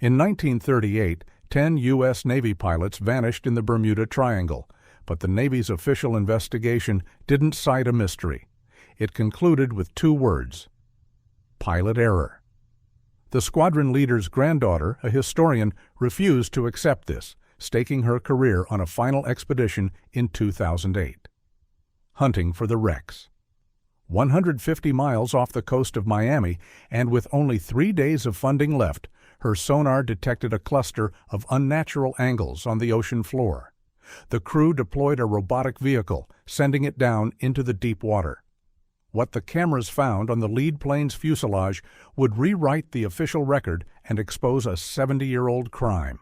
In 1938, 10 U.S. Navy pilots vanished in the Bermuda Triangle, but the Navy's official investigation didn't cite a mystery. It concluded with 2 words: pilot error. The squadron leader's granddaughter, a historian, refused to accept this, staking her career on a final expedition in 2008. Hunting for the wrecks. 150 miles off the coast of Miami, and with only 3 days of funding left, her sonar detected a cluster of unnatural angles on the ocean floor. The crew deployed a robotic vehicle, sending it down into the deep water. What the cameras found on the lead plane's fuselage would rewrite the official record and expose a 70-year-old crime.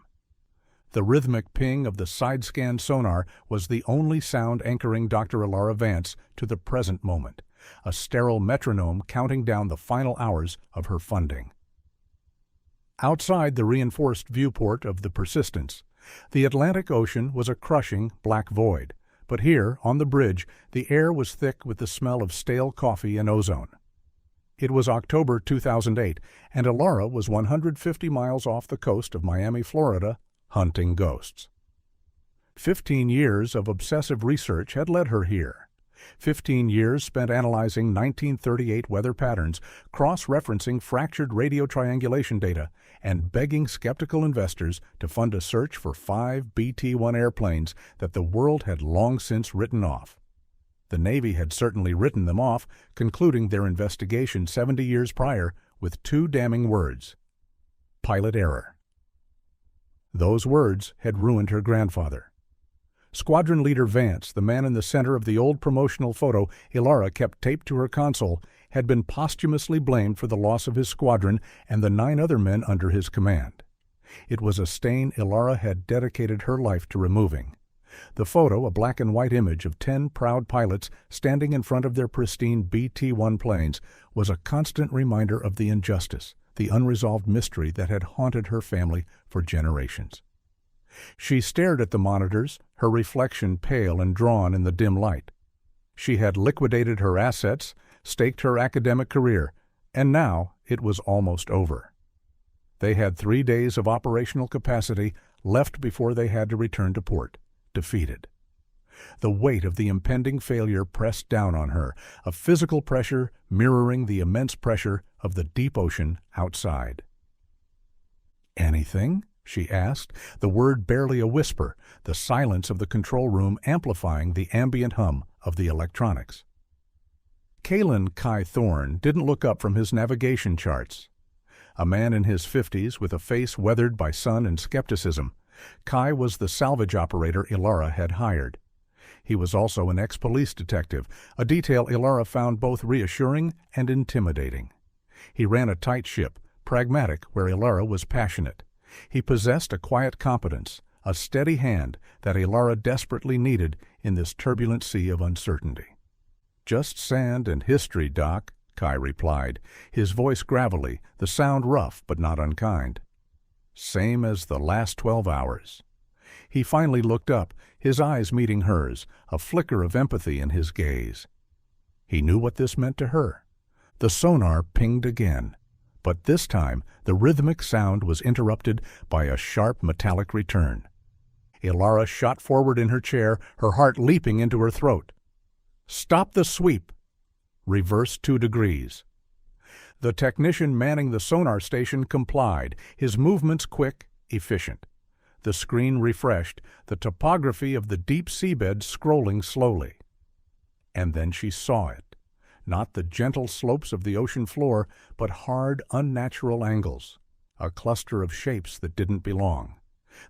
The rhythmic ping of the side-scan sonar was the only sound anchoring Dr. Ilara Vance to the present moment, a sterile metronome counting down the final hours of her funding. Outside the reinforced viewport of the Persistence, the Atlantic Ocean was a crushing black void, but here, on the bridge, the air was thick with the smell of stale coffee and ozone. It was October 2008, and Ilara was 150 miles off the coast of Miami, Florida, hunting ghosts. 15 years of obsessive research had led her here. 15 years spent analyzing 1938 weather patterns, cross-referencing fractured radio triangulation data, and begging skeptical investors to fund a search for 5 BT-1 airplanes that the world had long since written off. The Navy had certainly written them off, concluding their investigation 70 years prior with 2 damning words: pilot error. Those words had ruined her grandfather. Squadron Leader Vance, the man in the center of the old promotional photo Ilara kept taped to her console, had been posthumously blamed for the loss of his squadron and the 9 other men under his command. It was a stain Ilara had dedicated her life to removing. The photo, a black and white image of 10 proud pilots standing in front of their pristine BT-1 planes, was a constant reminder of the injustice, the unresolved mystery that had haunted her family for generations. She stared at the monitors, her reflection pale and drawn in the dim light. She had liquidated her assets, staked her academic career, and now it was almost over. They had 3 days of operational capacity left before they had to return to port, defeated. The weight of the impending failure pressed down on her, a physical pressure mirroring the immense pressure of the deep ocean outside. "Anything?" she asked, the word barely a whisper, the silence of the control room amplifying the ambient hum of the electronics. Kalen Kai Thorne didn't look up from his navigation charts. A man in his 50s with a face weathered by sun and skepticism, Kai was the salvage operator Ilara had hired. He was also an ex-police detective, a detail Ilara found both reassuring and intimidating. He ran a tight ship, pragmatic where Ilara was passionate. He possessed a quiet competence, a steady hand that Ilara desperately needed in this turbulent sea of uncertainty. "Just sand and history, Doc," Kai replied, his voice gravelly, the sound rough but not unkind. "Same as the last 12 hours. He finally looked up, his eyes meeting hers, a flicker of empathy in his gaze. He knew what this meant to her. The sonar pinged again, but this time the rhythmic sound was interrupted by a sharp metallic return. Ilara shot forward in her chair, her heart leaping into her throat. "Stop the sweep! Reverse 2 degrees. The technician manning the sonar station complied, his movements quick, efficient. The screen refreshed, the topography of the deep seabed scrolling slowly. And then she saw it. Not the gentle slopes of the ocean floor, but hard, unnatural angles. A cluster of shapes that didn't belong.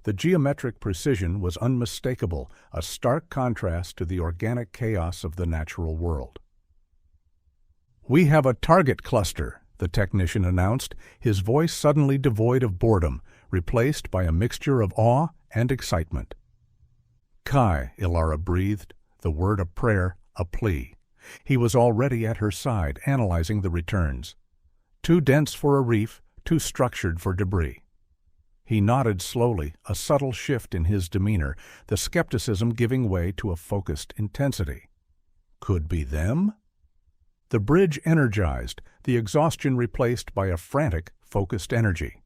The geometric precision was unmistakable, a stark contrast to the organic chaos of the natural world. "We have a target cluster," the technician announced, his voice suddenly devoid of boredom, replaced by a mixture of awe and excitement. "Kai," Ilara breathed, the word a prayer, a plea. He was already at her side, analyzing the returns. Too dense for a reef, too structured for debris. He nodded slowly, a subtle shift in his demeanor, the skepticism giving way to a focused intensity. Could be them? The bridge energized, the exhaustion replaced by a frantic, focused energy.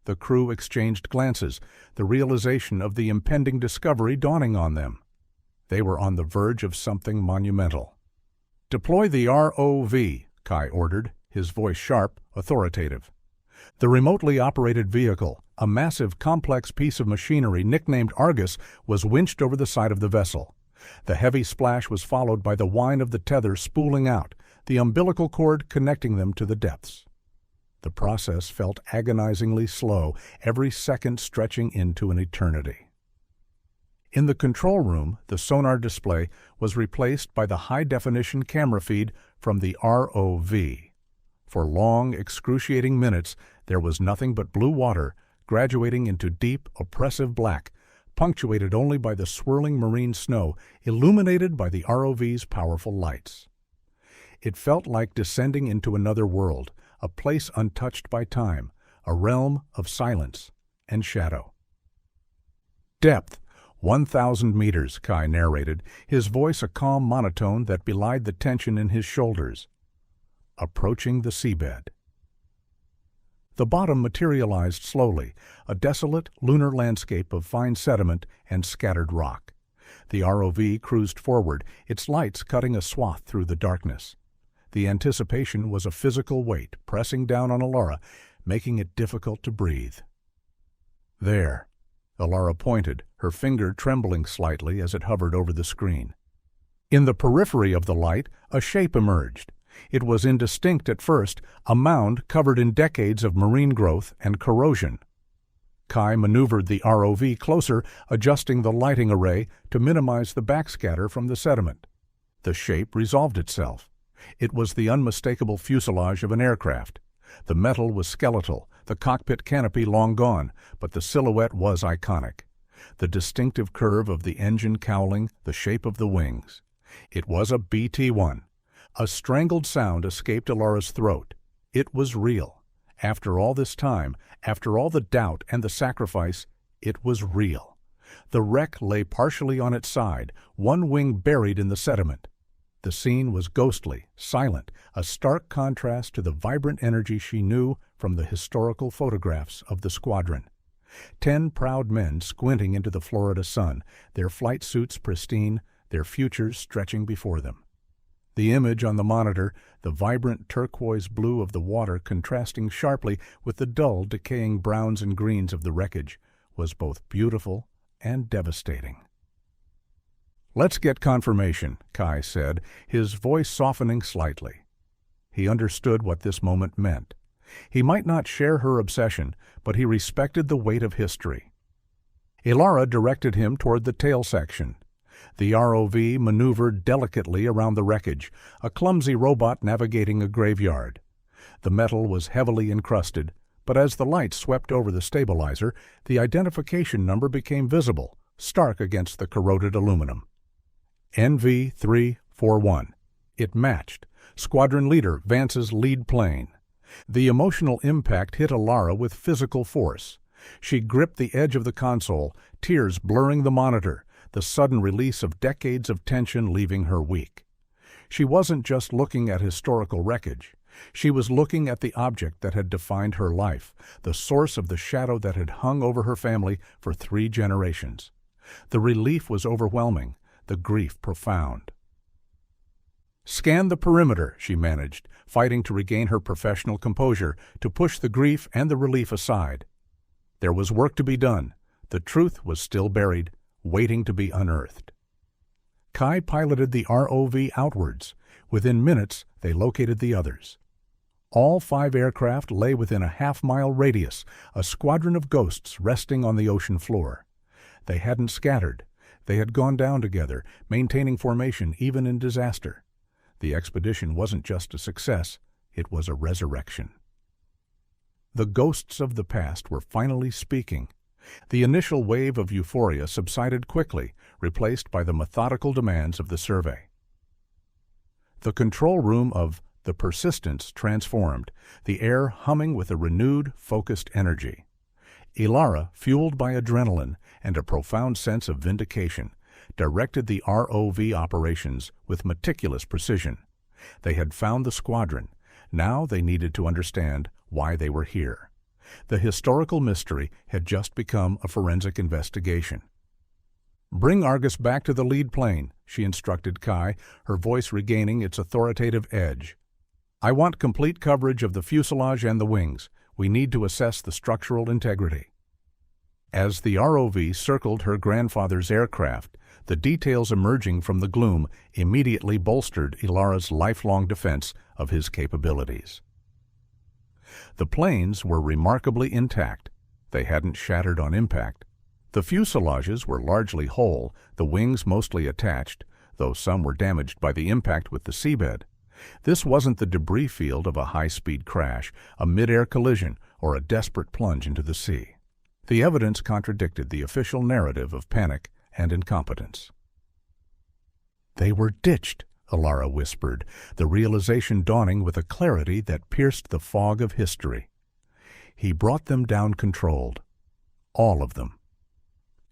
The crew exchanged glances, the realization of the impending discovery dawning on them. They were on the verge of something monumental. "Deploy the ROV," Kai ordered, his voice sharp, authoritative. The remotely operated vehicle, a massive, complex piece of machinery nicknamed Argus, was winched over the side of the vessel. The heavy splash was followed by the whine of the tether spooling out, the umbilical cord connecting them to the depths. The process felt agonizingly slow, every second stretching into an eternity. In the control room, the sonar display was replaced by the high-definition camera feed from the ROV. For long, excruciating minutes, there was nothing but blue water, graduating into deep, oppressive black, punctuated only by the swirling marine snow, illuminated by the ROV's powerful lights. It felt like descending into another world, a place untouched by time, a realm of silence and shadow. "Depth, 1,000 meters, Kai narrated, his voice a calm monotone that belied the tension in his shoulders. "Approaching the seabed." The bottom materialized slowly, a desolate, lunar landscape of fine sediment and scattered rock. The ROV cruised forward, its lights cutting a swath through the darkness. The anticipation was a physical weight pressing down on Alara, making it difficult to breathe. "There." Alara pointed, her finger trembling slightly as it hovered over the screen. In the periphery of the light, a shape emerged. It was indistinct at first, a mound covered in decades of marine growth and corrosion. Kai maneuvered the ROV closer, adjusting the lighting array to minimize the backscatter from the sediment. The shape resolved itself. It was the unmistakable fuselage of an aircraft. The metal was skeletal, the cockpit canopy long gone, but the silhouette was iconic. The distinctive curve of the engine cowling, the shape of the wings. It was a BT-1. A strangled sound escaped Alara's throat. It was real. After all this time, after all the doubt and the sacrifice, it was real. The wreck lay partially on its side, one wing buried in the sediment. The scene was ghostly, silent, a stark contrast to the vibrant energy she knew from the historical photographs of the squadron. 10 proud men squinting into the Florida sun, their flight suits pristine, their futures stretching before them. The image on the monitor, the vibrant turquoise blue of the water contrasting sharply with the dull, decaying browns and greens of the wreckage, was both beautiful and devastating. "Let's get confirmation," Kai said, his voice softening slightly. He understood what this moment meant. He might not share her obsession, but he respected the weight of history. Alara directed him toward the tail section. The ROV maneuvered delicately around the wreckage, a clumsy robot navigating a graveyard. The metal was heavily encrusted, but as the light swept over the stabilizer, the identification number became visible, stark against the corroded aluminum. NV-341. It matched. Squadron leader Vance's lead plane. The emotional impact hit Alara with physical force. She gripped the edge of the console, tears blurring the monitor, the sudden release of decades of tension leaving her weak. She wasn't just looking at historical wreckage. She was looking at the object that had defined her life, the source of the shadow that had hung over her family for 3 generations. The relief was overwhelming, the grief profound. "Scan the perimeter," she managed, fighting to regain her professional composure, to push the grief and the relief aside. There was work to be done. The truth was still buried, waiting to be unearthed. Kai piloted the ROV outwards. Within minutes, they located the others. All 5 aircraft lay within a half-mile radius, a squadron of ghosts resting on the ocean floor. They hadn't scattered. They had gone down together, maintaining formation even in disaster. The expedition wasn't just a success, it was a resurrection. The ghosts of the past were finally speaking. The initial wave of euphoria subsided quickly, replaced by the methodical demands of the survey. The control room of the Persistence transformed, the air humming with a renewed, focused energy. Alara, fueled by adrenaline and a profound sense of vindication, directed the ROV operations with meticulous precision. They had found the squadron. Now they needed to understand why they were here. The historical mystery had just become a forensic investigation. "Bring Argus back to the lead plane," she instructed Kai, her voice regaining its authoritative edge. "I want complete coverage of the fuselage and the wings. We need to assess the structural integrity." As the ROV circled her grandfather's aircraft, the details emerging from the gloom immediately bolstered Ilara's lifelong defense of his capabilities. The planes were remarkably intact. They hadn't shattered on impact. The fuselages were largely whole, the wings mostly attached, though some were damaged by the impact with the seabed. This wasn't the debris field of a high-speed crash, a mid-air collision, or a desperate plunge into the sea. The evidence contradicted the official narrative of panic and incompetence. "They were ditched," Ilara whispered, the realization dawning with a clarity that pierced the fog of history. "He brought them down controlled. All of them."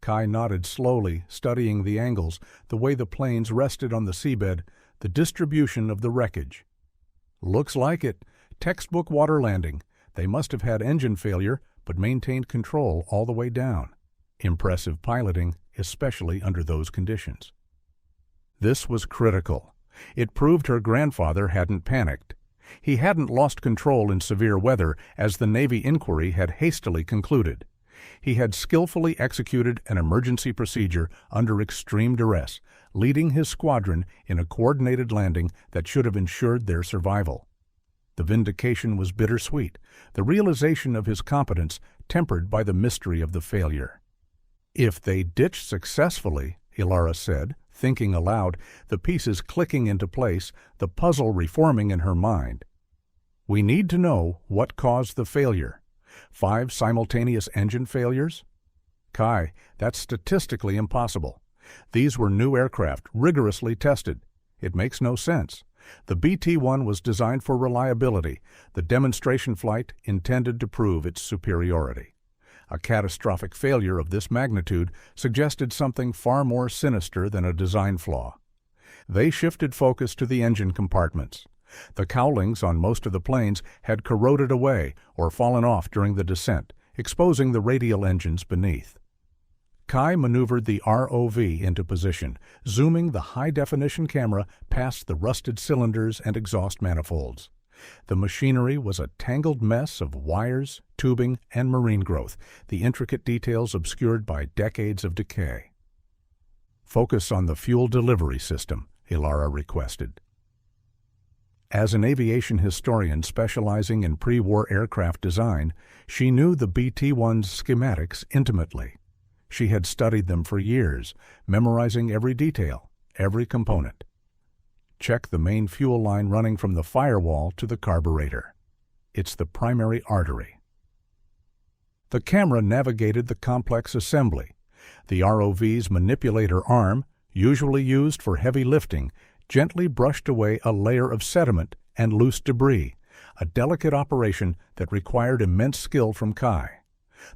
Kai nodded slowly, studying the angles, the way the planes rested on the seabed, the distribution of the wreckage. "Looks like it. Textbook water landing. They must have had engine failure, but maintained control all the way down. Impressive piloting, especially under those conditions." This was critical. It proved her grandfather hadn't panicked. He hadn't lost control in severe weather, as the Navy inquiry had hastily concluded. He had skillfully executed an emergency procedure under extreme duress, leading his squadron in a coordinated landing that should have ensured their survival. The vindication was bittersweet, the realization of his competence tempered by the mystery of the failure. "If they ditched successfully," Ilara said, thinking aloud, the pieces clicking into place, the puzzle reforming in her mind. "We need to know what caused the failure. 5 simultaneous engine failures? Kai, that's statistically impossible. These were new aircraft, rigorously tested. It makes no sense. The BT-1 was designed for reliability, the demonstration flight intended to prove its superiority. A catastrophic failure of this magnitude suggested something far more sinister than a design flaw. They shifted focus to the engine compartments. The cowlings on most of the planes had corroded away or fallen off during the descent, exposing the radial engines beneath. Kai maneuvered the ROV into position, zooming the high-definition camera past the rusted cylinders and exhaust manifolds. The machinery was a tangled mess of wires, tubing, and marine growth, the intricate details obscured by decades of decay. "Focus on the fuel delivery system," Ilara requested. As an aviation historian specializing in pre-war aircraft design, she knew the BT-1's schematics intimately. She had studied them for years, memorizing every detail, every component. "Check the main fuel line running from the firewall to the carburetor. It's the primary artery." The camera navigated the complex assembly. The ROV's manipulator arm, usually used for heavy lifting, gently brushed away a layer of sediment and loose debris, a delicate operation that required immense skill from Kai.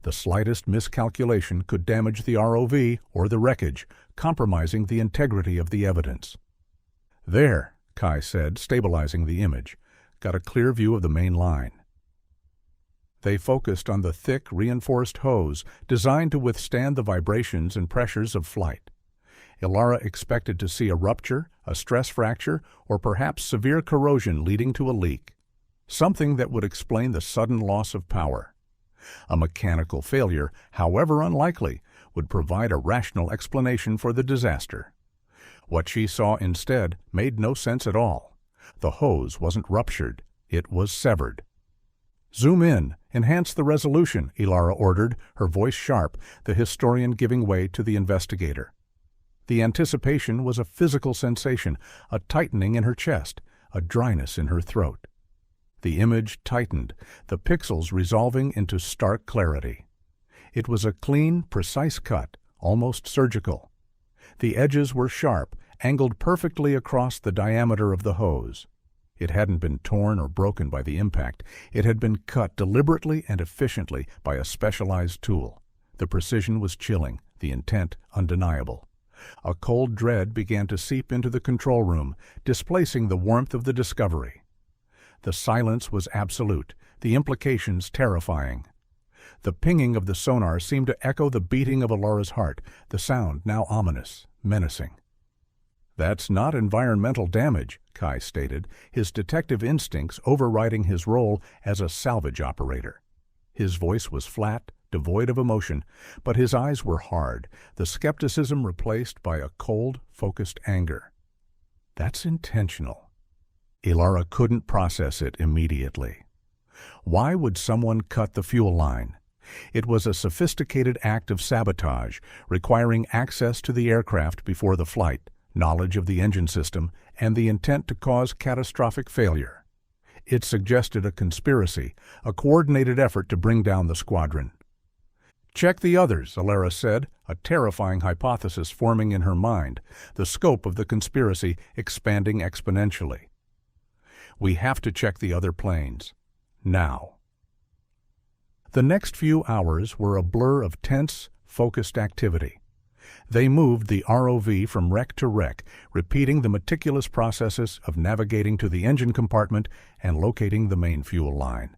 The slightest miscalculation could damage the ROV or the wreckage, compromising the integrity of the evidence. "There," Kai said, stabilizing the image. "Got a clear view of the main line." They focused on the thick, reinforced hose designed to withstand the vibrations and pressures of flight. Ilara expected to see a rupture, a stress fracture, or perhaps severe corrosion leading to a leak. Something that would explain the sudden loss of power. A mechanical failure, however unlikely, would provide a rational explanation for the disaster. What she saw instead made no sense at all. The hose wasn't ruptured, it was severed. "Zoom in, enhance the resolution," Ilara ordered, her voice sharp, the historian giving way to the investigator. The anticipation was a physical sensation, a tightening in her chest, a dryness in her throat. The image tightened, the pixels resolving into stark clarity. It was a clean, precise cut, almost surgical. The edges were sharp, angled perfectly across the diameter of the hose. It hadn't been torn or broken by the impact. It had been cut deliberately and efficiently by a specialized tool. The precision was chilling, the intent undeniable. A cold dread began to seep into the control room, displacing the warmth of the discovery. The silence was absolute, the implications terrifying. The pinging of the sonar seemed to echo the beating of Alara's heart, the sound now ominous, menacing. "That's not environmental damage," Kai stated, his detective instincts overriding his role as a salvage operator. His voice was flat, devoid of emotion, but his eyes were hard, the skepticism replaced by a cold, focused anger. "That's intentional." Alara couldn't process it immediately. Why would someone cut the fuel line? It was a sophisticated act of sabotage, requiring access to the aircraft before the flight, knowledge of the engine system, and the intent to cause catastrophic failure. It suggested a conspiracy, a coordinated effort to bring down the squadron. "Check the others," Alara said, a terrifying hypothesis forming in her mind, the scope of the conspiracy expanding exponentially. "We have to check the other planes. Now." The next few hours were a blur of tense, focused activity. They moved the ROV from wreck to wreck, repeating the meticulous processes of navigating to the engine compartment and locating the main fuel line.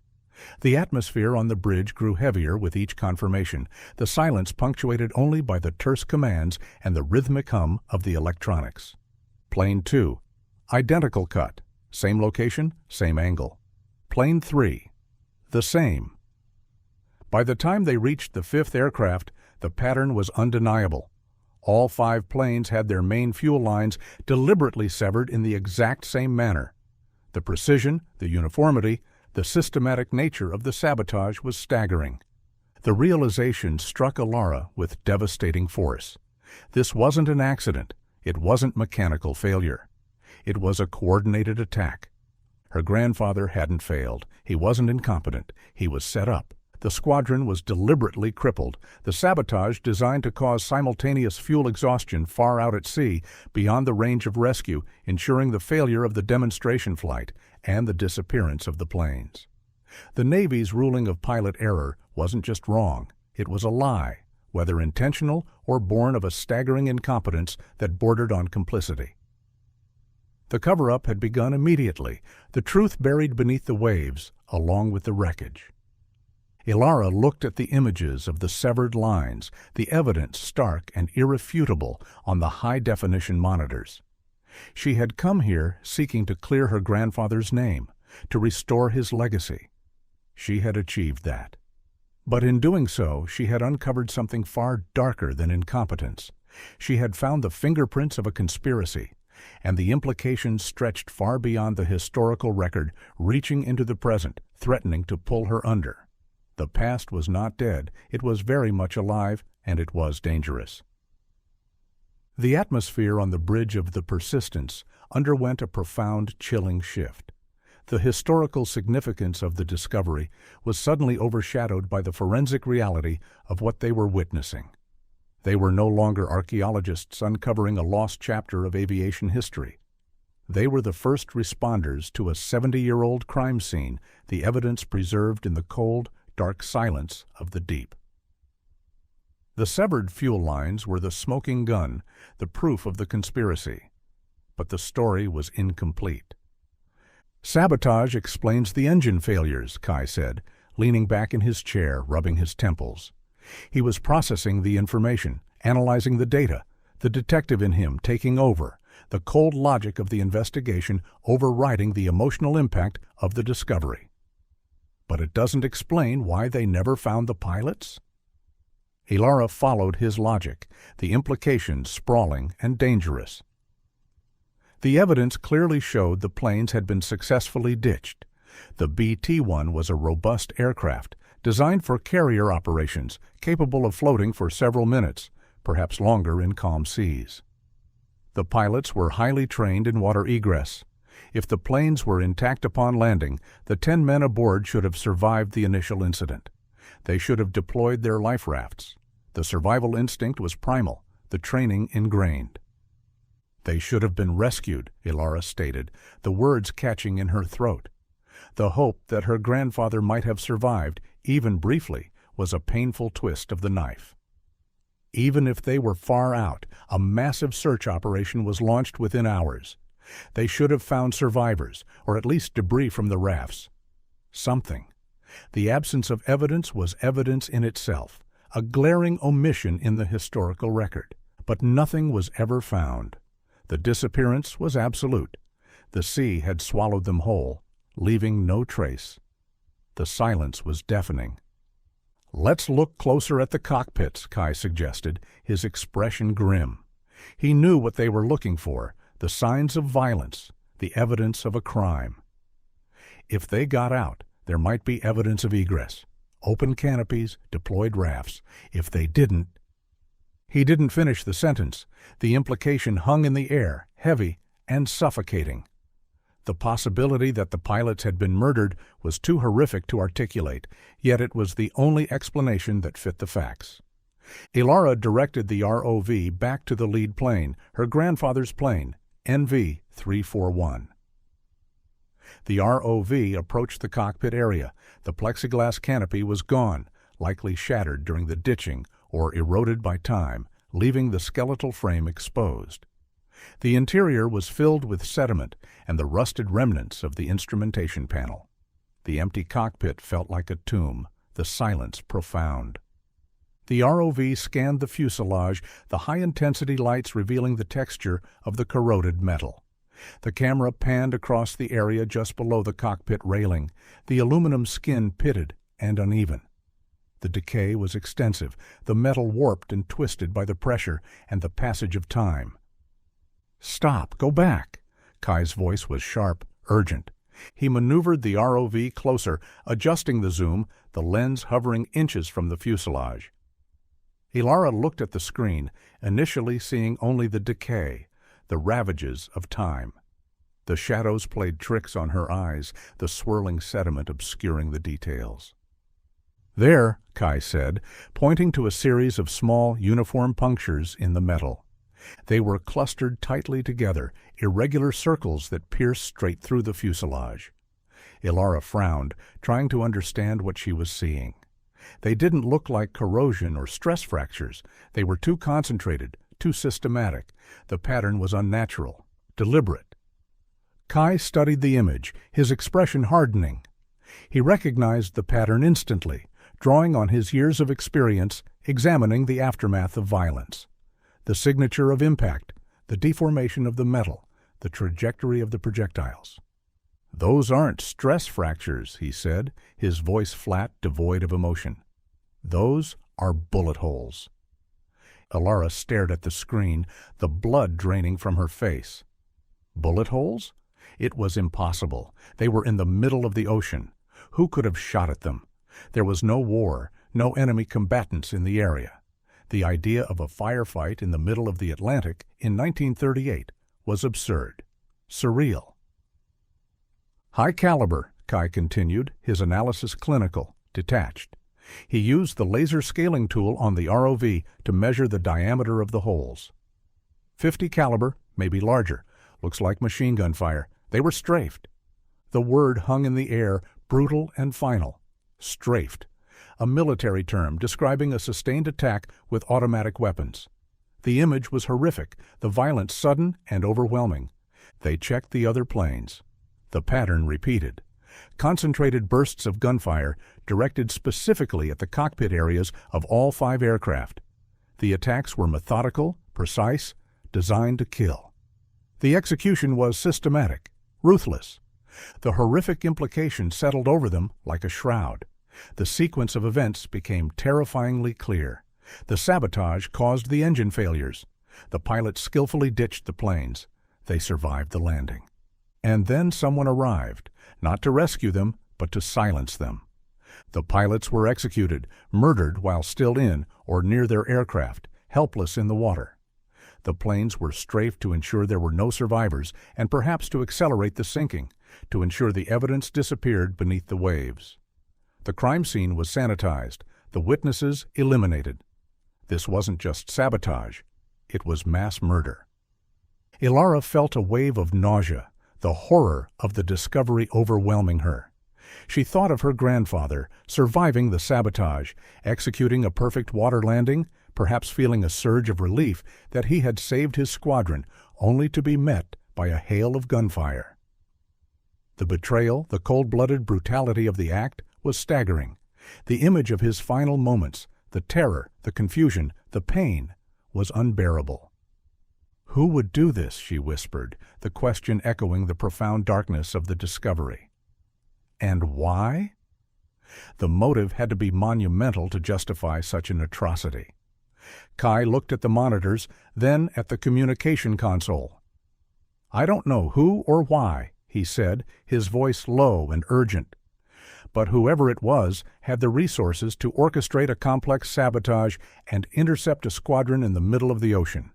The atmosphere on the bridge grew heavier with each confirmation, the silence punctuated only by the terse commands and the rhythmic hum of the electronics. Plane 2. Identical cut. Same location, same angle. Plane 3. The same. By the time they reached the fifth aircraft, the pattern was undeniable. All 5 planes had their main fuel lines deliberately severed in the exact same manner. The precision, the uniformity, the systematic nature of the sabotage was staggering. The realization struck Alara with devastating force. This wasn't an accident. It wasn't mechanical failure. It was a coordinated attack. Her grandfather hadn't failed. He wasn't incompetent. He was set up. The squadron was deliberately crippled, the sabotage designed to cause simultaneous fuel exhaustion far out at sea, beyond the range of rescue, ensuring the failure of the demonstration flight and the disappearance of the planes. The Navy's ruling of pilot error wasn't just wrong, it was a lie, whether intentional or born of a staggering incompetence that bordered on complicity. The cover-up had begun immediately, the truth buried beneath the waves, along with the wreckage. Alara looked at the images of the severed lines, the evidence stark and irrefutable on the high-definition monitors. She had come here seeking to clear her grandfather's name, to restore his legacy. She had achieved that. But in doing so, she had uncovered something far darker than incompetence. She had found the fingerprints of a conspiracy, and the implications stretched far beyond the historical record, reaching into the present, threatening to pull her under. The past was not dead, it was very much alive, and it was dangerous. The atmosphere on the bridge of the Persistence underwent a profound, chilling shift. The historical significance of the discovery was suddenly overshadowed by the forensic reality of what they were witnessing. They were no longer archaeologists uncovering a lost chapter of aviation history. They were the first responders to a 70-year-old crime scene, the evidence preserved in the cold, dark silence of the deep. The severed fuel lines were the smoking gun, the proof of the conspiracy. But the story was incomplete. "Sabotage explains the engine failures," Kai said, leaning back in his chair, rubbing his temples. He was processing the information, analyzing the data, the detective in him taking over, the cold logic of the investigation overriding the emotional impact of the discovery. "But it doesn't explain why they never found the pilots?" Alara followed his logic, the implications sprawling and dangerous. The evidence clearly showed the planes had been successfully ditched. The BT-1 was a robust aircraft, designed for carrier operations, capable of floating for several minutes, perhaps longer in calm seas. The pilots were highly trained in water egress. If the planes were intact upon landing, the 10 men aboard should have survived the initial incident. They should have deployed their life rafts. The survival instinct was primal, the training ingrained. "They should have been rescued," Alara stated, the words catching in her throat. The hope that her grandfather might have survived, even briefly, was a painful twist of the knife. Even if they were far out, a massive search operation was launched within hours. They should have found survivors, or at least debris from the rafts. Something. The absence of evidence was evidence in itself, a glaring omission in the historical record. But nothing was ever found. The disappearance was absolute. The sea had swallowed them whole, leaving no trace. The silence was deafening. "Let's look closer at the cockpits," Kai suggested, his expression grim. He knew what they were looking for, the signs of violence, the evidence of a crime. If they got out, there might be evidence of egress, open canopies, deployed rafts. If they didn't... He didn't finish the sentence. The implication hung in the air, heavy and suffocating. The possibility that the pilots had been murdered was too horrific to articulate, yet it was the only explanation that fit the facts. Ilara directed the ROV back to the lead plane, her grandfather's plane, NV-341. The ROV approached the cockpit area. The plexiglass canopy was gone, likely shattered during the ditching or eroded by time, leaving the skeletal frame exposed. The interior was filled with sediment and the rusted remnants of the instrumentation panel. The empty cockpit felt like a tomb, the silence profound. The ROV scanned the fuselage, the high-intensity lights revealing the texture of the corroded metal. The camera panned across the area just below the cockpit railing, the aluminum skin pitted and uneven. The decay was extensive, the metal warped and twisted by the pressure and the passage of time. "Stop! Go back!" Kai's voice was sharp, urgent. He maneuvered the ROV closer, adjusting the zoom, the lens hovering inches from the fuselage. Ilara looked at the screen, initially seeing only the decay, the ravages of time. The shadows played tricks on her eyes, the swirling sediment obscuring the details. "There," Kai said, pointing to a series of small, uniform punctures in the metal. They were clustered tightly together, irregular circles that pierced straight through the fuselage. Ilara frowned, trying to understand what she was seeing. They didn't look like corrosion or stress fractures. They were too concentrated, too systematic. The pattern was unnatural, deliberate. Kai studied the image, his expression hardening. He recognized the pattern instantly, drawing on his years of experience, examining the aftermath of violence. The signature of impact, the deformation of the metal, the trajectory of the projectiles. "Those aren't stress fractures," he said, his voice flat, devoid of emotion. "Those are bullet holes." Ilara stared at the screen, the blood draining from her face. Bullet holes? It was impossible. They were in the middle of the ocean. Who could have shot at them? There was no war, no enemy combatants in the area. The idea of a firefight in the middle of the Atlantic in 1938 was absurd, surreal. "High caliber," Kai continued, his analysis clinical, detached. He used the laser scaling tool on the ROV to measure the diameter of the holes. 50 caliber, maybe larger. Looks like machine gun fire. They were strafed. The word hung in the air, brutal and final. Strafed. A military term describing a sustained attack with automatic weapons. The image was horrific, the violence sudden and overwhelming. They checked the other planes. The pattern repeated. Concentrated bursts of gunfire directed specifically at the cockpit areas of all 5 aircraft. The attacks were methodical, precise, designed to kill. The execution was systematic, ruthless. The horrific implication settled over them like a shroud. The sequence of events became terrifyingly clear. The sabotage caused the engine failures. The pilots skillfully ditched the planes. They survived the landing. And then someone arrived, not to rescue them, but to silence them. The pilots were executed, murdered while still in or near their aircraft, helpless in the water. The planes were strafed to ensure there were no survivors and perhaps to accelerate the sinking, to ensure the evidence disappeared beneath the waves. The crime scene was sanitized, the witnesses eliminated. This wasn't just sabotage, it was mass murder. Ilara felt a wave of nausea, the horror of the discovery overwhelming her. She thought of her grandfather, surviving the sabotage, executing a perfect water landing, perhaps feeling a surge of relief that he had saved his squadron, only to be met by a hail of gunfire. The betrayal, the cold-blooded brutality of the act was staggering. The image of his final moments, the terror, the confusion, the pain, was unbearable. "Who would do this?" she whispered, the question echoing the profound darkness of the discovery. And why? The motive had to be monumental to justify such an atrocity. Kai looked at the monitors, then at the communication console. "I don't know who or why," he said, his voice low and urgent. But whoever it was had the resources to orchestrate a complex sabotage and intercept a squadron in the middle of the ocean.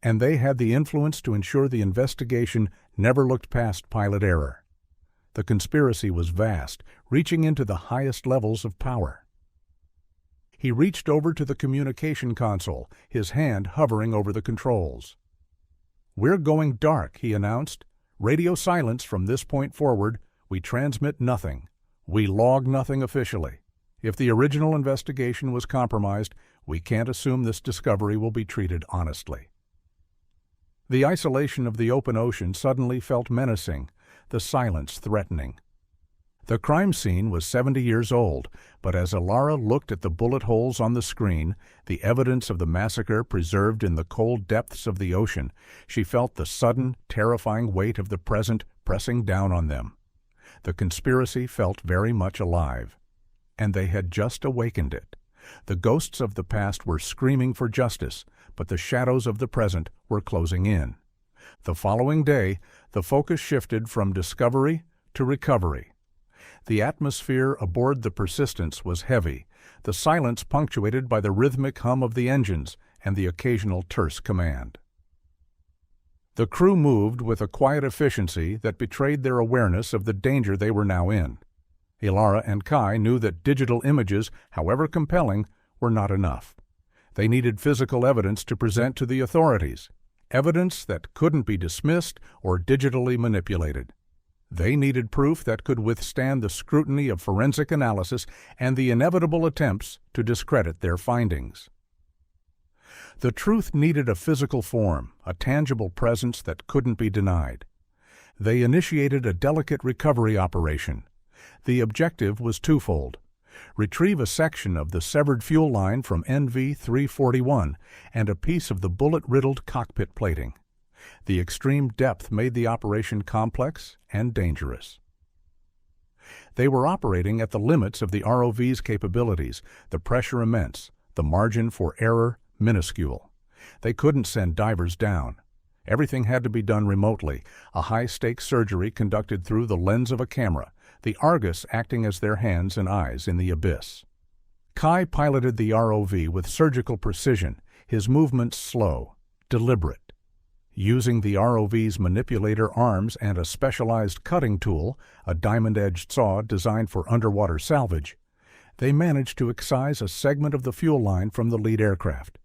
And they had the influence to ensure the investigation never looked past pilot error. The conspiracy was vast, reaching into the highest levels of power. He reached over to the communication console, his hand hovering over the controls. "We're going dark," he announced. "Radio silence from this point forward. We transmit nothing. We log nothing officially. If the original investigation was compromised, we can't assume this discovery will be treated honestly." The isolation of the open ocean suddenly felt menacing, the silence threatening. The crime scene was 70 years old, but as Alara looked at the bullet holes on the screen, the evidence of the massacre preserved in the cold depths of the ocean, she felt the sudden, terrifying weight of the present pressing down on them. The conspiracy felt very much alive. And they had just awakened it. The ghosts of the past were screaming for justice, but the shadows of the present were closing in. The following day, the focus shifted from discovery to recovery. The atmosphere aboard the Persistence was heavy, the silence punctuated by the rhythmic hum of the engines and the occasional terse command. The crew moved with a quiet efficiency that betrayed their awareness of the danger they were now in. Ilara and Kai knew that digital images, however compelling, were not enough. They needed physical evidence to present to the authorities, evidence that couldn't be dismissed or digitally manipulated. They needed proof that could withstand the scrutiny of forensic analysis and the inevitable attempts to discredit their findings. The truth needed a physical form, a tangible presence that couldn't be denied. They initiated a delicate recovery operation. The objective was twofold: retrieve a section of the severed fuel line from NV-341 and a piece of the bullet-riddled cockpit plating. The extreme depth made the operation complex and dangerous. They were operating at the limits of the ROV's capabilities, the pressure immense, the margin for error minuscule. They couldn't send divers down. Everything had to be done remotely, a high-stakes surgery conducted through the lens of a camera, the Argus acting as their hands and eyes in the abyss. Kai piloted the ROV with surgical precision, his movements slow, deliberate. Using the ROV's manipulator arms and a specialized cutting tool, a diamond-edged saw designed for underwater salvage, they managed to excise a segment of the fuel line from the lead aircraft.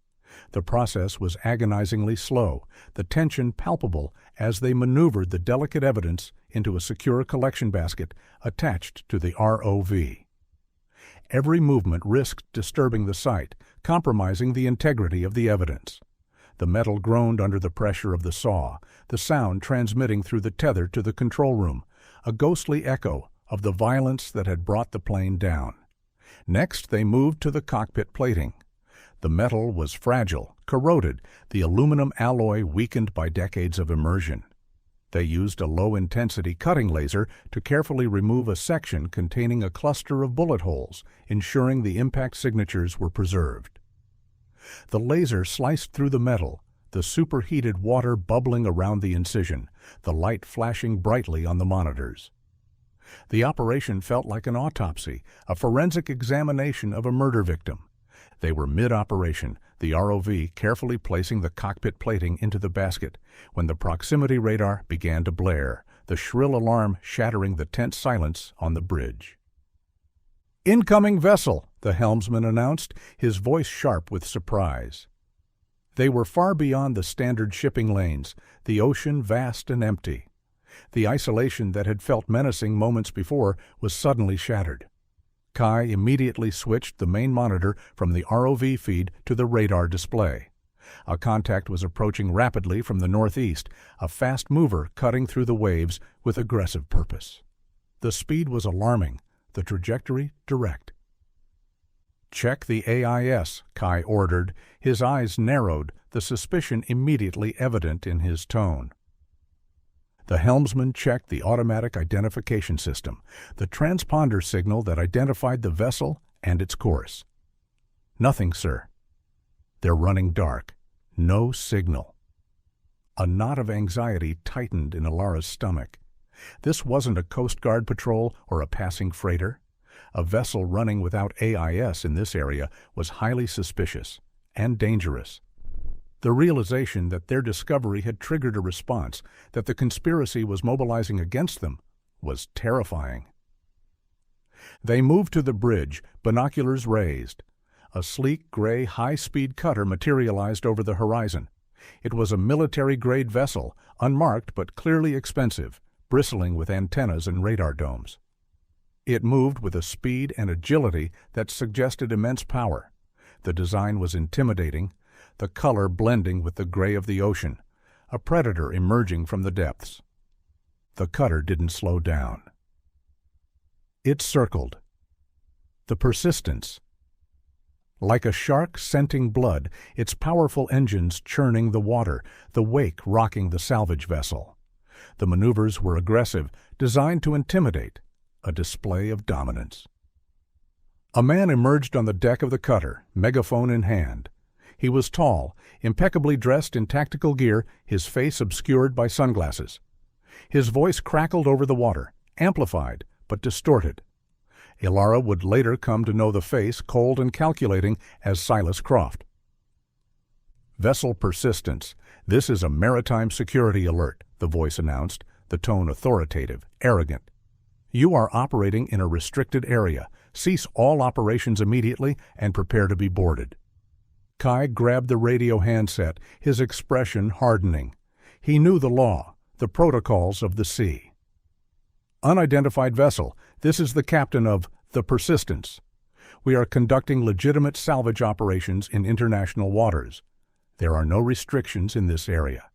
The process was agonizingly slow, the tension palpable as they maneuvered the delicate evidence into a secure collection basket attached to the ROV. Every movement risked disturbing the site, compromising the integrity of the evidence. The metal groaned under the pressure of the saw, the sound transmitting through the tether to the control room, a ghostly echo of the violence that had brought the plane down. Next, they moved to the cockpit plating. The metal was fragile, corroded, the aluminum alloy weakened by decades of immersion. They used a low-intensity cutting laser to carefully remove a section containing a cluster of bullet holes, ensuring the impact signatures were preserved. The laser sliced through the metal, the superheated water bubbling around the incision, the light flashing brightly on the monitors. The operation felt like an autopsy, a forensic examination of a murder victim. They were mid-operation, the ROV carefully placing the cockpit plating into the basket, when the proximity radar began to blare, the shrill alarm shattering the tense silence on the bridge. "Incoming vessel," the helmsman announced, his voice sharp with surprise. They were far beyond the standard shipping lanes, the ocean vast and empty. The isolation that had felt menacing moments before was suddenly shattered. Kai immediately switched the main monitor from the ROV feed to the radar display. A contact was approaching rapidly from the northeast, a fast mover cutting through the waves with aggressive purpose. The speed was alarming, the trajectory direct. "Check the AIS," Kai ordered, his eyes narrowed, the suspicion immediately evident in his tone. The helmsman checked the automatic identification system, the transponder signal that identified the vessel and its course. "Nothing, sir." "They're running dark. No signal." A knot of anxiety tightened in Alara's stomach. This wasn't a Coast Guard patrol or a passing freighter. A vessel running without AIS in this area was highly suspicious and dangerous. The realization that their discovery had triggered a response, that the conspiracy was mobilizing against them, was terrifying. They moved to the bridge, binoculars raised. A sleek, gray, high-speed cutter materialized over the horizon. It was a military-grade vessel, unmarked but clearly expensive, bristling with antennas and radar domes. It moved with a speed and agility that suggested immense power. The design was intimidating, the color blending with the gray of the ocean, a predator emerging from the depths. The cutter didn't slow down. It circled. The Persistence. Like a shark scenting blood, its powerful engines churning the water, the wake rocking the salvage vessel. The maneuvers were aggressive, designed to intimidate, a display of dominance. A man emerged on the deck of the cutter, megaphone in hand. He was tall, impeccably dressed in tactical gear, his face obscured by sunglasses. His voice crackled over the water, amplified but distorted. Alara would later come to know the face, cold and calculating, as Silas Croft. "Vessel Persistence. This is a maritime security alert," the voice announced, the tone authoritative, arrogant. "You are operating in a restricted area. Cease all operations immediately and prepare to be boarded." Kai grabbed the radio handset, his expression hardening. He knew the law, the protocols of the sea. "Unidentified vessel. This is the captain of the Persistence. We are conducting legitimate salvage operations in international waters. There are no restrictions in this area.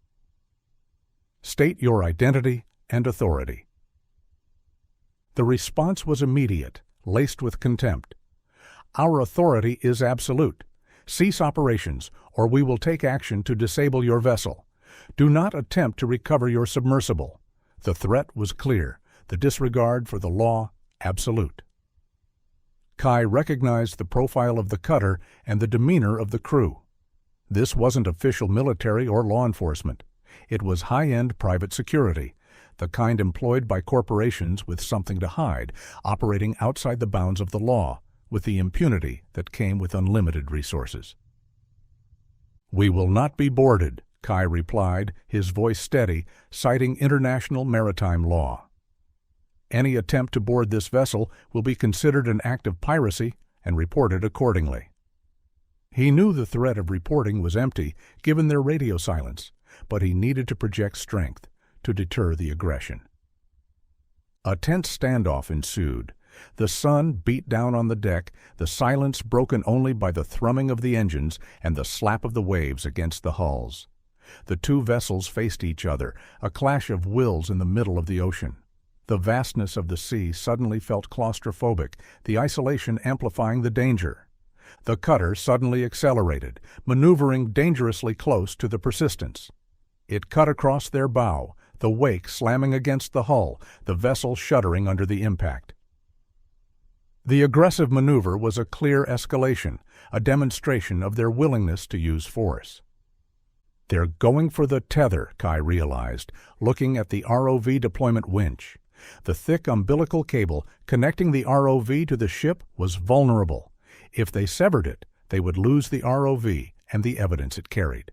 State your identity and authority." The response was immediate, laced with contempt. "Our authority is absolute. Cease operations, or we will take action to disable your vessel. Do not attempt to recover your submersible." The threat was clear, the disregard for the law absolute. Kai recognized the profile of the cutter and the demeanor of the crew. This wasn't official military or law enforcement. It was high-end private security, the kind employed by corporations with something to hide, operating outside the bounds of the law, with the impunity that came with unlimited resources. "We will not be boarded," Kai replied, his voice steady, citing international maritime law. "Any attempt to board this vessel will be considered an act of piracy and reported accordingly." He knew the threat of reporting was empty, given their radio silence, but he needed to project strength to deter the aggression. A tense standoff ensued. The sun beat down on the deck, the silence broken only by the thrumming of the engines and the slap of the waves against the hulls. The two vessels faced each other, a clash of wills in the middle of the ocean. The vastness of the sea suddenly felt claustrophobic, the isolation amplifying the danger. The cutter suddenly accelerated, maneuvering dangerously close to the Persistence. It cut across their bow, the wake slamming against the hull, the vessel shuddering under the impact. The aggressive maneuver was a clear escalation, a demonstration of their willingness to use force. "They're going for the tether," Kai realized, looking at the ROV deployment winch. The thick umbilical cable connecting the ROV to the ship was vulnerable. If they severed it, they would lose the ROV and the evidence it carried.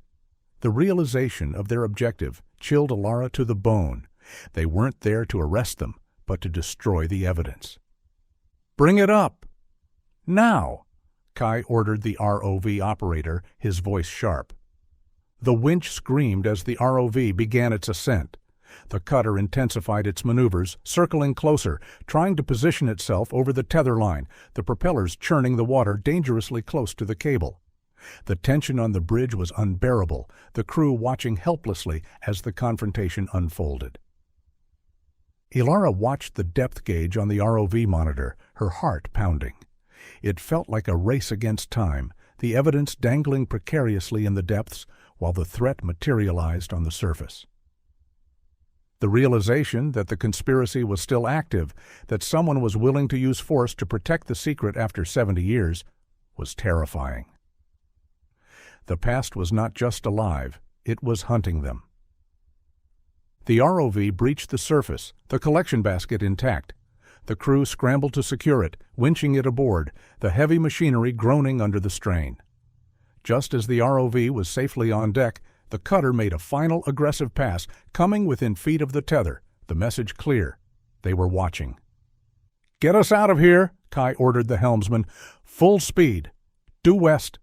The realization of their objective chilled Alara to the bone. They weren't there to arrest them, but to destroy the evidence. "Bring it up!" "Now!" Kai ordered the ROV operator, his voice sharp. The winch screamed as the ROV began its ascent. The cutter intensified its maneuvers, circling closer, trying to position itself over the tether line, the propellers churning the water dangerously close to the cable. The tension on the bridge was unbearable, the crew watching helplessly as the confrontation unfolded. Ilara watched the depth gauge on the ROV monitor, her heart pounding. It felt like a race against time, the evidence dangling precariously in the depths while the threat materialized on the surface. The realization that the conspiracy was still active, that someone was willing to use force to protect the secret after 70 years, was terrifying. The past was not just alive, it was hunting them. The ROV breached the surface, the collection basket intact. The crew scrambled to secure it, winching it aboard, the heavy machinery groaning under the strain. Just as the ROV was safely on deck, the cutter made a final aggressive pass, coming within feet of the tether, the message clear. They were watching. "Get us out of here," Kai ordered the helmsman. "Full speed. Due west."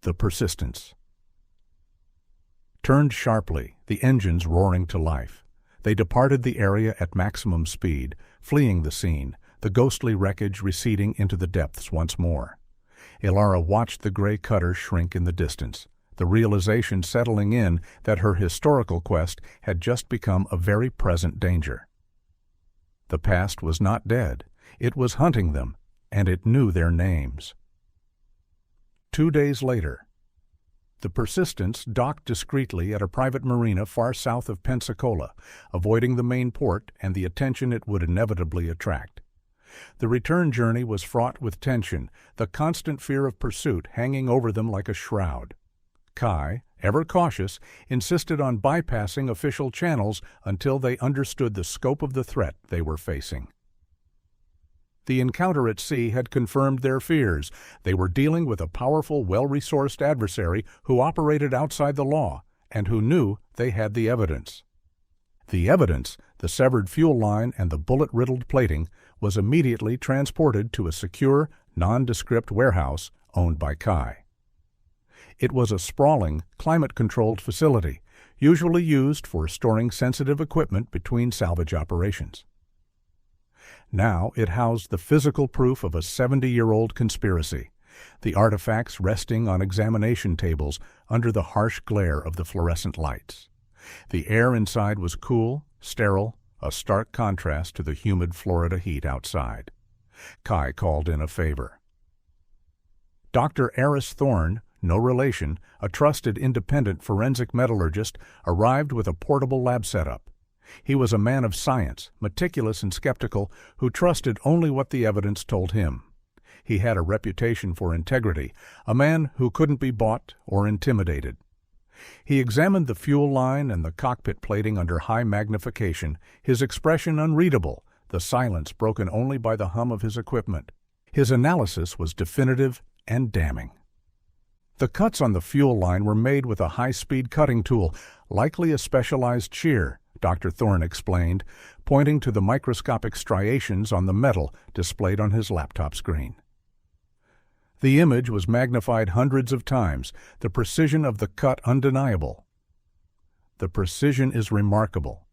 The Persistence turned sharply, the engines roaring to life. They departed the area at maximum speed, fleeing the scene, the ghostly wreckage receding into the depths once more. Ilara watched the gray cutter shrink in the distance, the realization settling in that her historical quest had just become a very present danger. The past was not dead. It was hunting them, and it knew their names. 2 days later, the Persistence docked discreetly at a private marina far south of Pensacola, avoiding the main port and the attention it would inevitably attract. The return journey was fraught with tension, the constant fear of pursuit hanging over them like a shroud. Kai, ever cautious, insisted on bypassing official channels until they understood the scope of the threat they were facing. The encounter at sea had confirmed their fears. They were dealing with a powerful, well-resourced adversary who operated outside the law and who knew they had the evidence. The evidence, the severed fuel line and the bullet-riddled plating, was immediately transported to a secure, nondescript warehouse owned by Kai. It was a sprawling, climate-controlled facility, usually used for storing sensitive equipment between salvage operations. Now it housed the physical proof of a 70-year-old conspiracy, the artifacts resting on examination tables under the harsh glare of the fluorescent lights. The air inside was cool, sterile, a stark contrast to the humid Florida heat outside. Kai called in a favor. Dr. Eris Thorne, no relation, a trusted independent forensic metallurgist, arrived with a portable lab setup. He was a man of science, meticulous and skeptical, who trusted only what the evidence told him. He had a reputation for integrity, a man who couldn't be bought or intimidated. He examined the fuel line and the cockpit plating under high magnification, his expression unreadable, the silence broken only by the hum of his equipment. His analysis was definitive and damning. The cuts on the fuel line were made with a high-speed cutting tool, likely a specialized shear, Dr. Thorne explained, pointing to the microscopic striations on the metal displayed on his laptop screen. The image was magnified hundreds of times, the precision of the cut undeniable. The precision is remarkable.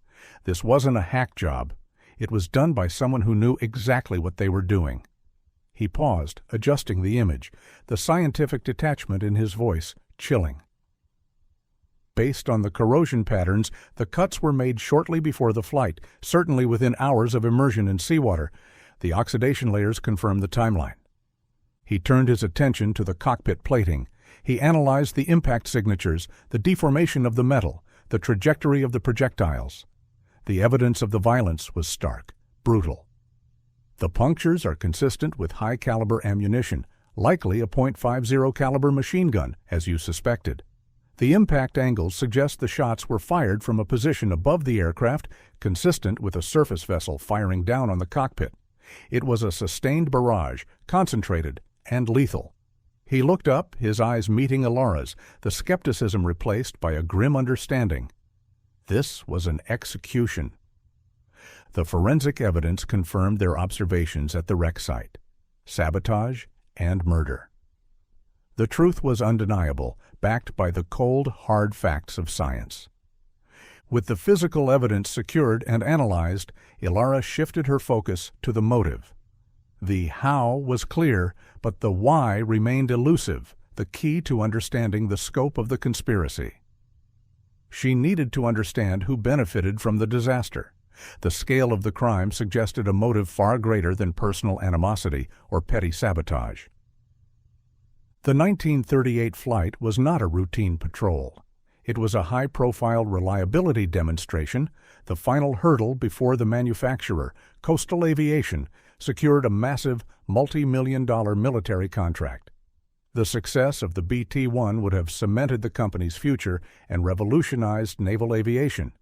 This wasn't a hack job. It was done by someone who knew exactly what they were doing. He paused, adjusting the image, the scientific detachment in his voice chilling. Based on the corrosion patterns, the cuts were made shortly before the flight, certainly within hours of immersion in seawater. The oxidation layers confirmed the timeline. He turned his attention to the cockpit plating. He analyzed the impact signatures, the deformation of the metal, the trajectory of the projectiles. The evidence of the violence was stark, brutal. The punctures are consistent with high-caliber ammunition, likely a .50 caliber machine gun, as you suspected. The impact angles suggest the shots were fired from a position above the aircraft, consistent with a surface vessel firing down on the cockpit. It was a sustained barrage, concentrated and lethal. He looked up, his eyes meeting Ilara's, the skepticism replaced by a grim understanding. This was an execution. The forensic evidence confirmed their observations at the wreck site: sabotage and murder. The truth was undeniable, backed by the cold, hard facts of science. With the physical evidence secured and analyzed, Ilara shifted her focus to the motive. The how was clear, but the why remained elusive, the key to understanding the scope of the conspiracy. She needed to understand who benefited from the disaster. The scale of the crime suggested a motive far greater than personal animosity or petty sabotage. The 1938 flight was not a routine patrol. It was a high-profile reliability demonstration, the final hurdle before the manufacturer, Coastal Aviation, secured a massive multi-million-dollar military contract. The success of the BT-1 would have cemented the company's future and revolutionized naval aviation.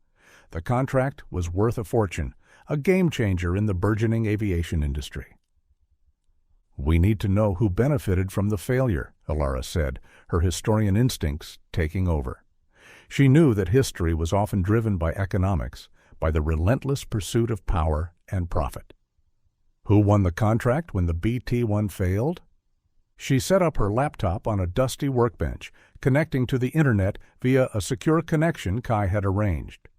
The contract was worth a fortune, a game-changer in the burgeoning aviation industry. "We need to know who benefited from the failure," Elara said, her historian instincts taking over. She knew that history was often driven by economics, by the relentless pursuit of power and profit. Who won the contract when the BT-1 failed? She set up her laptop on a dusty workbench, connecting to the internet via a secure connection Kai had arranged.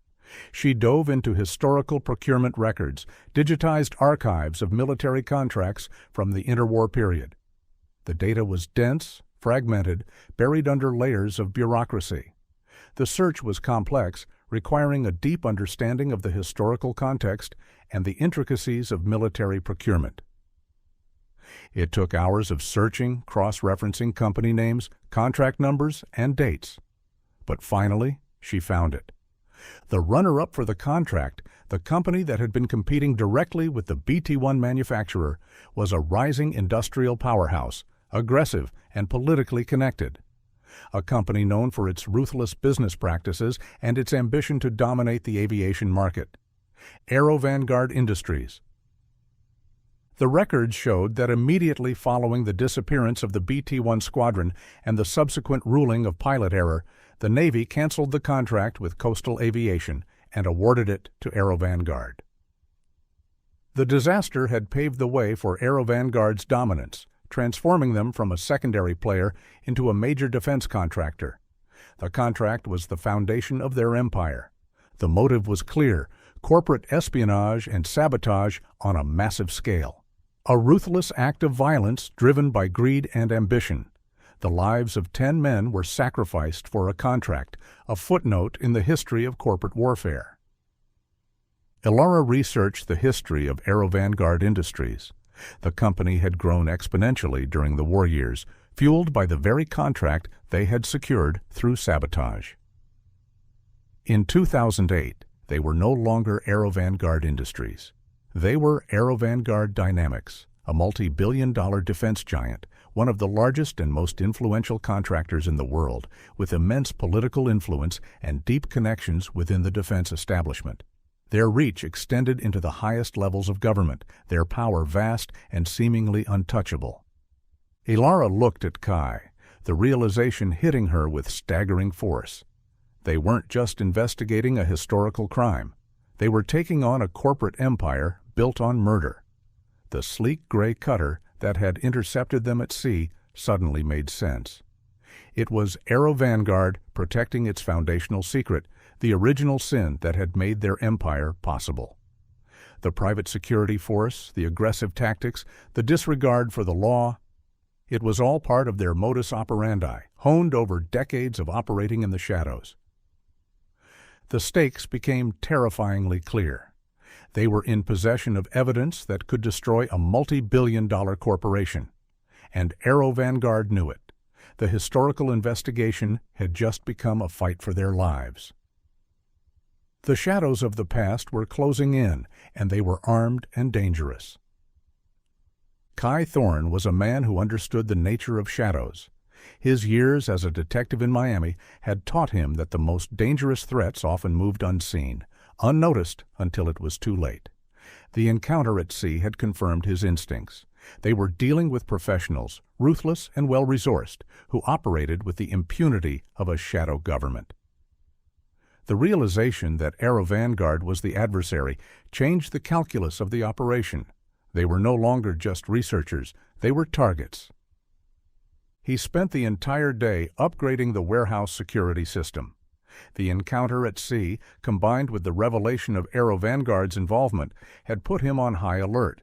She dove into historical procurement records, digitized archives of military contracts from the interwar period. The data was dense, fragmented, buried under layers of bureaucracy. The search was complex, requiring a deep understanding of the historical context and the intricacies of military procurement. It took hours of searching, cross-referencing company names, contract numbers, and dates. But finally, she found it. The runner-up for the contract, the company that had been competing directly with the BT-1 manufacturer, was a rising industrial powerhouse, aggressive and politically connected. A company known for its ruthless business practices and its ambition to dominate the aviation market. Aero Vanguard Industries. The records showed that immediately following the disappearance of the BT-1 squadron and the subsequent ruling of pilot error, the Navy canceled the contract with Coastal Aviation and awarded it to Aero Vanguard. The disaster had paved the way for Aero Vanguard's dominance, transforming them from a secondary player into a major defense contractor. The contract was the foundation of their empire. The motive was clear: corporate espionage and sabotage on a massive scale. A ruthless act of violence driven by greed and ambition. The lives of 10 men were sacrificed for a contract, a footnote in the history of corporate warfare. Elara researched the history of Aero Vanguard Industries. The company had grown exponentially during the war years, fueled by the very contract they had secured through sabotage. In 2008, they were no longer Aero Vanguard Industries. They were Aero Vanguard Dynamics, a multi-billion-dollar defense giant, one of the largest and most influential contractors in the world, with immense political influence and deep connections within the defense establishment. Their reach extended into the highest levels of government, their power vast and seemingly untouchable. Elara looked at Kai, the realization hitting her with staggering force. They weren't just investigating a historical crime. They were taking on a corporate empire built on murder. The sleek gray cutter that had intercepted them at sea suddenly made sense. It was Aero Vanguard protecting its foundational secret, the original sin that had made their empire possible. The private security force, the aggressive tactics, the disregard for the law, it was all part of their modus operandi, honed over decades of operating in the shadows. The stakes became terrifyingly clear. They were in possession of evidence that could destroy a multi-billion-dollar corporation. And Aero Vanguard knew it. The historical investigation had just become a fight for their lives. The shadows of the past were closing in, and they were armed and dangerous. Kai Thorne was a man who understood the nature of shadows. His years as a detective in Miami had taught him that the most dangerous threats often moved unseen, unnoticed until it was too late. The encounter at sea had confirmed his instincts. They were dealing with professionals, ruthless and well-resourced, who operated with the impunity of a shadow government. The realization that Aero Vanguard was the adversary changed the calculus of the operation. They were no longer just researchers, they were targets. He spent the entire day upgrading the warehouse security system. The encounter at sea, combined with the revelation of Aero Vanguard's involvement, had put him on high alert.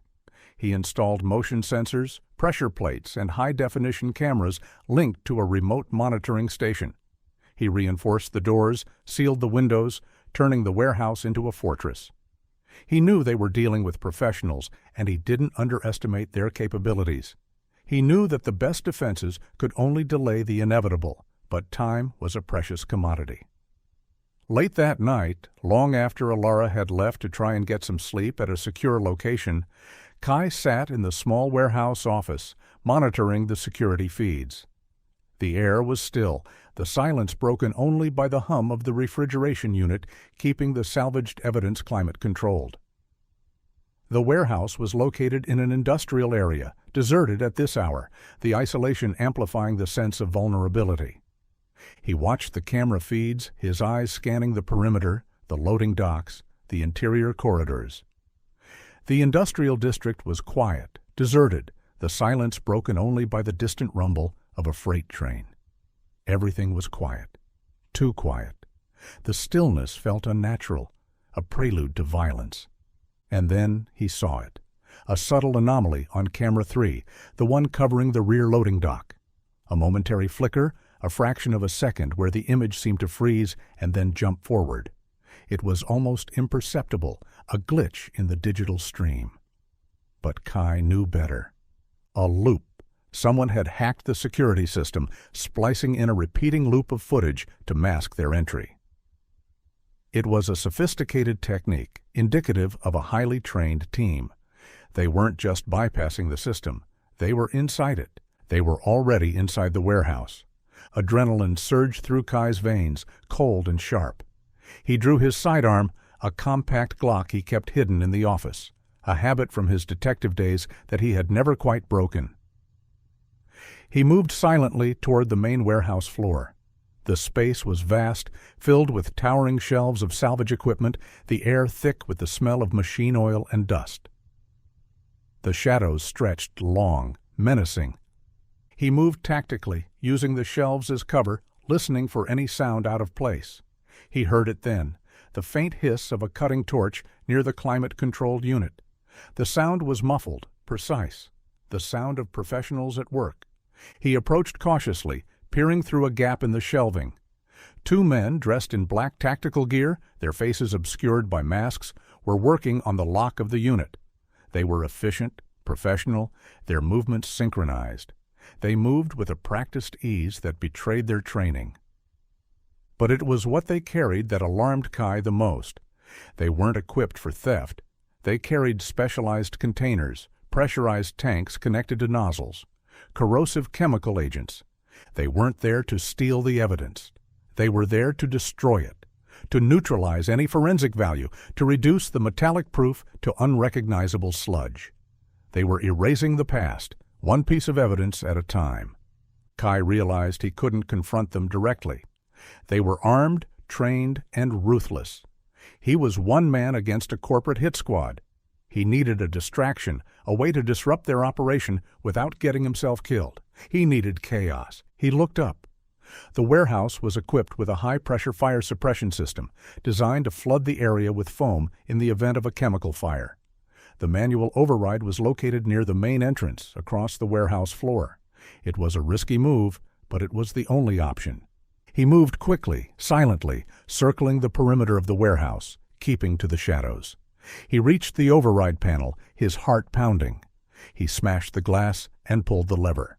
He installed motion sensors, pressure plates, and high-definition cameras linked to a remote monitoring station. He reinforced the doors, sealed the windows, turning the warehouse into a fortress. He knew they were dealing with professionals, and he didn't underestimate their capabilities. He knew that the best defenses could only delay the inevitable, but time was a precious commodity. Late that night, long after Alara had left to try and get some sleep at a secure location, Kai sat in the small warehouse office, monitoring the security feeds. The air was still, the silence broken only by the hum of the refrigeration unit keeping the salvaged evidence climate-controlled. The warehouse was located in an industrial area, deserted at this hour, the isolation amplifying the sense of vulnerability. He watched the camera feeds, his eyes scanning the perimeter, the loading docks, the interior corridors. The industrial district was quiet, deserted, the silence broken only by the distant rumble of a freight train. Everything was quiet, too quiet. The stillness felt unnatural, a prelude to violence. And then he saw it, a subtle anomaly on camera 3, the one covering the rear loading dock. A momentary flicker, a fraction of a second where the image seemed to freeze and then jump forward. It was almost imperceptible, a glitch in the digital stream. But Kai knew better. A loop. Someone had hacked the security system, splicing in a repeating loop of footage to mask their entry. It was a sophisticated technique, indicative of a highly trained team. They weren't just bypassing the system. They were inside it. They were already inside the warehouse. Adrenaline surged through Kai's veins, cold and sharp. He drew his sidearm, a compact Glock he kept hidden in the office, a habit from his detective days that he had never quite broken. He moved silently toward the main warehouse floor. The space was vast, filled with towering shelves of salvage equipment, the air thick with the smell of machine oil and dust. The shadows stretched long, menacing. He moved tactically, using the shelves as cover, listening for any sound out of place. He heard it then, the faint hiss of a cutting torch near the climate-controlled unit. The sound was muffled, precise, the sound of professionals at work. He approached cautiously, peering through a gap in the shelving. Two men, dressed in black tactical gear, their faces obscured by masks, were working on the lock of the unit. They were efficient, professional, their movements synchronized. They moved with a practiced ease that betrayed their training. But it was what they carried that alarmed Kai the most. They weren't equipped for theft. They carried specialized containers, pressurized tanks connected to nozzles, corrosive chemical agents. They weren't there to steal the evidence. They were there to destroy it, to neutralize any forensic value, to reduce the metallic proof to unrecognizable sludge. They were erasing the past, one piece of evidence at a time. Kai realized he couldn't confront them directly. They were armed, trained, and ruthless. He was one man against a corporate hit squad. He needed a distraction, a way to disrupt their operation without getting himself killed. He needed chaos. He looked up. The warehouse was equipped with a high-pressure fire suppression system designed to flood the area with foam in the event of a chemical fire. The manual override was located near the main entrance across the warehouse floor. It was a risky move, but it was the only option. He moved quickly, silently, circling the perimeter of the warehouse, keeping to the shadows. He reached the override panel, his heart pounding. He smashed the glass and pulled the lever.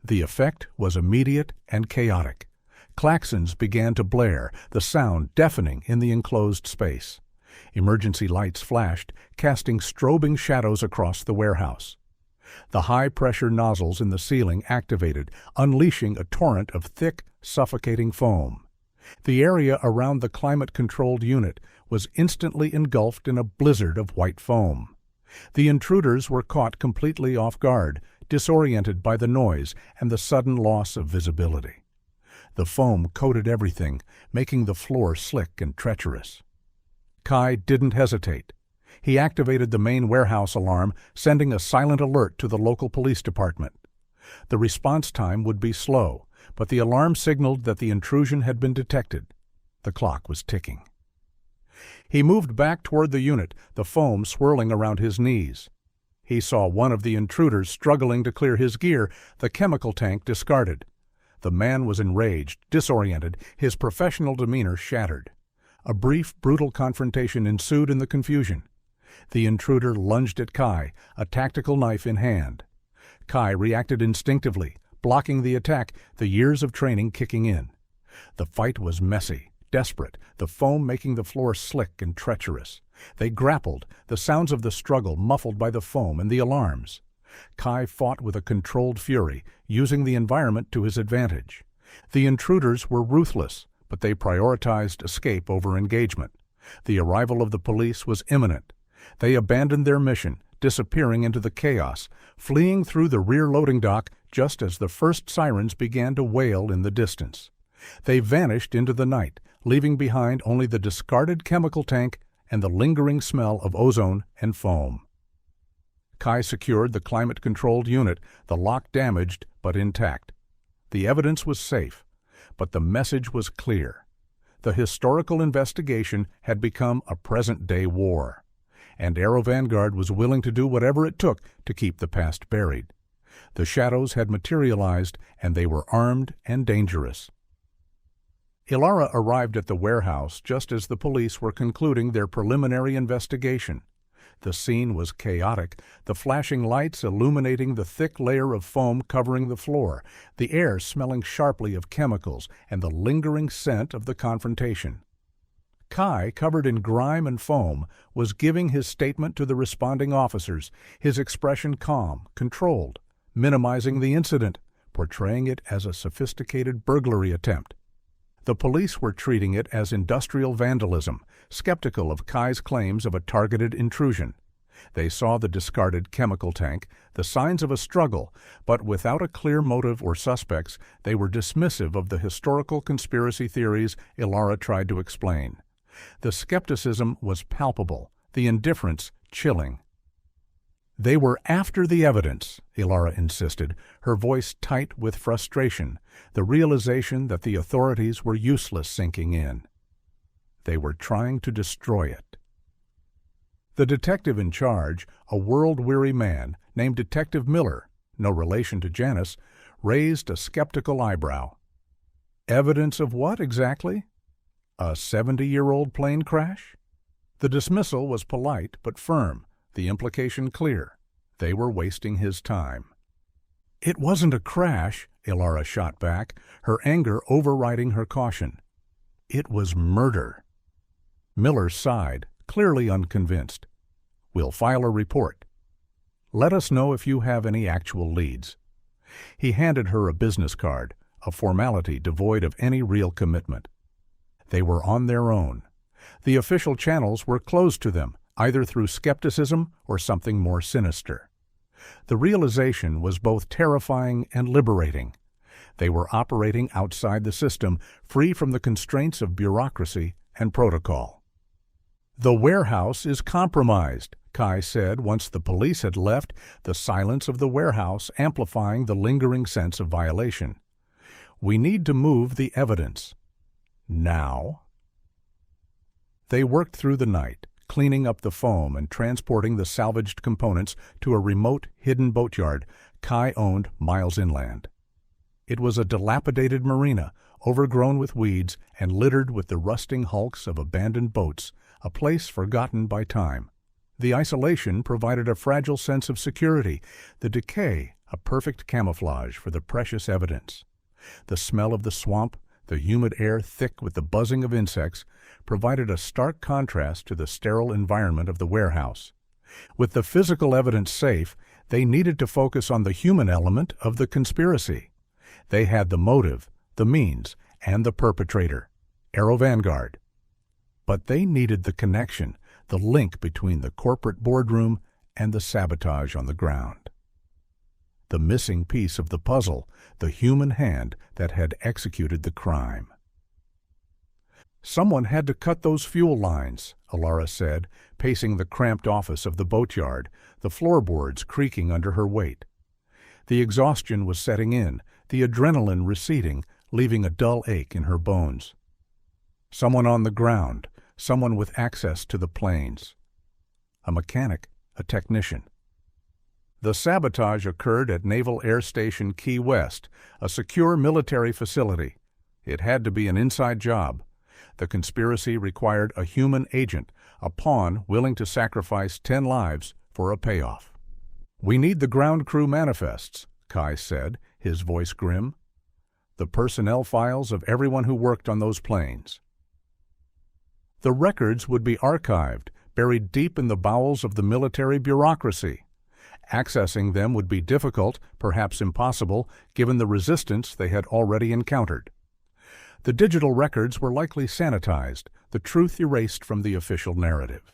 The effect was immediate and chaotic. Klaxons began to blare, the sound deafening in the enclosed space. Emergency lights flashed, casting strobing shadows across the warehouse. The high-pressure nozzles in the ceiling activated, unleashing a torrent of thick, suffocating foam. The area around the climate-controlled unit was instantly engulfed in a blizzard of white foam. The intruders were caught completely off guard, disoriented by the noise and the sudden loss of visibility. The foam coated everything, making the floor slick and treacherous. Kai didn't hesitate. He activated the main warehouse alarm, sending a silent alert to the local police department. The response time would be slow, but the alarm signaled that the intrusion had been detected. The clock was ticking. He moved back toward the unit, the foam swirling around his knees. He saw one of the intruders struggling to clear his gear, the chemical tank discarded. The man was enraged, disoriented, his professional demeanor shattered. A brief, brutal confrontation ensued in the confusion. The intruder lunged at Kai, a tactical knife in hand. Kai reacted instinctively, blocking the attack, the years of training kicking in. The fight was messy, desperate, the foam making the floor slick and treacherous. They grappled, the sounds of the struggle muffled by the foam and the alarms. Kai fought with a controlled fury, using the environment to his advantage. The intruders were ruthless, but they prioritized escape over engagement. The arrival of the police was imminent. They abandoned their mission, disappearing into the chaos, fleeing through the rear loading dock just as the first sirens began to wail in the distance. They vanished into the night, leaving behind only the discarded chemical tank and the lingering smell of ozone and foam. Kai secured the climate-controlled unit, the lock damaged but intact. The evidence was safe, but the message was clear. The historical investigation had become a present-day war, and Aero Vanguard was willing to do whatever it took to keep the past buried. The shadows had materialized, and they were armed and dangerous. Ilara arrived at the warehouse just as the police were concluding their preliminary investigation. The scene was chaotic, the flashing lights illuminating the thick layer of foam covering the floor, the air smelling sharply of chemicals, and the lingering scent of the confrontation. Kai, covered in grime and foam, was giving his statement to the responding officers, his expression calm, controlled, minimizing the incident, portraying it as a sophisticated burglary attempt. The police were treating it as industrial vandalism, skeptical of Kai's claims of a targeted intrusion. They saw the discarded chemical tank, the signs of a struggle, but without a clear motive or suspects, they were dismissive of the historical conspiracy theories Ilara tried to explain. The skepticism was palpable, the indifference chilling. They were after the evidence, Ilara insisted, her voice tight with frustration, the realization that the authorities were useless sinking in. They were trying to destroy it. The detective in charge, a world-weary man named Detective Miller, no relation to Janice, raised a skeptical eyebrow. Evidence of what exactly? A 70-year-old plane crash? The dismissal was polite but firm, the implication clear. They were wasting his time. It wasn't a crash, Ilara shot back, her anger overriding her caution. It was murder. Miller sighed, clearly unconvinced. We'll file a report. Let us know if you have any actual leads. He handed her a business card, a formality devoid of any real commitment. They were on their own. The official channels were closed to them, either through skepticism or something more sinister. The realization was both terrifying and liberating. They were operating outside the system, free from the constraints of bureaucracy and protocol. The warehouse is compromised, Kai said once the police had left, the silence of the warehouse amplifying the lingering sense of violation. We need to move the evidence. Now? They worked through the night, cleaning up the foam and transporting the salvaged components to a remote, hidden boatyard Kai owned miles inland. It was a dilapidated marina, overgrown with weeds and littered with the rusting hulks of abandoned boats, a place forgotten by time. The isolation provided a fragile sense of security, the decay a perfect camouflage for the precious evidence. The smell of the swamp, the humid air thick with the buzzing of insects, provided a stark contrast to the sterile environment of the warehouse. With the physical evidence safe, they needed to focus on the human element of the conspiracy. They had the motive, the means, and the perpetrator, Aero Vanguard. But they needed the connection, the link between the corporate boardroom and the sabotage on the ground. The missing piece of the puzzle, the human hand that had executed the crime. Someone had to cut those fuel lines, Ilara said, pacing the cramped office of the boatyard, the floorboards creaking under her weight. The exhaustion was setting in, the adrenaline receding, leaving a dull ache in her bones. Someone on the ground, someone with access to the planes. A mechanic, a technician. The sabotage occurred at Naval Air Station Key West, a secure military facility. It had to be an inside job. The conspiracy required a human agent, a pawn willing to sacrifice 10 lives for a payoff. "We need the ground crew manifests," Kai said, his voice grim. "The personnel files of everyone who worked on those planes." The records would be archived, buried deep in the bowels of the military bureaucracy. Accessing them would be difficult, perhaps impossible, given the resistance they had already encountered. The digital records were likely sanitized, the truth erased from the official narrative.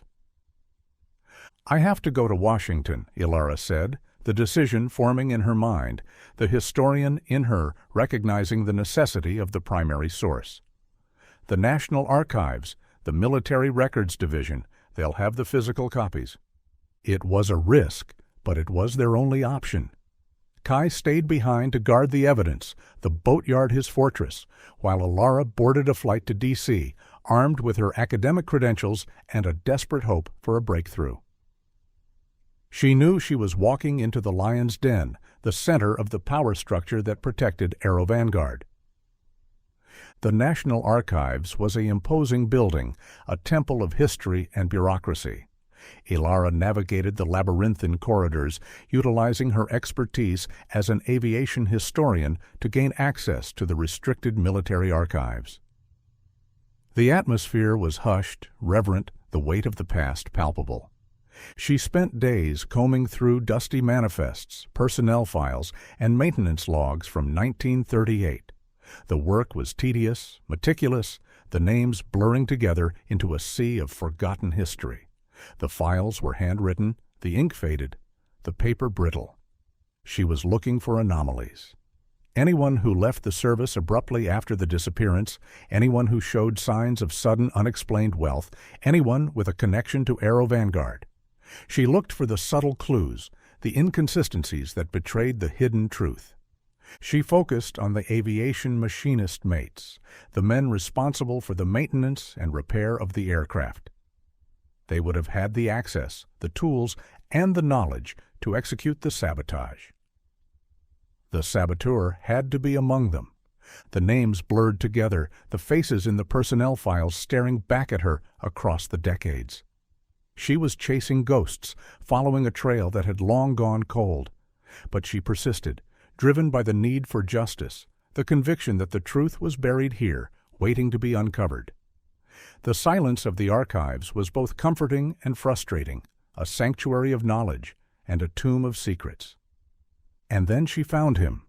"I have to go to Washington," Ilara said, the decision forming in her mind, the historian in her recognizing the necessity of the primary source. "The National Archives, the Military Records Division, they'll have the physical copies." It was a risk, but it was their only option. Kai stayed behind to guard the evidence, the boatyard his fortress, while Ilara boarded a flight to D.C., armed with her academic credentials and a desperate hope for a breakthrough. She knew she was walking into the lion's den, the center of the power structure that protected Aero Vanguard. The National Archives was an imposing building, a temple of history and bureaucracy. Ilara navigated the labyrinthine corridors, utilizing her expertise as an aviation historian to gain access to the restricted military archives. The atmosphere was hushed, reverent, the weight of the past palpable. She spent days combing through dusty manifests, personnel files, and maintenance logs from 1938. The work was tedious, meticulous, the names blurring together into a sea of forgotten history. The files were handwritten, the ink faded, the paper brittle. She was looking for anomalies. Anyone who left the service abruptly after the disappearance, anyone who showed signs of sudden unexplained wealth, anyone with a connection to Aero Vanguard. She looked for the subtle clues, the inconsistencies that betrayed the hidden truth. She focused on the aviation machinist mates, the men responsible for the maintenance and repair of the aircraft. They would have had the access, the tools, and the knowledge to execute the sabotage. The saboteur had to be among them. The names blurred together, the faces in the personnel files staring back at her across the decades. She was chasing ghosts, following a trail that had long gone cold. But she persisted, driven by the need for justice, the conviction that the truth was buried here, waiting to be uncovered. The silence of the archives was both comforting and frustrating, a sanctuary of knowledge and a tomb of secrets. And then she found him,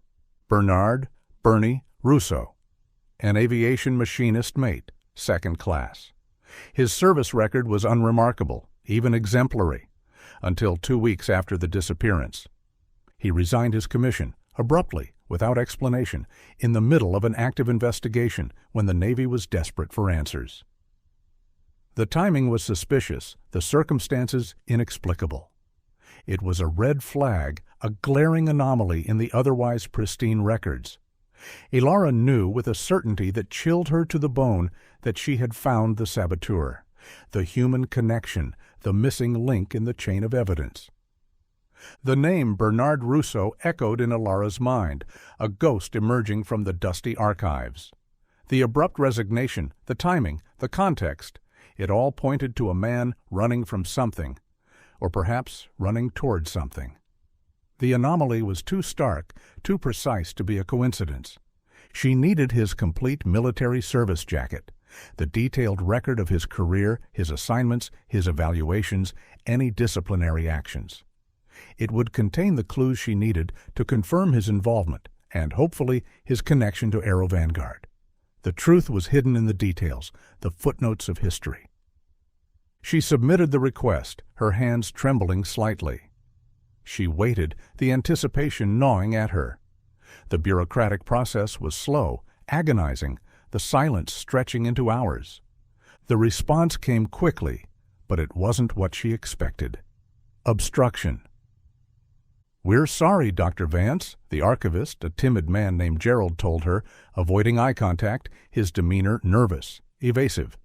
Bernie Russo, an aviation machinist mate, second class. His service record was unremarkable, even exemplary, until 2 weeks after the disappearance. He resigned his commission, abruptly, without explanation, in the middle of an active investigation when the Navy was desperate for answers. The timing was suspicious, the circumstances inexplicable. It was a red flag, a glaring anomaly in the otherwise pristine records. Ilara knew with a certainty that chilled her to the bone that she had found the saboteur, the human connection, the missing link in the chain of evidence. The name Bernard Russo echoed in Ilara's mind, a ghost emerging from the dusty archives. The abrupt resignation, the timing, the context, it all pointed to a man running from something, or perhaps running toward something. The anomaly was too stark, too precise to be a coincidence. She needed his complete military service jacket, the detailed record of his career, his assignments, his evaluations, any disciplinary actions. It would contain the clues she needed to confirm his involvement and, hopefully, his connection to Aero Vanguard. The truth was hidden in the details, the footnotes of history. She submitted the request, her hands trembling slightly. She waited, the anticipation gnawing at her. The bureaucratic process was slow, agonizing, the silence stretching into hours. The response came quickly, but it wasn't what she expected. Obstruction. "We're sorry, Dr. Vance," the archivist, a timid man named Gerald, told her, avoiding eye contact, his demeanor nervous, evasive.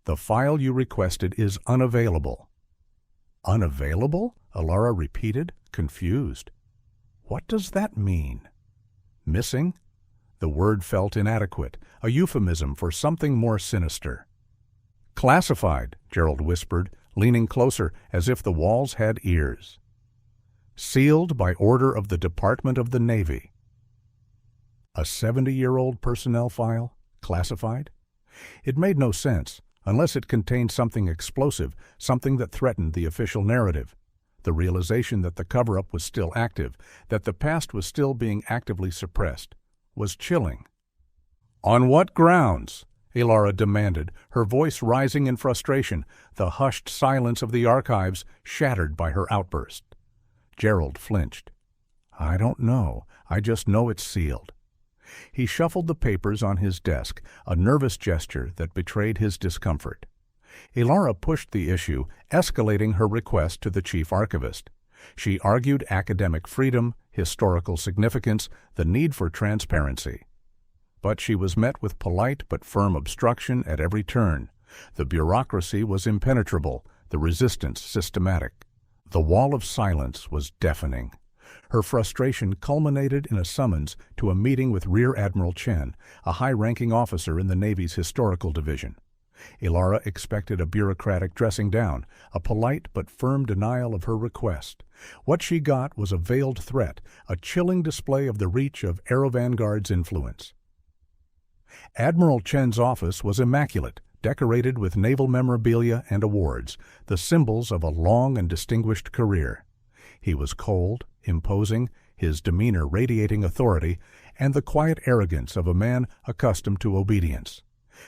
"The file you requested is unavailable." "Unavailable?" Ilara repeated, confused. What does that mean? Missing? The word felt inadequate, a euphemism for something more sinister. "Classified," Gerald whispered, leaning closer as if the walls had ears. "Sealed by order of the Department of the Navy." A 70-year-old personnel file? Classified? It made no sense, unless it contained something explosive, something that threatened the official narrative. The realization that the cover-up was still active, that the past was still being actively suppressed, was chilling. "On what grounds?" Ilara demanded, her voice rising in frustration, the hushed silence of the archives shattered by her outburst. Gerald flinched. "I don't know. I just know it's sealed." He shuffled the papers on his desk, a nervous gesture that betrayed his discomfort. Ilara pushed the issue, escalating her request to the chief archivist. She argued academic freedom, historical significance, the need for transparency. But she was met with polite but firm obstruction at every turn. The bureaucracy was impenetrable, the resistance systematic. The wall of silence was deafening. Her frustration culminated in a summons to a meeting with Rear Admiral Chen, a high-ranking officer in the Navy's Historical Division. Ilara expected a bureaucratic dressing down, a polite but firm denial of her request. What she got was a veiled threat, a chilling display of the reach of AeroVanguard's influence. Admiral Chen's office was immaculate, decorated with naval memorabilia and awards, the symbols of a long and distinguished career. He was cold, imposing, his demeanor radiating authority, and the quiet arrogance of a man accustomed to obedience.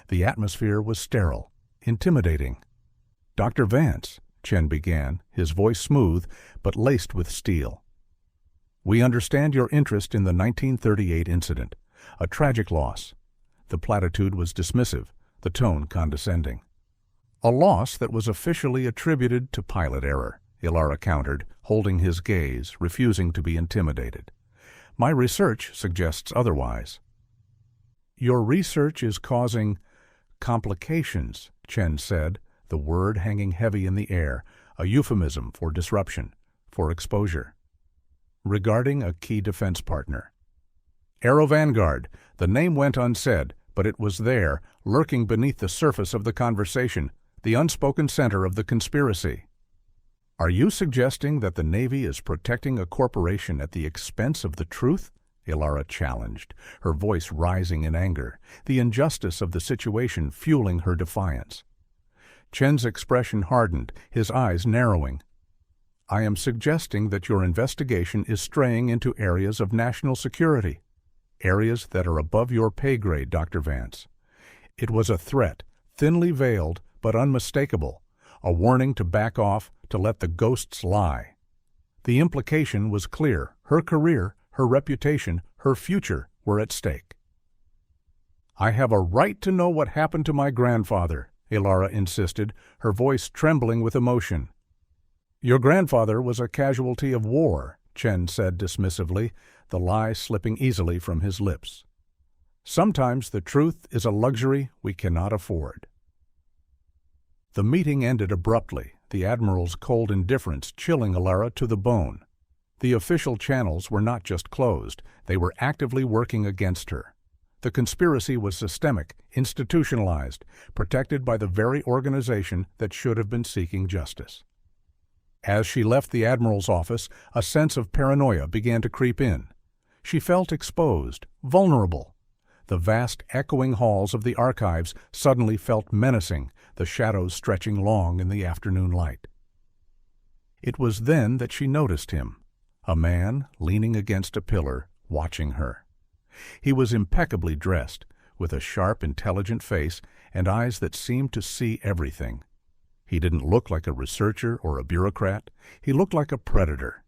The atmosphere was sterile, intimidating. "Dr. Vance," Chen began, his voice smooth but laced with steel. "We understand your interest in the 1938 incident, a tragic loss." The platitude was dismissive, the tone condescending. "A loss that was officially attributed to pilot error," Ilara countered, holding his gaze, refusing to be intimidated. "My research suggests otherwise." "Your research is causing complications," Chen said, the word hanging heavy in the air, a euphemism for disruption, for exposure. "Regarding a key defense partner." AeroVanguard. The name went unsaid, but it was there, lurking beneath the surface of the conversation, the unspoken center of the conspiracy. "Are you suggesting that the Navy is protecting a corporation at the expense of the truth?" Ilara challenged, her voice rising in anger, the injustice of the situation fueling her defiance. Chen's expression hardened, his eyes narrowing. "I am suggesting that your investigation is straying into areas of national security, areas that are above your pay grade, Dr. Vance. It was a threat, thinly veiled but unmistakable, a warning to back off, to let the ghosts lie. The implication was clear. Her career, her reputation, her future were at stake." "I have a right to know what happened to my grandfather," Ilara insisted, her voice trembling with emotion. "Your grandfather was a casualty of war," Chen said dismissively, the lie slipping easily from his lips. "Sometimes the truth is a luxury we cannot afford." The meeting ended abruptly, the Admiral's cold indifference chilling Ilara to the bone. The official channels were not just closed, they were actively working against her. The conspiracy was systemic, institutionalized, protected by the very organization that should have been seeking justice. As she left the Admiral's office, a sense of paranoia began to creep in. She felt exposed, vulnerable. The vast, echoing halls of the archives suddenly felt menacing, the shadows stretching long in the afternoon light. It was then that she noticed him, a man leaning against a pillar, watching her. He was impeccably dressed, with a sharp, intelligent face and eyes that seemed to see everything. He didn't look like a researcher or a bureaucrat. He looked like a predator.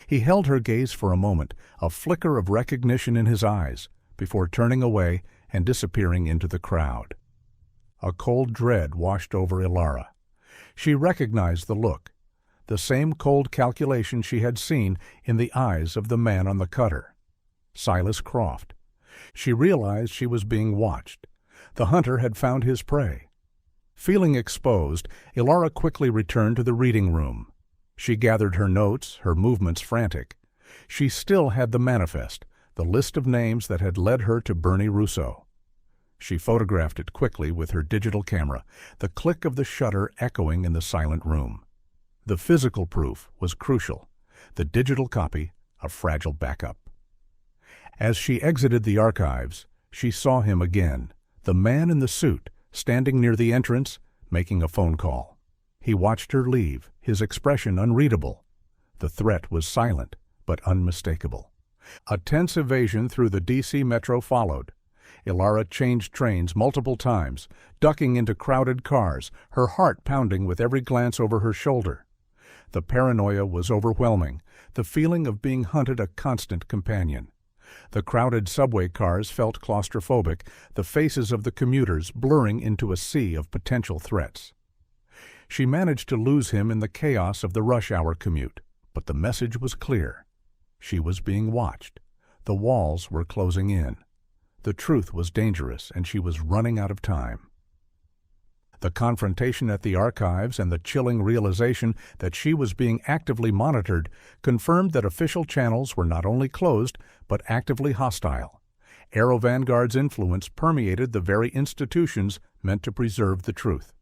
He held her gaze for a moment, a flicker of recognition in his eyes, before turning away and disappearing into the crowd. A cold dread washed over Ilara. She recognized the look, the same cold calculation she had seen in the eyes of the man on the cutter. Silas Croft. She realized she was being watched. The hunter had found his prey. Feeling exposed, Ilara quickly returned to the reading room. She gathered her notes, her movements frantic. She still had the manifest, the list of names that had led her to Bernie Russo. She photographed it quickly with her digital camera, the click of the shutter echoing in the silent room. The physical proof was crucial, the digital copy a fragile backup. As she exited the archives, she saw him again, the man in the suit, standing near the entrance, making a phone call. He watched her leave, his expression unreadable. The threat was silent, but unmistakable. A tense evasion through the D.C. metro followed. Ilara changed trains multiple times, ducking into crowded cars, her heart pounding with every glance over her shoulder. The paranoia was overwhelming, the feeling of being hunted a constant companion. The crowded subway cars felt claustrophobic, the faces of the commuters blurring into a sea of potential threats. She managed to lose him in the chaos of the rush-hour commute, but the message was clear. She was being watched. The walls were closing in. The truth was dangerous, and she was running out of time. The confrontation at the archives and the chilling realization that she was being actively monitored confirmed that official channels were not only closed, but actively hostile. Aero Vanguard's influence permeated the very institutions meant to preserve the truth.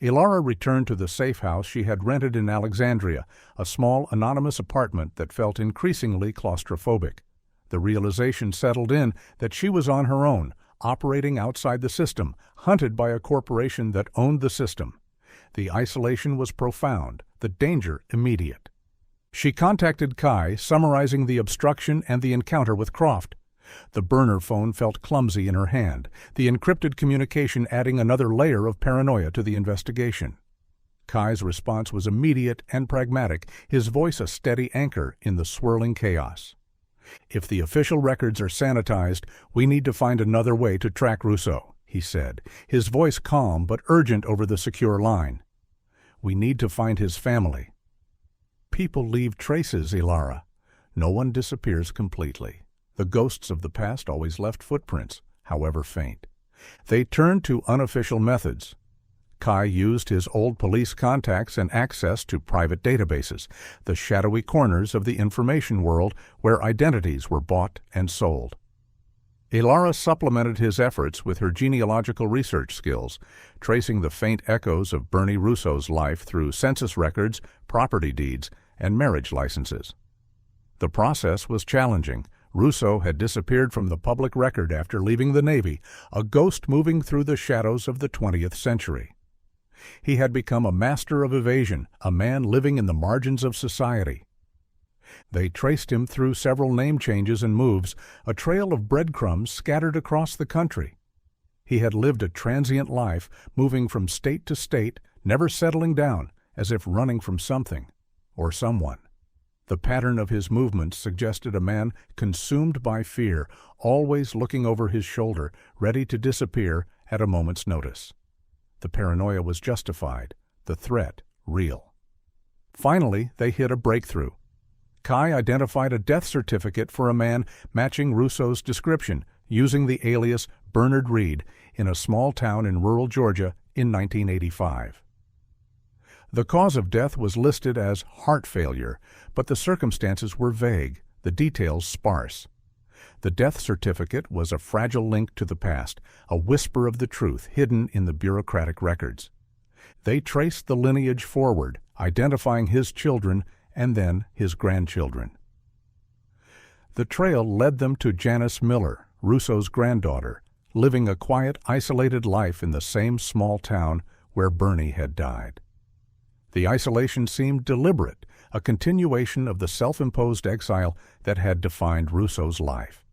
Ilara returned to the safe house she had rented in Alexandria, a small anonymous apartment that felt increasingly claustrophobic. The realization settled in that she was on her own, operating outside the system, hunted by a corporation that owned the system. The isolation was profound, the danger immediate. She contacted Kai, summarizing the obstruction and the encounter with Croft. The burner phone felt clumsy in her hand, the encrypted communication adding another layer of paranoia to the investigation. Kai's response was immediate and pragmatic, his voice a steady anchor in the swirling chaos. "If the official records are sanitized, we need to find another way to track Russo," he said, his voice calm but urgent over the secure line. "We need to find his family." People leave traces, Ilara. No one disappears completely. The ghosts of the past always left footprints, however faint. They turned to unofficial methods. Kai used his old police contacts and access to private databases, the shadowy corners of the information world where identities were bought and sold. Ilara supplemented his efforts with her genealogical research skills, tracing the faint echoes of Bernie Russo's life through census records, property deeds, and marriage licenses. The process was challenging. Russo had disappeared from the public record after leaving the Navy, a ghost moving through the shadows of the 20th century. He had become a master of evasion, a man living in the margins of society. They traced him through several name changes and moves, a trail of breadcrumbs scattered across the country. He had lived a transient life, moving from state to state, never settling down, as if running from something or someone. The pattern of his movements suggested a man consumed by fear, always looking over his shoulder, ready to disappear at a moment's notice. The paranoia was justified, the threat real. Finally, they hit a breakthrough. Kai identified a death certificate for a man matching Russo's description, using the alias Bernard Reed in a small town in rural Georgia in 1985. The cause of death was listed as heart failure, but the circumstances were vague, the details sparse. The death certificate was a fragile link to the past, a whisper of the truth hidden in the bureaucratic records. They traced the lineage forward, identifying his children and then his grandchildren. The trail led them to Janice Miller, Russo's granddaughter, living a quiet, isolated life in the same small town where Bernie had died. The isolation seemed deliberate, a continuation of the self-imposed exile that had defined Russo's life.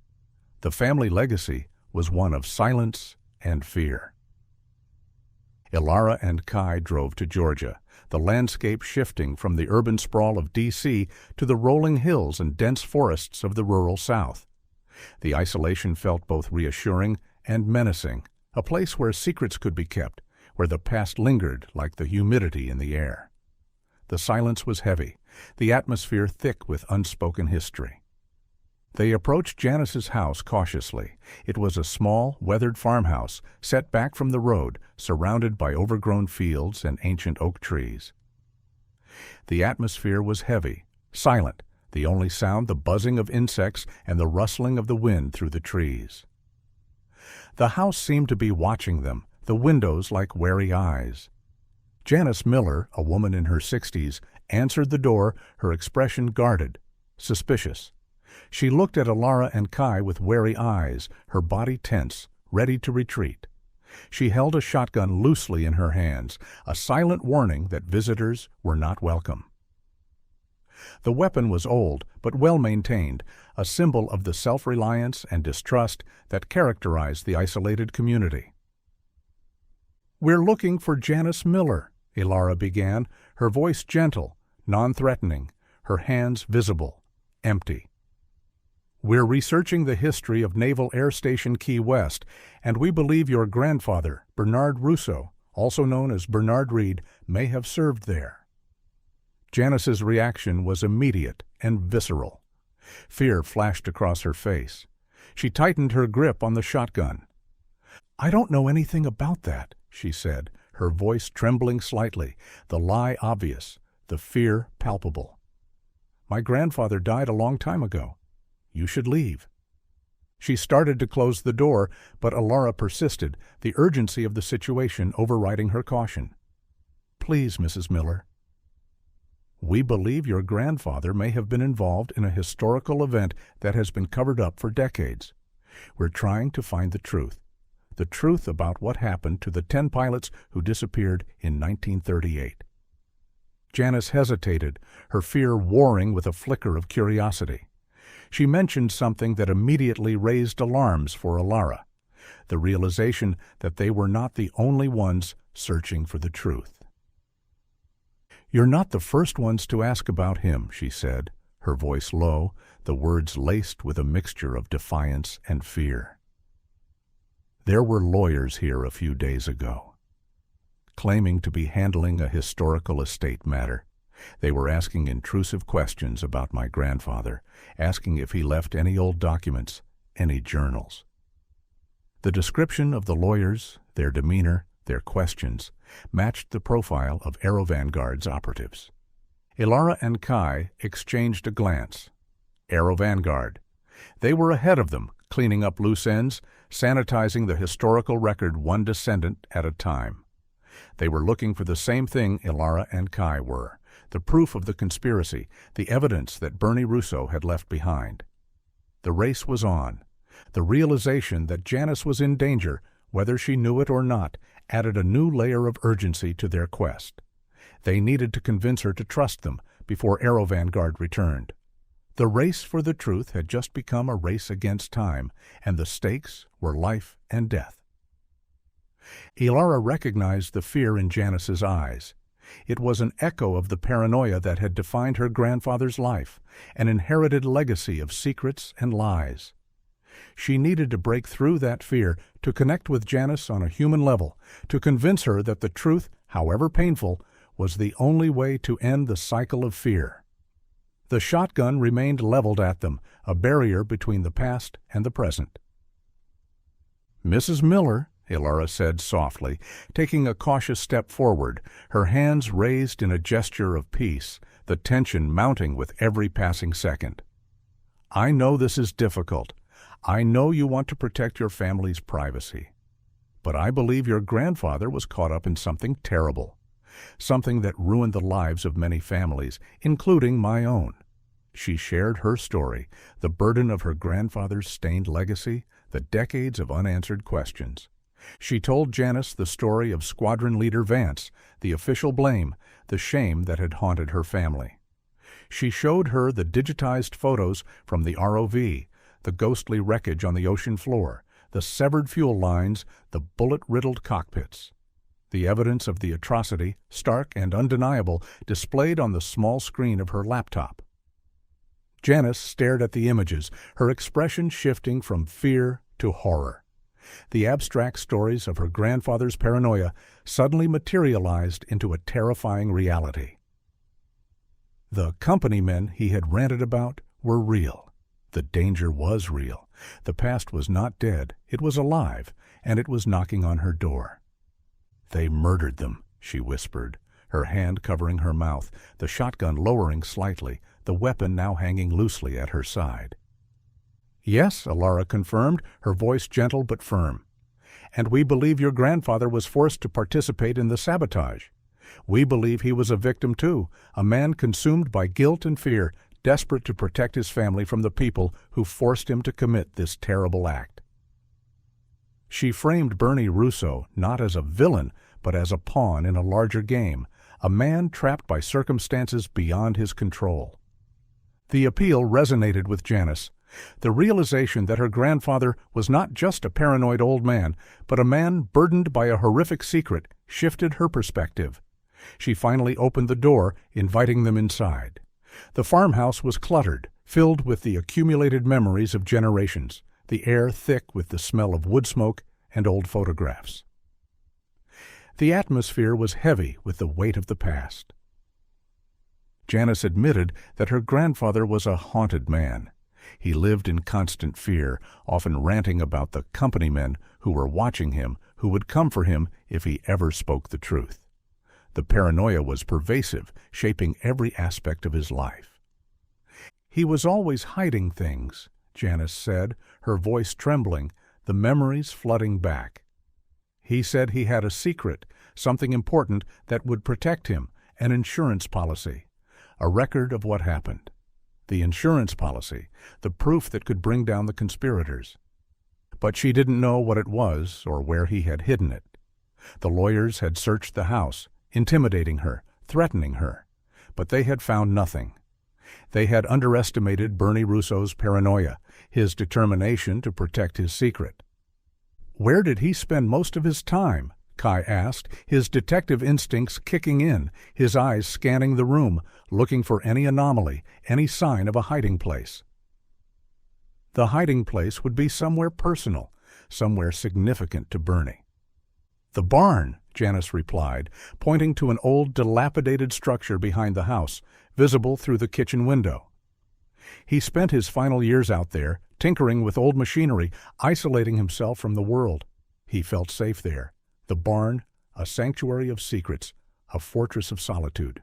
The family legacy was one of silence and fear. Ilara and Kai drove to Georgia, the landscape shifting from the urban sprawl of D.C. to the rolling hills and dense forests of the rural South. The isolation felt both reassuring and menacing, a place where secrets could be kept, where the past lingered like the humidity in the air. The silence was heavy, the atmosphere thick with unspoken history. They approached Janice's house cautiously. It was a small, weathered farmhouse, set back from the road, surrounded by overgrown fields and ancient oak trees. The atmosphere was heavy, silent, the only sound the buzzing of insects and the rustling of the wind through the trees. The house seemed to be watching them, the windows like wary eyes. Janice Miller, a woman in her 60s, answered the door, her expression guarded, suspicious. She looked at Alara and Kai with wary eyes, her body tense, ready to retreat. She held a shotgun loosely in her hands, a silent warning that visitors were not welcome. The weapon was old, but well-maintained, a symbol of the self-reliance and distrust that characterized the isolated community. "We're looking for Janice Miller," Alara began, her voice gentle, non-threatening, her hands visible, empty. "We're researching the history of Naval Air Station Key West, and we believe your grandfather, Bernard Russo, also known as Bernard Reed, may have served there." Janice's reaction was immediate and visceral. Fear flashed across her face. She tightened her grip on the shotgun. "I don't know anything about that," she said, her voice trembling slightly, the lie obvious, the fear palpable. "My grandfather died a long time ago. You should leave." She started to close the door, but Alara persisted, the urgency of the situation overriding her caution. "Please, Mrs. Miller." "We believe your grandfather may have been involved in a historical event that has been covered up for decades. We're trying to find the truth about what happened to the 10 pilots who disappeared in 1938. Janice hesitated, her fear warring with a flicker of curiosity. She mentioned something that immediately raised alarms for Alara, the realization that they were not the only ones searching for the truth. "You're not the first ones to ask about him," she said, her voice low, the words laced with a mixture of defiance and fear. "There were lawyers here a few days ago, claiming to be handling a historical estate matter. They were asking intrusive questions about my grandfather, asking if he left any old documents, any journals." The description of the lawyers, their demeanor, their questions, matched the profile of Aero Vanguard's operatives. Alara and Kai exchanged a glance. Aero Vanguard. They were ahead of them, cleaning up loose ends, sanitizing the historical record one descendant at a time. They were looking for the same thing Alara and Kai were, the proof of the conspiracy, the evidence that Bernie Russo had left behind. The race was on. The realization that Janice was in danger, whether she knew it or not, added a new layer of urgency to their quest. They needed to convince her to trust them before Aero Vanguard returned. The race for the truth had just become a race against time, and the stakes were life and death. Alara recognized the fear in Janice's eyes. It was an echo of the paranoia that had defined her grandfather's life, an inherited legacy of secrets and lies. She needed to break through that fear, to connect with Janice on a human level, to convince her that the truth, however painful, was the only way to end the cycle of fear. The shotgun remained leveled at them, a barrier between the past and the present. "Mrs. Miller," Alara said softly, taking a cautious step forward, her hands raised in a gesture of peace, the tension mounting with every passing second. "I know this is difficult. I know you want to protect your family's privacy. But I believe your grandfather was caught up in something terrible, something that ruined the lives of many families, including my own." She shared her story, the burden of her grandfather's stained legacy, the decades of unanswered questions. She told Janice the story of Squadron Leader Vance, the official blame, the shame that had haunted her family. She showed her the digitized photos from the ROV, the ghostly wreckage on the ocean floor, the severed fuel lines, the bullet-riddled cockpits. The evidence of the atrocity, stark and undeniable, displayed on the small screen of her laptop. Janice stared at the images, her expression shifting from fear to horror. The abstract stories of her grandfather's paranoia suddenly materialized into a terrifying reality. The company men he had ranted about were real. The danger was real. The past was not dead, it was alive, and it was knocking on her door. "They murdered them," she whispered, her hand covering her mouth, the shotgun lowering slightly, the weapon now hanging loosely at her side. "Yes," Ilara confirmed, her voice gentle but firm. "And we believe your grandfather was forced to participate in the sabotage. We believe he was a victim too, a man consumed by guilt and fear, desperate to protect his family from the people who forced him to commit this terrible act." She framed Bernie Russo not as a villain, but as a pawn in a larger game, a man trapped by circumstances beyond his control. The appeal resonated with Janice. The realization that her grandfather was not just a paranoid old man, but a man burdened by a horrific secret, shifted her perspective. She finally opened the door, inviting them inside. The farmhouse was cluttered, filled with the accumulated memories of generations, the air thick with the smell of wood smoke and old photographs. The atmosphere was heavy with the weight of the past. Janice admitted that her grandfather was a haunted man. He lived in constant fear, often ranting about the company men who were watching him, who would come for him if he ever spoke the truth. The paranoia was pervasive, shaping every aspect of his life. "He was always hiding things," Janice said, her voice trembling, the memories flooding back. "He said he had a secret, something important that would protect him, an insurance policy, a record of what happened. The insurance policy, the proof that could bring down the conspirators. But she didn't know what it was or where he had hidden it. The lawyers had searched the house, intimidating her, threatening her, but they had found nothing. They had underestimated Bernie Russo's paranoia, his determination to protect his secret. "Where did he spend most of his time?" Kai asked, his detective instincts kicking in, his eyes scanning the room, looking for any anomaly, any sign of a hiding place. The hiding place would be somewhere personal, somewhere significant to Bernie. "The barn," Janice replied, pointing to an old, dilapidated structure behind the house, visible through the kitchen window. He spent his final years out there, tinkering with old machinery, isolating himself from the world. He felt safe there. The barn, a sanctuary of secrets, a fortress of solitude.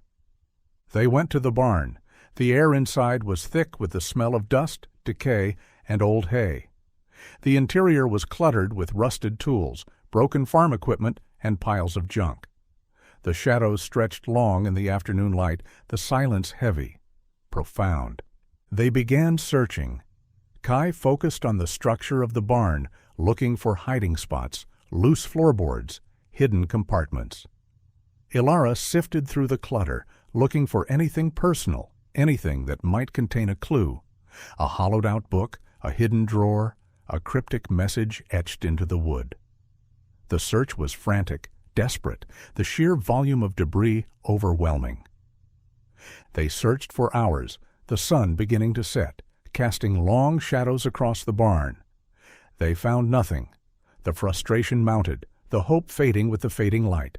They went to the barn. The air inside was thick with the smell of dust, decay, and old hay. The interior was cluttered with rusted tools, broken farm equipment, and piles of junk. The shadows stretched long in the afternoon light, the silence heavy, profound. They began searching. Kai focused on the structure of the barn, looking for hiding spots, loose floorboards, hidden compartments. Ilara sifted through the clutter, looking for anything personal, anything that might contain a clue. A hollowed-out book, a hidden drawer, a cryptic message etched into the wood. The search was frantic, desperate, the sheer volume of debris overwhelming. They searched for hours, the sun beginning to set, casting long shadows across the barn. They found nothing. The frustration mounted, the hope fading with the fading light.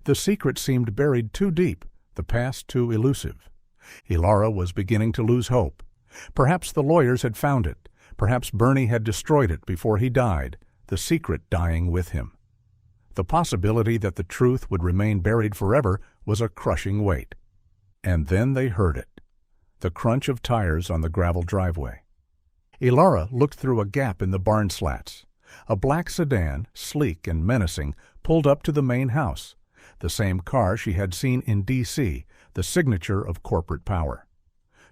The secret seemed buried too deep, the past too elusive. Ilara was beginning to lose hope. Perhaps the lawyers had found it. Perhaps Bernie had destroyed it before he died, the secret dying with him. The possibility that the truth would remain buried forever was a crushing weight. And then they heard it, the crunch of tires on the gravel driveway. Ilara looked through a gap in the barn slats. A black sedan, sleek and menacing, pulled up to the main house, the same car she had seen in D.C., the signature of corporate power.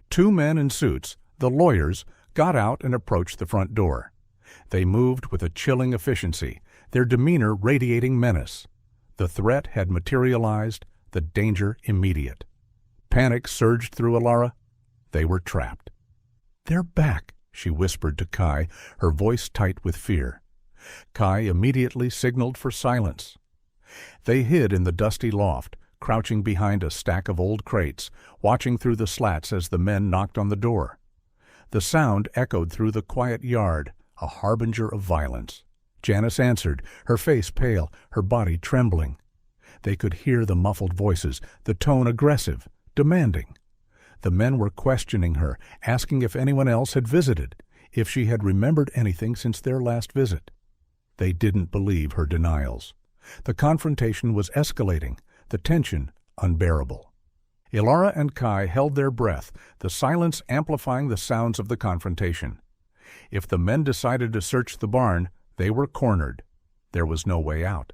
Two men in suits, the lawyers, got out and approached the front door. They moved with a chilling efficiency, their demeanor radiating menace. The threat had materialized, the danger immediate. Panic surged through Ilara. They were trapped. "They're back," she whispered to Kai, her voice tight with fear. Kai immediately signaled for silence. They hid in the dusty loft, crouching behind a stack of old crates, watching through the slats as the men knocked on the door. The sound echoed through the quiet yard, a harbinger of violence. Janice answered, her face pale, her body trembling. They could hear the muffled voices, the tone aggressive, demanding. The men were questioning her, asking if anyone else had visited, if she had remembered anything since their last visit. They didn't believe her denials. The confrontation was escalating, the tension unbearable. Ilara and Kai held their breath, the silence amplifying the sounds of the confrontation. If the men decided to search the barn, they were cornered. There was no way out.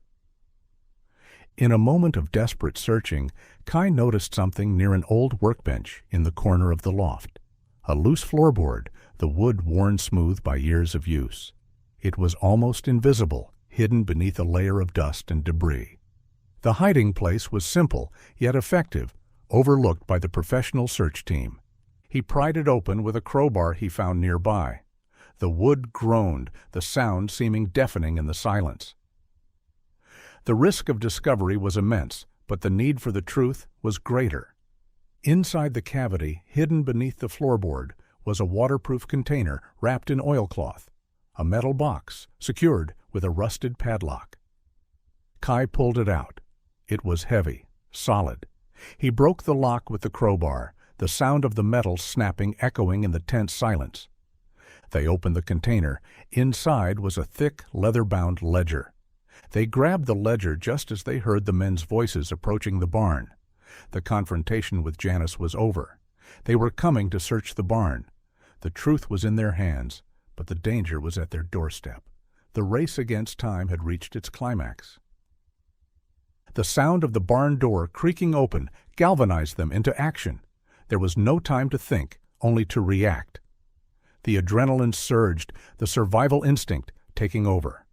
In a moment of desperate searching, Kai noticed something near an old workbench in the corner of the loft. A loose floorboard, the wood worn smooth by years of use. It was almost invisible, hidden beneath a layer of dust and debris. The hiding place was simple, yet effective, overlooked by the professional search team. He pried it open with a crowbar he found nearby. The wood groaned, the sound seeming deafening in the silence. The risk of discovery was immense, but the need for the truth was greater. Inside the cavity, hidden beneath the floorboard, was a waterproof container wrapped in oilcloth, a metal box secured with a rusted padlock. Kai pulled it out. It was heavy, solid. He broke the lock with the crowbar, the sound of the metal snapping echoing in the tense silence. They opened the container. Inside was a thick, leather-bound ledger. They grabbed the ledger just as they heard the men's voices approaching the barn. The confrontation with Janice was over. They were coming to search the barn. The truth was in their hands, but the danger was at their doorstep. The race against time had reached its climax. The sound of the barn door creaking open galvanized them into action. There was no time to think, only to react. The adrenaline surged, the survival instinct taking over.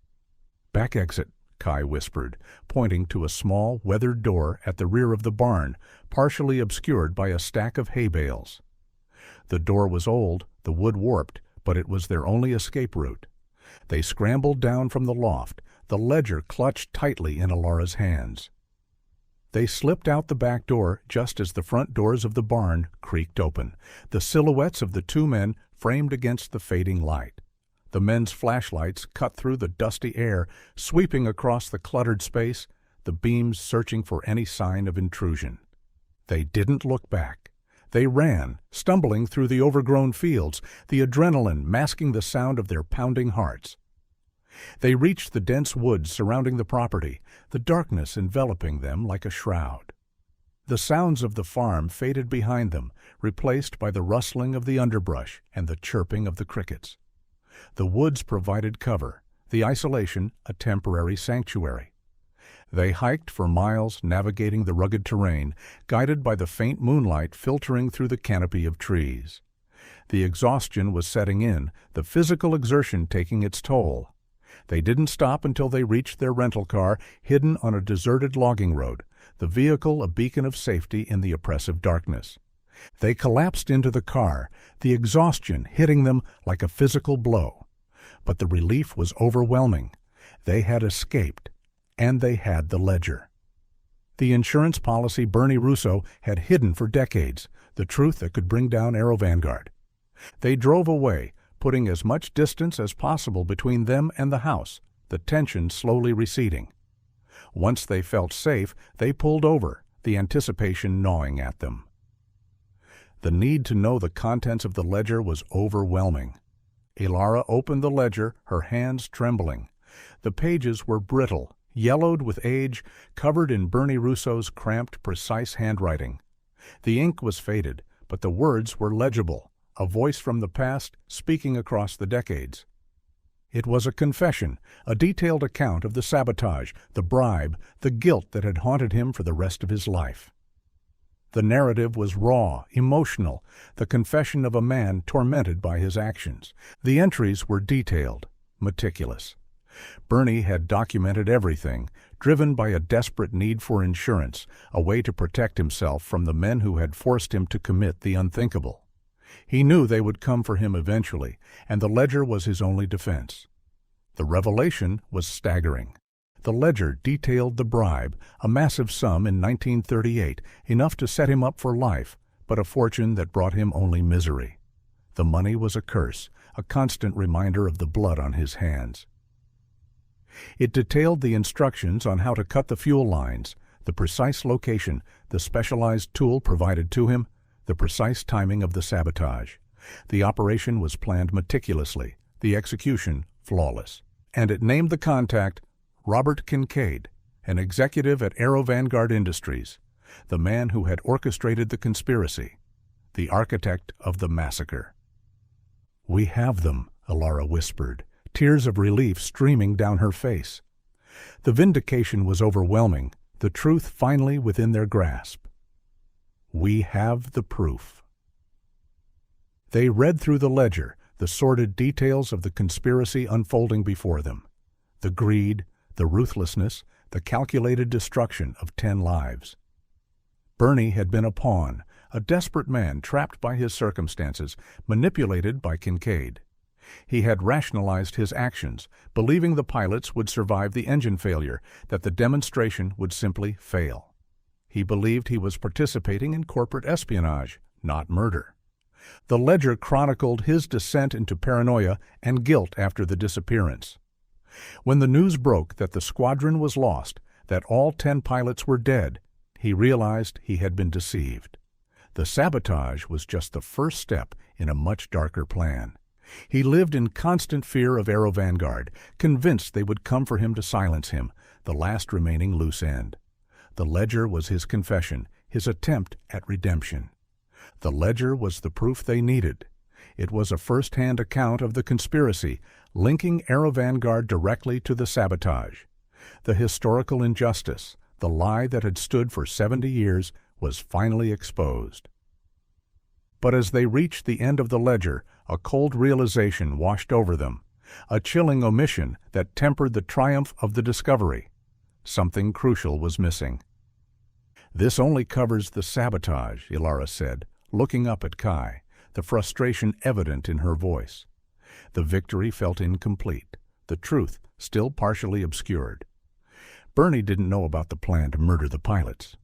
"Back exit," Kai whispered, pointing to a small, weathered door at the rear of the barn, partially obscured by a stack of hay bales. The door was old, the wood warped, but it was their only escape route. They scrambled down from the loft, the ledger clutched tightly in Ilara's hands. They slipped out the back door just as the front doors of the barn creaked open, the silhouettes of the two men framed against the fading light. The men's flashlights cut through the dusty air, sweeping across the cluttered space, the beams searching for any sign of intrusion. They didn't look back. They ran, stumbling through the overgrown fields, the adrenaline masking the sound of their pounding hearts. They reached the dense woods surrounding the property, the darkness enveloping them like a shroud. The sounds of the farm faded behind them, replaced by the rustling of the underbrush and the chirping of the crickets. The woods provided cover, the isolation a temporary sanctuary. They hiked for miles, navigating the rugged terrain, guided by the faint moonlight filtering through the canopy of trees. The exhaustion was setting in, the physical exertion taking its toll. They didn't stop until they reached their rental car, hidden on a deserted logging road, the vehicle a beacon of safety in the oppressive darkness. They collapsed into the car, the exhaustion hitting them like a physical blow. But the relief was overwhelming. They had escaped, and they had the ledger. The insurance policy Bernie Russo had hidden for decades, the truth that could bring down Aero Vanguard. They drove away, putting as much distance as possible between them and the house, the tension slowly receding. Once they felt safe, they pulled over, the anticipation gnawing at them. The need to know the contents of the ledger was overwhelming. Ilara opened the ledger, her hands trembling. The pages were brittle, yellowed with age, covered in Bernie Russo's cramped, precise handwriting. The ink was faded, but the words were legible, a voice from the past speaking across the decades. It was a confession, a detailed account of the sabotage, the bribe, the guilt that had haunted him for the rest of his life. The narrative was raw, emotional, the confession of a man tormented by his actions. The entries were detailed, meticulous. Bernie had documented everything, driven by a desperate need for insurance, a way to protect himself from the men who had forced him to commit the unthinkable. He knew they would come for him eventually, and the ledger was his only defense. The revelation was staggering. The ledger detailed the bribe, a massive sum in 1938, enough to set him up for life, but a fortune that brought him only misery. The money was a curse, a constant reminder of the blood on his hands. It detailed the instructions on how to cut the fuel lines, the precise location, the specialized tool provided to him, the precise timing of the sabotage. The operation was planned meticulously, the execution flawless. And it named the contact Robert Kincaid, an executive at Aero Vanguard Industries. the man who had orchestrated the conspiracy, the architect of the massacre. "We have them," Ilara whispered, tears of relief streaming down her face. The vindication was overwhelming, the truth finally within their grasp. "We have the proof." They read through the ledger, the sordid details of the conspiracy unfolding before them. The greed, the ruthlessness, the calculated destruction of 10 lives. Bernie had been a pawn, a desperate man trapped by his circumstances, manipulated by Kincaid. He had rationalized his actions, believing the pilots would survive the engine failure, that the demonstration would simply fail. He believed he was participating in corporate espionage, not murder. The ledger chronicled his descent into paranoia and guilt after the disappearance. When the news broke that the squadron was lost, that all 10 pilots were dead, he realized he had been deceived. The sabotage was just the first step in a much darker plan. He lived in constant fear of Aero Vanguard, convinced they would come for him to silence him, the last remaining loose end. The ledger was his confession, his attempt at redemption. The ledger was the proof they needed. It was a first-hand account of the conspiracy, linking Aero Vanguard directly to the sabotage. The historical injustice, the lie that had stood for 70 years, was finally exposed. But as they reached the end of the ledger, a cold realization washed over them, a chilling omission that tempered the triumph of the discovery. Something crucial was missing. "This only covers the sabotage," Ilara said, looking up at Kai, the frustration evident in her voice. The victory felt incomplete, the truth still partially obscured. Bernie didn't know about the plan to murder the pilots.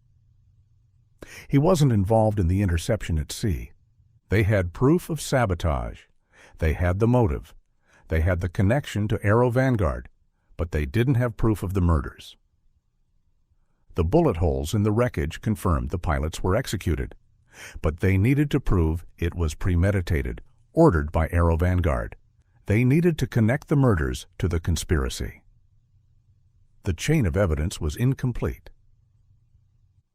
He wasn't involved in the interception at sea. They had proof of sabotage. They had the motive. They had the connection to Aero Vanguard, but they didn't have proof of the murders. The bullet holes in the wreckage confirmed the pilots were executed, but they needed to prove it was premeditated, ordered by Aero Vanguard. They needed to connect the murders to the conspiracy. The chain of evidence was incomplete.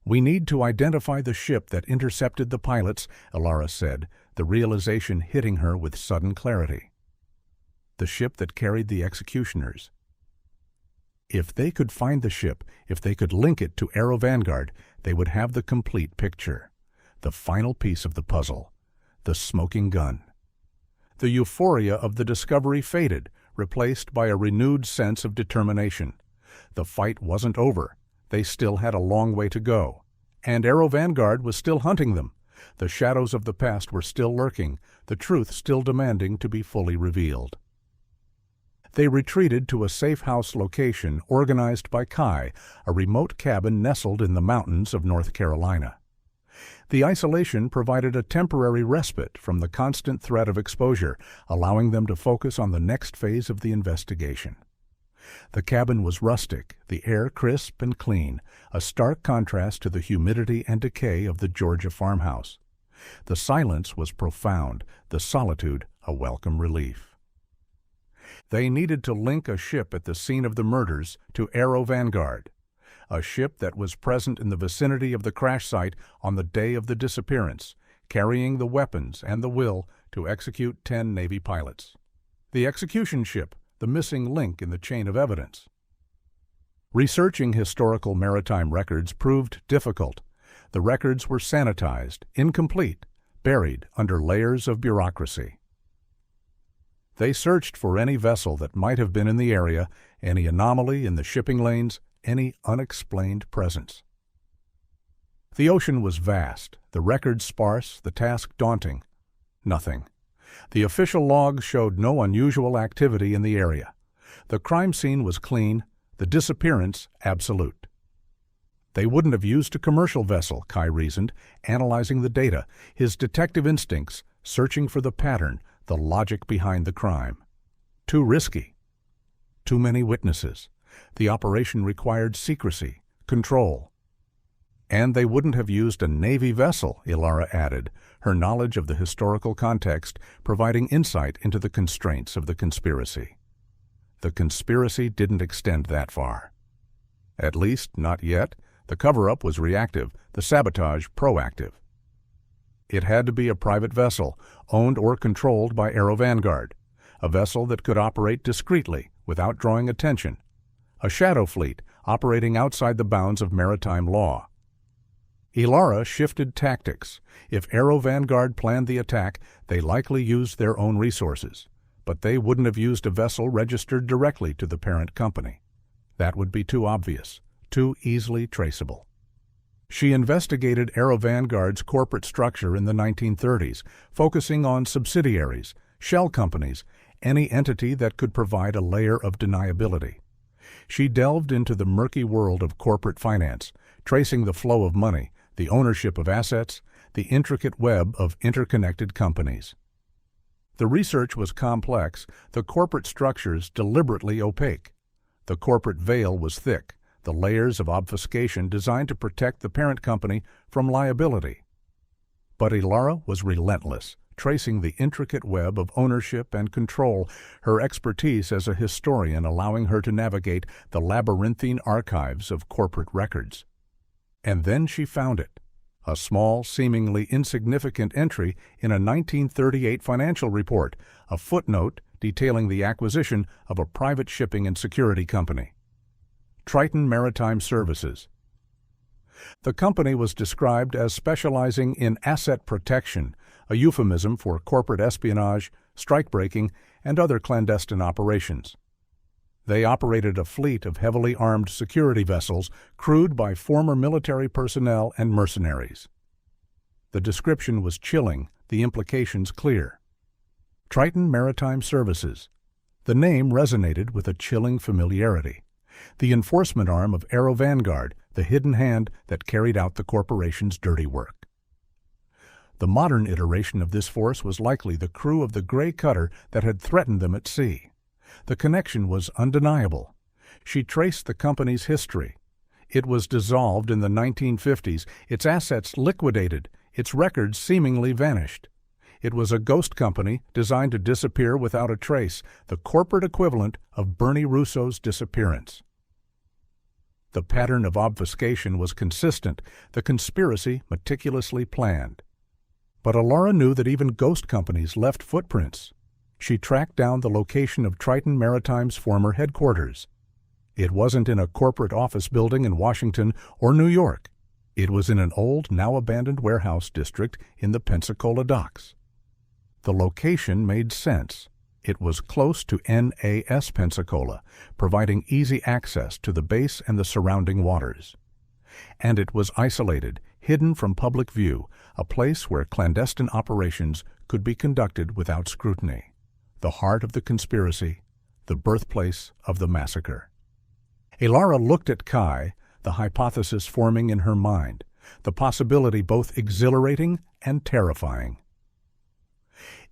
"We need to identify the ship that intercepted the pilots," Ilara said, the realization hitting her with sudden clarity. The ship that carried the executioners. If they could find the ship, if they could link it to Aero Vanguard, they would have the complete picture. The final piece of the puzzle. The smoking gun. The euphoria of the discovery faded, replaced by a renewed sense of determination. The fight wasn't over. They still had a long way to go. And Aero Vanguard was still hunting them. The shadows of the past were still lurking, the truth still demanding to be fully revealed. They retreated to a safe house location organized by Kai, a remote cabin nestled in the mountains of North Carolina. The isolation provided a temporary respite from the constant threat of exposure, allowing them to focus on the next phase of the investigation. The cabin was rustic, the air crisp and clean, a stark contrast to the humidity and decay of the Georgia farmhouse. The silence was profound, the solitude a welcome relief. They needed to link a ship at the scene of the murders to Aero Vanguard, a ship that was present in the vicinity of the crash site on the day of the disappearance, carrying the weapons and the will to execute 10 Navy pilots. The execution ship, the missing link in the chain of evidence. Researching historical maritime records proved difficult. The records were sanitized, incomplete, buried under layers of bureaucracy. They searched for any vessel that might have been in the area, any anomaly in the shipping lanes, any unexplained presence. The ocean was vast, the records sparse, the task daunting. Nothing. The official logs showed no unusual activity in the area. The crime scene was clean, the disappearance absolute. They wouldn't have used a commercial vessel, Kai reasoned, analyzing the data, his detective instincts searching for the pattern, the logic behind the crime. Too risky. Too many witnesses. The operation required secrecy, control. And they wouldn't have used a Navy vessel, Ilara added, her knowledge of the historical context providing insight into the constraints of the conspiracy. The conspiracy didn't extend that far. At least, not yet. The cover-up was reactive, the sabotage proactive. It had to be a private vessel, owned or controlled by Aero Vanguard, a vessel that could operate discreetly without drawing attention, a shadow fleet operating outside the bounds of maritime law. Elara shifted tactics. If Aero Vanguard planned the attack, they likely used their own resources, but they wouldn't have used a vessel registered directly to the parent company. That would be too obvious, too easily traceable. She investigated Aero Vanguard's corporate structure in the 1930s, focusing on subsidiaries, shell companies, any entity that could provide a layer of deniability. She delved into the murky world of corporate finance, tracing the flow of money, the ownership of assets, the intricate web of interconnected companies. The research was complex, the corporate structures deliberately opaque. The corporate veil was thick, the layers of obfuscation designed to protect the parent company from liability. But Elara was relentless, tracing the intricate web of ownership and control, her expertise as a historian allowing her to navigate the labyrinthine archives of corporate records. And then she found it, a small, seemingly insignificant entry in a 1938 financial report, a footnote detailing the acquisition of a private shipping and security company, Triton Maritime Services. The company was described as specializing in asset protection, a euphemism for corporate espionage, strikebreaking, and other clandestine operations. They operated a fleet of heavily armed security vessels crewed by former military personnel and mercenaries. The description was chilling, the implications clear. Triton Maritime Services. The name resonated with a chilling familiarity. The enforcement arm of Aero Vanguard, the hidden hand that carried out the corporation's dirty work. The modern iteration of this force was likely the crew of the gray cutter that had threatened them at sea. The connection was undeniable. She traced the company's history. It was dissolved in the 1950s, its assets liquidated, its records seemingly vanished. It was a ghost company designed to disappear without a trace, the corporate equivalent of Bernie Russo's disappearance. The pattern of obfuscation was consistent, the conspiracy meticulously planned. But Elara knew that even ghost companies left footprints. She tracked down the location of Triton Maritime's former headquarters. It wasn't in a corporate office building in Washington or New York. It was in an old, now abandoned warehouse district in the Pensacola docks. The location made sense. It was close to NAS Pensacola, providing easy access to the base and the surrounding waters. And it was isolated, hidden from public view, a place where clandestine operations could be conducted without scrutiny. The heart of the conspiracy, the birthplace of the massacre. Elara looked at Kai, the hypothesis forming in her mind, the possibility both exhilarating and terrifying.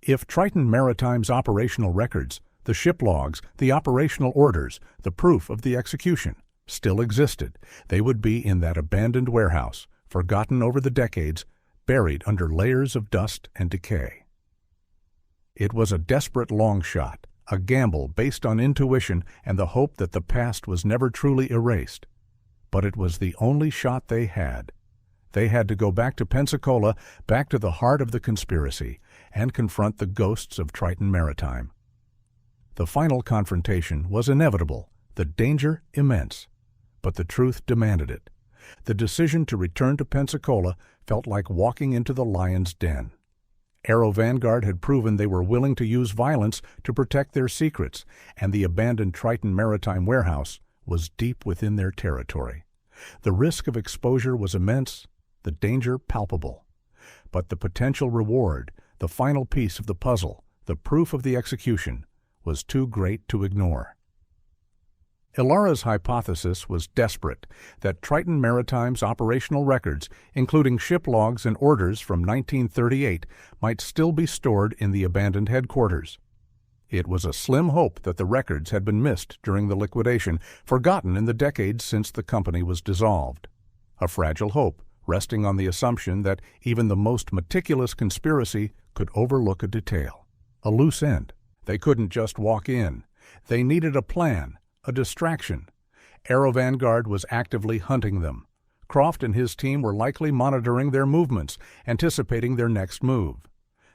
If Triton Maritime's operational records, the ship logs, the operational orders, the proof of the execution, still existed, they would be in that abandoned warehouse, forgotten over the decades, buried under layers of dust and decay. It was a desperate long shot, a gamble based on intuition and the hope that the past was never truly erased. But it was the only shot they had. They had to go back to Pensacola, back to the heart of the conspiracy, and confront the ghosts of Triton Maritime. The final confrontation was inevitable, the danger immense, but the truth demanded it. The decision to return to Pensacola felt like walking into the lion's den. Aero Vanguard had proven they were willing to use violence to protect their secrets, and the abandoned Triton Maritime warehouse was deep within their territory. The risk of exposure was immense, the danger palpable. But the potential reward, the final piece of the puzzle, the proof of the execution, was too great to ignore. Elara's hypothesis was desperate, that Triton Maritime's operational records, including ship logs and orders from 1938, might still be stored in the abandoned headquarters. It was a slim hope that the records had been missed during the liquidation, forgotten in the decades since the company was dissolved. A fragile hope, resting on the assumption that even the most meticulous conspiracy could overlook a detail, a loose end. They couldn't just walk in. They needed a plan, a distraction. Aero Vanguard was actively hunting them. Croft and his team were likely monitoring their movements, anticipating their next move.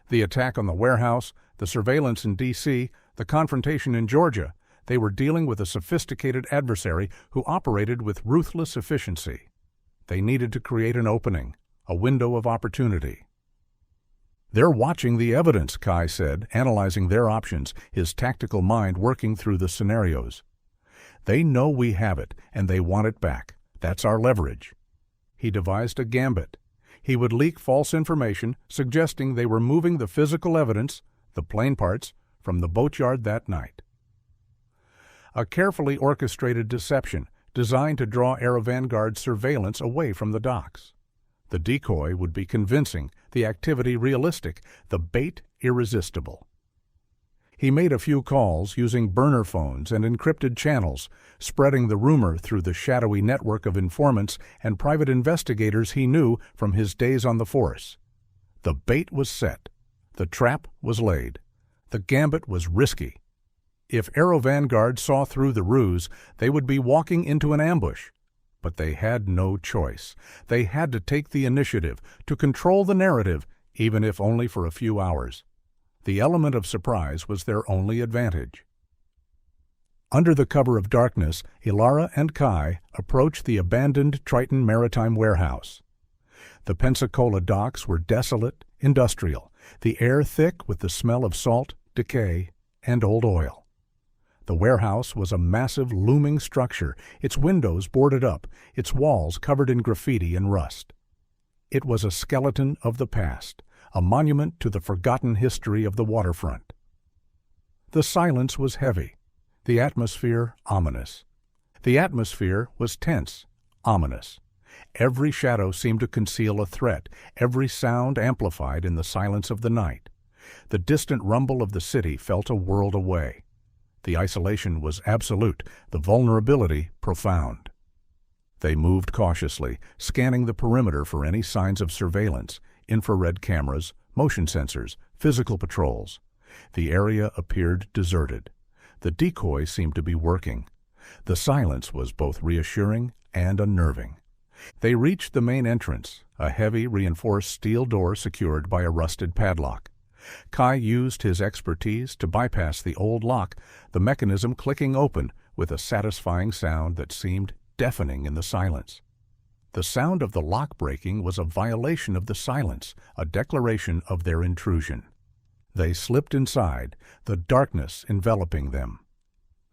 The attack on the warehouse, the surveillance in D.C., the confrontation in Georgia, they were dealing with a sophisticated adversary who operated with ruthless efficiency. They needed to create an opening, a window of opportunity. "They're watching the evidence," Kai said, analyzing their options, his tactical mind working through the scenarios. "They know we have it, and they want it back. That's our leverage." He devised a gambit. He would leak false information, suggesting they were moving the physical evidence, the plane parts, from the boatyard that night. A carefully orchestrated deception designed to draw AeroVanguard's surveillance away from the docks. The decoy would be convincing, the activity realistic, the bait irresistible. He made a few calls using burner phones and encrypted channels, spreading the rumor through the shadowy network of informants and private investigators he knew from his days on the force. The bait was set. The trap was laid. The gambit was risky. If AeroVanguard saw through the ruse, they would be walking into an ambush. But they had no choice. They had to take the initiative, to control the narrative, even if only for a few hours. The element of surprise was their only advantage. Under the cover of darkness, Ilara and Kai approached the abandoned Triton Maritime Warehouse. The Pensacola docks were desolate, industrial, the air thick with the smell of salt, decay, and old oil. The warehouse was a massive, looming structure, its windows boarded up, its walls covered in graffiti and rust. It was a skeleton of the past, a monument to the forgotten history of the waterfront. The silence was heavy, the atmosphere ominous. The atmosphere was tense, ominous. Every shadow seemed to conceal a threat, every sound amplified in the silence of the night. The distant rumble of the city felt a world away. The isolation was absolute, the vulnerability profound. They moved cautiously, scanning the perimeter for any signs of surveillance, infrared cameras, motion sensors, physical patrols. The area appeared deserted. The decoy seemed to be working. The silence was both reassuring and unnerving. They reached the main entrance, a heavy, reinforced steel door secured by a rusted padlock. Kai used his expertise to bypass the old lock, the mechanism clicking open with a satisfying sound that seemed deafening in the silence. The sound of the lock breaking was a violation of the silence, a declaration of their intrusion. They slipped inside, the darkness enveloping them.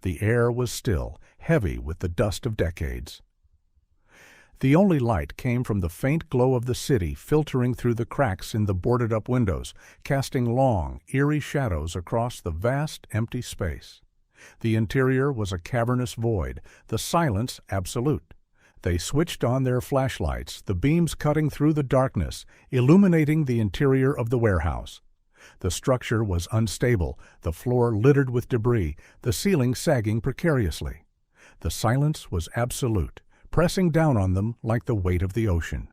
The air was still, heavy with the dust of decades. The only light came from the faint glow of the city filtering through the cracks in the boarded-up windows, casting long, eerie shadows across the vast, empty space. The interior was a cavernous void, the silence absolute. They switched on their flashlights, the beams cutting through the darkness, illuminating the interior of the warehouse. The structure was unstable, the floor littered with debris, the ceiling sagging precariously. The silence was absolute, pressing down on them like the weight of the ocean.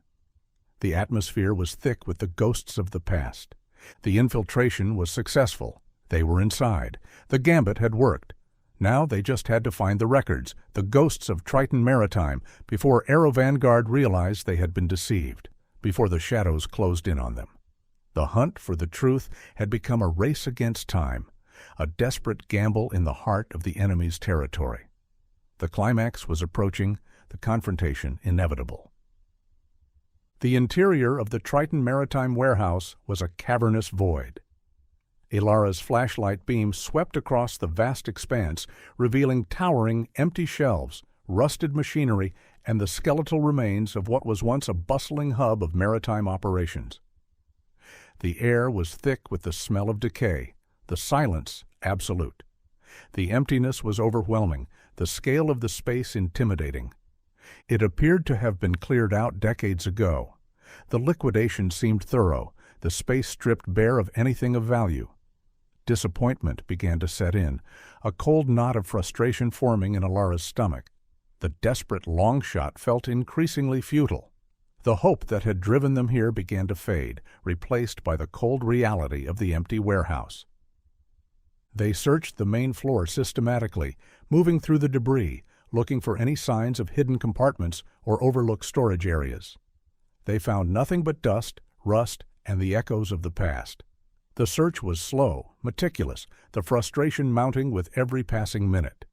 The atmosphere was thick with the ghosts of the past. The infiltration was successful. They were inside. The gambit had worked. Now they just had to find the records, the ghosts of Triton Maritime, before AeroVanguard realized they had been deceived, before the shadows closed in on them. The hunt for the truth had become a race against time, a desperate gamble in the heart of the enemy's territory. The climax was approaching, the confrontation inevitable. The interior of the Triton Maritime Warehouse was a cavernous void. Ilara's flashlight beam swept across the vast expanse, revealing towering, empty shelves, rusted machinery, and the skeletal remains of what was once a bustling hub of maritime operations. The air was thick with the smell of decay, the silence absolute. The emptiness was overwhelming, the scale of the space intimidating. It appeared to have been cleared out decades ago. The liquidation seemed thorough, the space stripped bare of anything of value. Disappointment began to set in, a cold knot of frustration forming in Ilara's stomach. The desperate long shot felt increasingly futile. The hope that had driven them here began to fade, replaced by the cold reality of the empty warehouse. They searched the main floor systematically, moving through the debris, looking for any signs of hidden compartments or overlooked storage areas. They found nothing but dust, rust, and the echoes of the past. The search was slow, meticulous, the frustration mounting with every passing minute.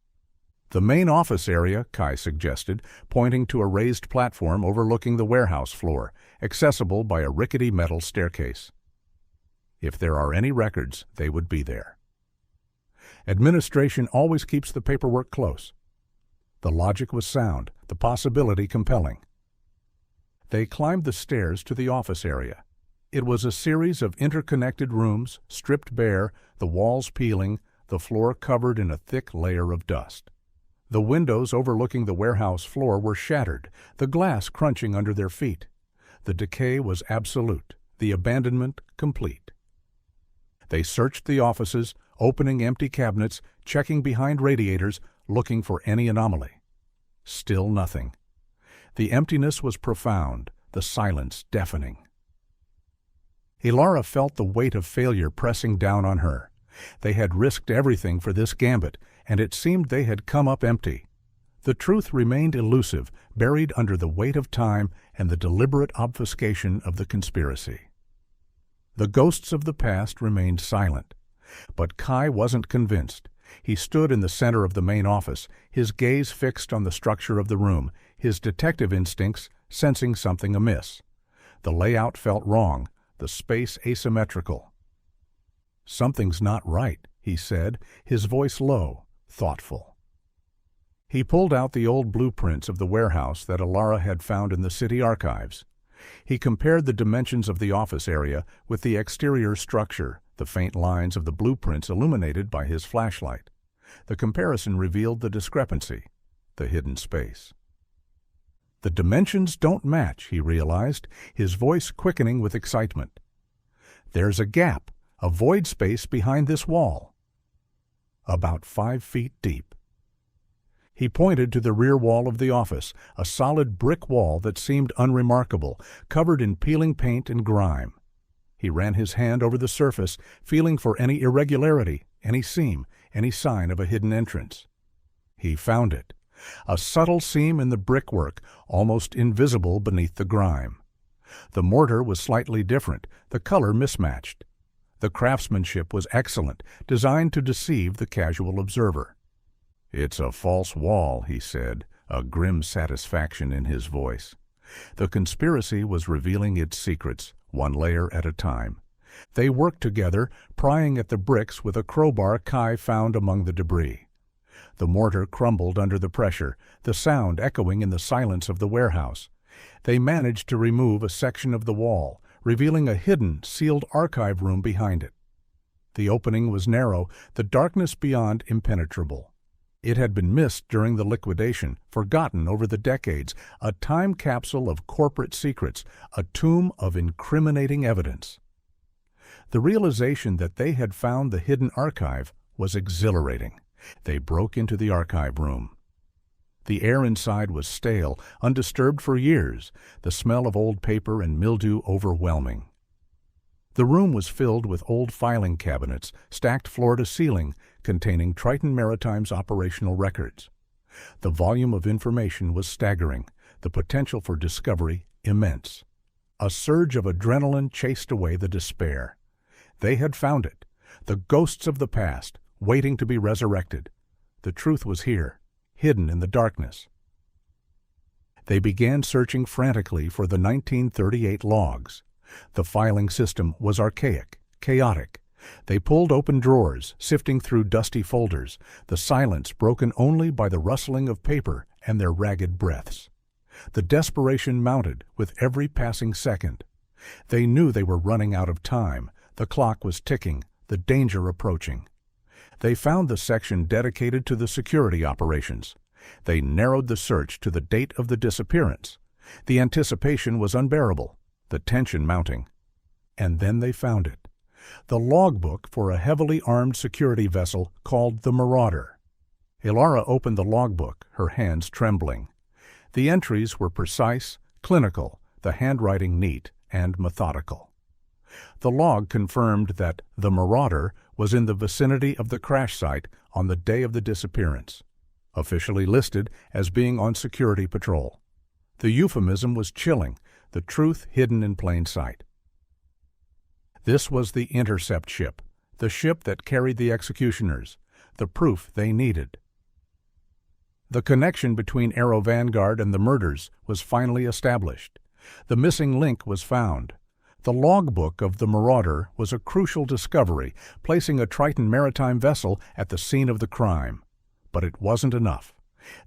"The main office area," Kai suggested, pointing to a raised platform overlooking the warehouse floor, accessible by a rickety metal staircase. If there are any records, they would be there. Administration always keeps the paperwork close. The logic was sound, the possibility compelling. They climbed the stairs to the office area. It was a series of interconnected rooms, stripped bare, the walls peeling, the floor covered in a thick layer of dust. The windows overlooking the warehouse floor were shattered, the glass crunching under their feet. The decay was absolute, the abandonment complete. They searched the offices, opening empty cabinets, checking behind radiators, looking for any anomaly. Still nothing. The emptiness was profound, the silence deafening. Ilara felt the weight of failure pressing down on her. They had risked everything for this gambit, and it seemed they had come up empty. The truth remained elusive, buried under the weight of time and the deliberate obfuscation of the conspiracy. The ghosts of the past remained silent. But Kai wasn't convinced. He stood in the center of the main office, his gaze fixed on the structure of the room, his detective instincts sensing something amiss. The layout felt wrong, the space asymmetrical. "Something's not right," he said, his voice low, thoughtful. He pulled out the old blueprints of the warehouse that Ilara had found in the city archives. He compared the dimensions of the office area with the exterior structure, the faint lines of the blueprints illuminated by his flashlight. The comparison revealed the discrepancy, the hidden space. "The dimensions don't match," he realized, his voice quickening with excitement. "There's a gap, a void space behind this wall. About 5 feet deep." He pointed to the rear wall of the office, a solid brick wall that seemed unremarkable, covered in peeling paint and grime. He ran his hand over the surface, feeling for any irregularity, any seam, any sign of a hidden entrance. He found it. A subtle seam in the brickwork, almost invisible beneath the grime. The mortar was slightly different, the color mismatched. The craftsmanship was excellent, designed to deceive the casual observer. "It's a false wall," he said, a grim satisfaction in his voice. The conspiracy was revealing its secrets, one layer at a time. They worked together, prying at the bricks with a crowbar Kai found among the debris. The mortar crumbled under the pressure, the sound echoing in the silence of the warehouse. They managed to remove a section of the wall, revealing a hidden, sealed archive room behind it. The opening was narrow, the darkness beyond impenetrable. It had been missed during the liquidation, forgotten over the decades, a time capsule of corporate secrets, a tomb of incriminating evidence. The realization that they had found the hidden archive was exhilarating. They broke into the archive room. The air inside was stale, undisturbed for years, the smell of old paper and mildew overwhelming. The room was filled with old filing cabinets, stacked floor to ceiling, containing Triton Maritime's operational records. The volume of information was staggering, the potential for discovery immense. A surge of adrenaline chased away the despair. They had found it, the ghosts of the past, waiting to be resurrected. The truth was here, hidden in the darkness. They began searching frantically for the 1938 logs. The filing system was archaic, chaotic. They pulled open drawers, sifting through dusty folders, the silence broken only by the rustling of paper and their ragged breaths. The desperation mounted with every passing second. They knew they were running out of time. The clock was ticking, the danger approaching. They found the section dedicated to the security operations. They narrowed the search to the date of the disappearance. The anticipation was unbearable, the tension mounting. And then they found it. The logbook for a heavily armed security vessel called the Marauder. Ilara opened the logbook, her hands trembling. The entries were precise, clinical, the handwriting neat and methodical. The log confirmed that the Marauder was in the vicinity of the crash site on the day of the disappearance. officially listed as being on security patrol. The euphemism was chilling, the truth hidden in plain sight. This was the intercept ship, the ship that carried the executioners, the proof they needed. The connection between Aero Vanguard and the murders was finally established. The missing link was found. The logbook of the Marauder was a crucial discovery, placing a Triton maritime vessel at the scene of the crime. But it wasn't enough.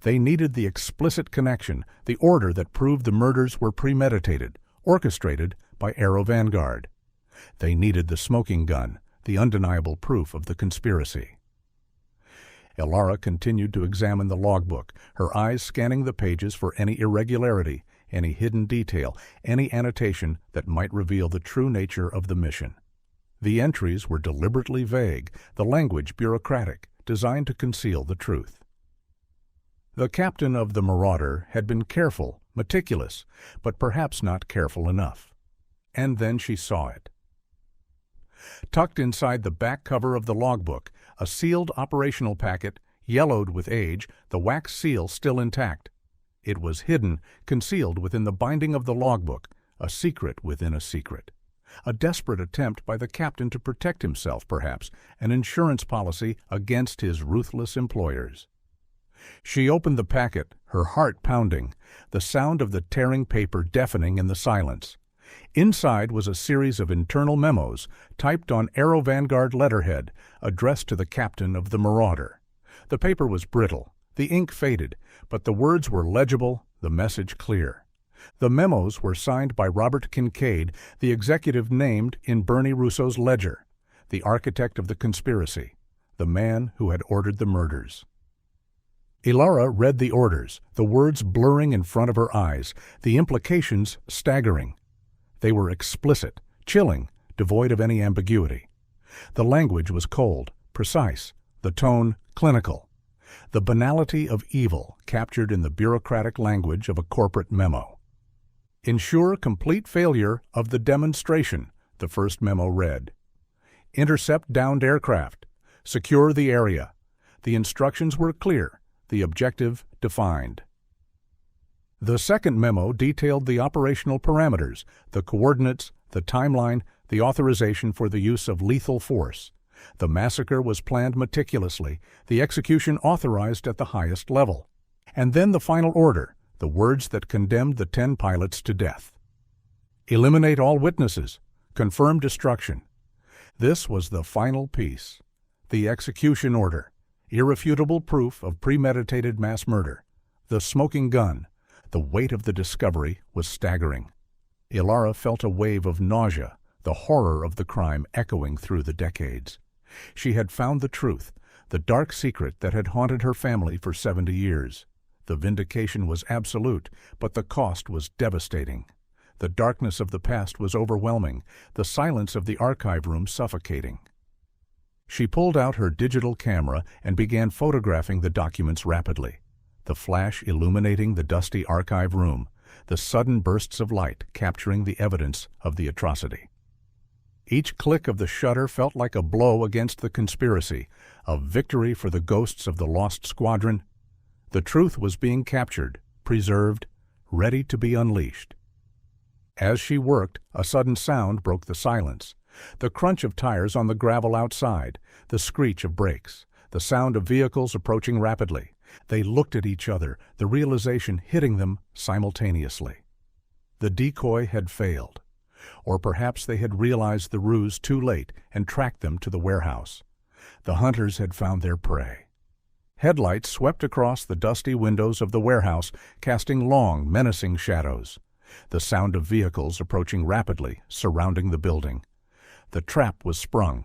They needed the explicit connection, the order that proved the murders were premeditated, orchestrated by Aero Vanguard. They needed the smoking gun, the undeniable proof of the conspiracy. Ilara continued to examine the logbook, her eyes scanning the pages for any irregularity, any hidden detail, any annotation that might reveal the true nature of the mission. The entries were deliberately vague, the language bureaucratic, designed to conceal the truth. The captain of the Marauder had been careful, meticulous, but perhaps not careful enough. And then she saw it. Tucked inside the back cover of the logbook, a sealed operational packet, yellowed with age, the wax seal still intact. It was hidden, concealed within the binding of the logbook, a secret within a secret. A desperate attempt by the captain to protect himself, perhaps, an insurance policy against his ruthless employers. She opened the packet, her heart pounding, the sound of the tearing paper deafening in the silence. Inside was a series of internal memos, typed on Aero Vanguard letterhead, addressed to the captain of the Marauder. The paper was brittle, the ink faded, but the words were legible, the message clear. The memos were signed by Robert Kincaid, the executive named in Bernie Russo's ledger, the architect of the conspiracy, the man who had ordered the murders. Ilara read the orders, the words blurring in front of her eyes, the implications staggering. They were explicit, chilling, devoid of any ambiguity. The language was cold, precise, the tone clinical. The banality of evil captured in the bureaucratic language of a corporate memo. Ensure complete failure of the demonstration, the first memo read. Intercept downed aircraft. Secure the area. The instructions were clear, the objective defined. The second memo detailed the operational parameters, the coordinates, the timeline, the authorization for the use of lethal force. The massacre was planned meticulously, the execution authorized at the highest level. And then the final order, the words that condemned the 10 pilots to death. Eliminate all witnesses. Confirm destruction. This was the final piece. The execution order. Irrefutable proof of premeditated mass murder. The smoking gun. The weight of the discovery was staggering. Ilara felt a wave of nausea, the horror of the crime echoing through the decades. She had found the truth, the dark secret that had haunted her family for 70 years. The vindication was absolute, but the cost was devastating. The darkness of the past was overwhelming, the silence of the archive room suffocating. She pulled out her digital camera and began photographing the documents rapidly. The flash illuminating the dusty archive room, the sudden bursts of light capturing the evidence of the atrocity. Each click of the shutter felt like a blow against the conspiracy, a victory for the ghosts of the lost squadron. The truth was being captured, preserved, ready to be unleashed. As she worked, a sudden sound broke the silence. The crunch of tires on the gravel outside, the screech of brakes, the sound of vehicles approaching rapidly. They looked at each other, the realization hitting them simultaneously. The decoy had failed. Or perhaps they had realized the ruse too late and tracked them to the warehouse. The hunters had found their prey. Headlights swept across the dusty windows of the warehouse, casting long, menacing shadows. The sound of vehicles approaching rapidly, surrounding the building. The trap was sprung.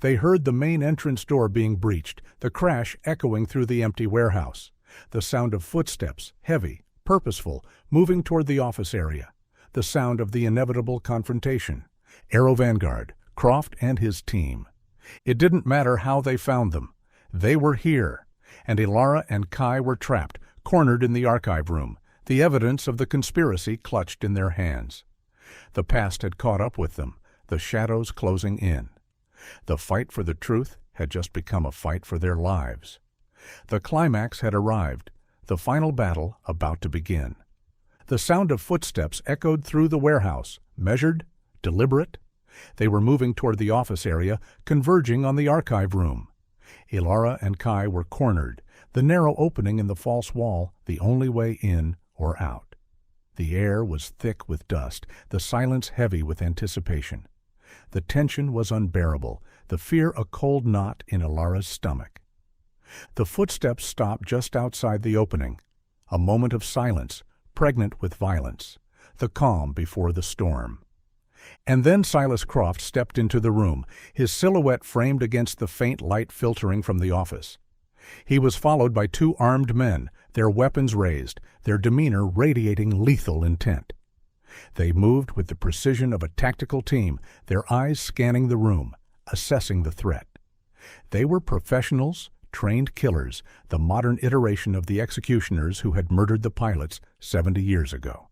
They heard the main entrance door being breached, the crash echoing through the empty warehouse. The sound of footsteps, heavy, purposeful, moving toward the office area. The sound of the inevitable confrontation. Aero Vanguard, Croft and his team. It didn't matter how they found them. They were here. And Ilara and Kai were trapped, cornered in the archive room, the evidence of the conspiracy clutched in their hands. The past had caught up with them, the shadows closing in. The fight for the truth had just become a fight for their lives. The climax had arrived, the final battle about to begin. The sound of footsteps echoed through the warehouse, measured, deliberate. They were moving toward the office area, converging on the archive room. Ilara and Kai were cornered, the narrow opening in the false wall the only way in or out. The air was thick with dust, the silence heavy with anticipation. The tension was unbearable, the fear a cold knot in Ilara's stomach. The footsteps stopped just outside the opening. A moment of silence, pregnant with violence, the calm before the storm. And then Silas Croft stepped into the room, his silhouette framed against the faint light filtering from the office. He was followed by two armed men, their weapons raised, their demeanor radiating lethal intent. They moved with the precision of a tactical team, their eyes scanning the room, assessing the threat. They were professionals, trained killers, the modern iteration of the executioners who had murdered the pilots 70 years ago.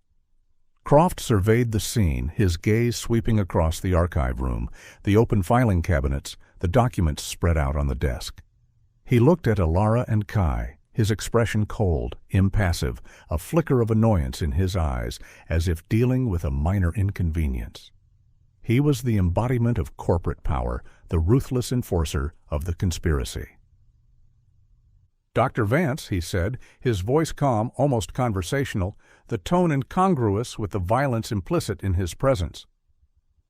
Croft surveyed the scene, his gaze sweeping across the archive room, the open filing cabinets, the documents spread out on the desk. He looked at Ilara and Kai, his expression cold, impassive, a flicker of annoyance in his eyes, as if dealing with a minor inconvenience. He was the embodiment of corporate power, the ruthless enforcer of the conspiracy. "Dr. Vance," he said, his voice calm, almost conversational, the tone incongruous with the violence implicit in his presence.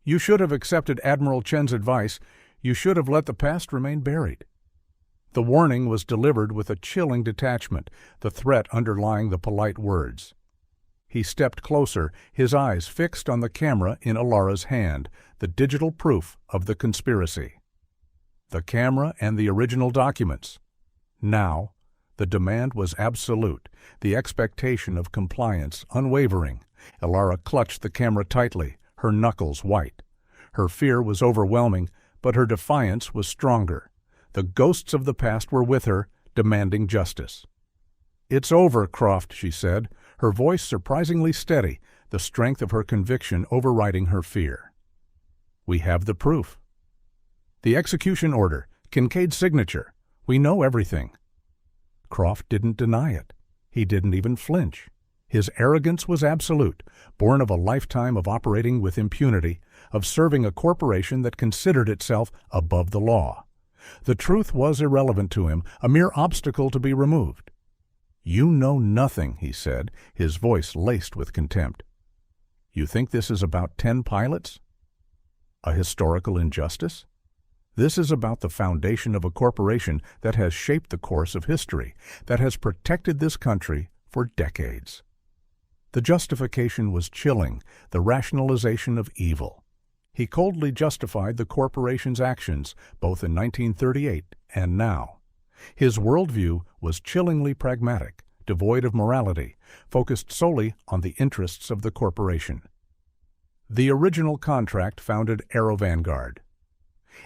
"You should have accepted Admiral Chen's advice. You should have let the past remain buried." The warning was delivered with a chilling detachment, the threat underlying the polite words. He stepped closer, his eyes fixed on the camera in Ilara's hand, the digital proof of the conspiracy. The camera and the original documents. Now, the demand was absolute, the expectation of compliance unwavering. Ilara clutched the camera tightly, her knuckles white. Her fear was overwhelming, but her defiance was stronger. The ghosts of the past were with her, demanding justice. "It's over, Croft," she said, her voice surprisingly steady, the strength of her conviction overriding her fear. "We have the proof. The execution order, Kincaid's signature. We know everything." Croft didn't deny it. He didn't even flinch. His arrogance was absolute, born of a lifetime of operating with impunity, of serving a corporation that considered itself above the law. The truth was irrelevant to him, a mere obstacle to be removed. "You know nothing," he said, his voice laced with contempt. "You think this is about 10 pilots? A historical injustice? This is about the foundation of a corporation that has shaped the course of history, that has protected this country for decades." The justification was chilling, the rationalization of evil. He coldly justified the corporation's actions, both in 1938 and now. His worldview was chillingly pragmatic, devoid of morality, focused solely on the interests of the corporation. The original contract founded Aero Vanguard.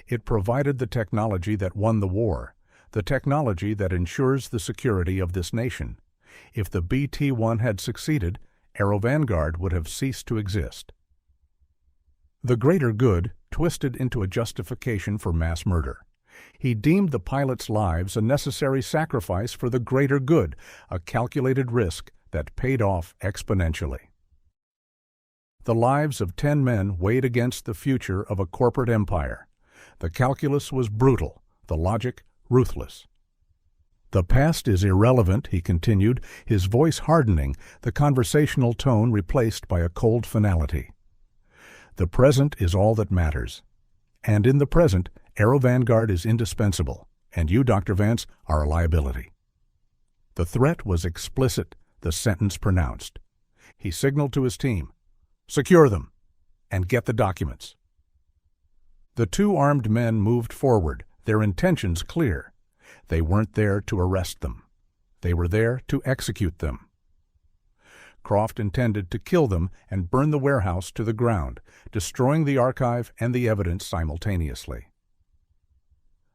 It provided the technology that won the war, the technology that ensures the security of this nation. If the BT-1 had succeeded, Aero Vanguard would have ceased to exist. The greater good twisted into a justification for mass murder. He deemed the pilots' lives a necessary sacrifice for the greater good, a calculated risk that paid off exponentially. The lives of 10 men weighed against the future of a corporate empire. The calculus was brutal, the logic ruthless. "The past is irrelevant," he continued, his voice hardening, the conversational tone replaced by a cold finality. "The present is all that matters. And in the present, Aero Vanguard is indispensable, and you, Dr. Vance, are a liability." The threat was explicit, the sentence pronounced. He signaled to his team, "Secure them, and get the documents." The two armed men moved forward, their intentions clear. They weren't there to arrest them. They were there to execute them. Croft intended to kill them and burn the warehouse to the ground, destroying the archive and the evidence simultaneously.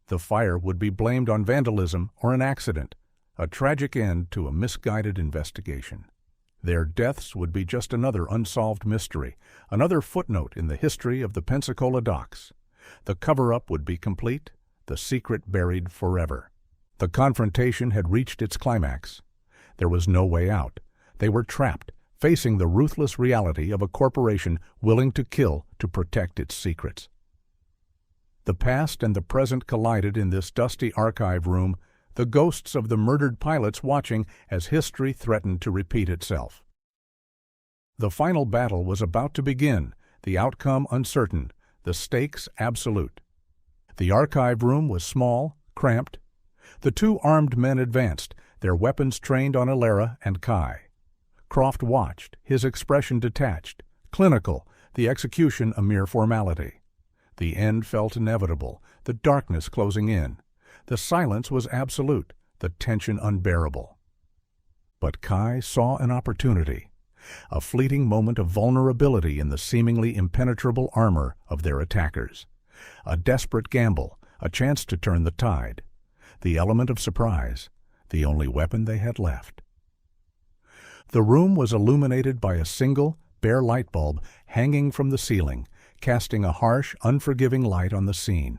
The fire would be blamed on vandalism or an accident, a tragic end to a misguided investigation. Their deaths would be just another unsolved mystery, another footnote in the history of the Pensacola docks. The cover-up would be complete, the secret buried forever. The confrontation had reached its climax. There was no way out. They were trapped, facing the ruthless reality of a corporation willing to kill to protect its secrets. The past and the present collided in this dusty archive room, the ghosts of the murdered pilots watching as history threatened to repeat itself. The final battle was about to begin, the outcome uncertain, the stakes absolute. The archive room was small, cramped. The two armed men advanced, their weapons trained on Alara and Kai. Croft watched, his expression detached, clinical, the execution a mere formality. The end felt inevitable, the darkness closing in. The silence was absolute, the tension unbearable. But Kai saw an opportunity, a fleeting moment of vulnerability in the seemingly impenetrable armor of their attackers. A desperate gamble, a chance to turn the tide. The element of surprise, the only weapon they had left. The room was illuminated by a single, bare light bulb hanging from the ceiling, casting a harsh, unforgiving light on the scene.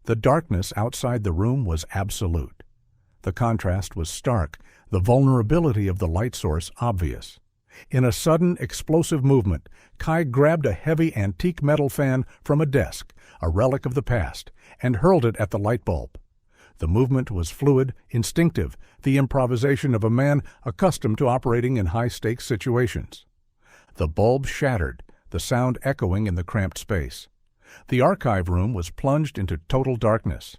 The darkness outside the room was absolute. The contrast was stark, the vulnerability of the light source obvious. In a sudden, explosive movement, Kai grabbed a heavy antique metal fan from a desk, a relic of the past, and hurled it at the light bulb. The movement was fluid, instinctive, the improvisation of a man accustomed to operating in high-stakes situations. The bulb shattered, the sound echoing in the cramped space. The archive room was plunged into total darkness.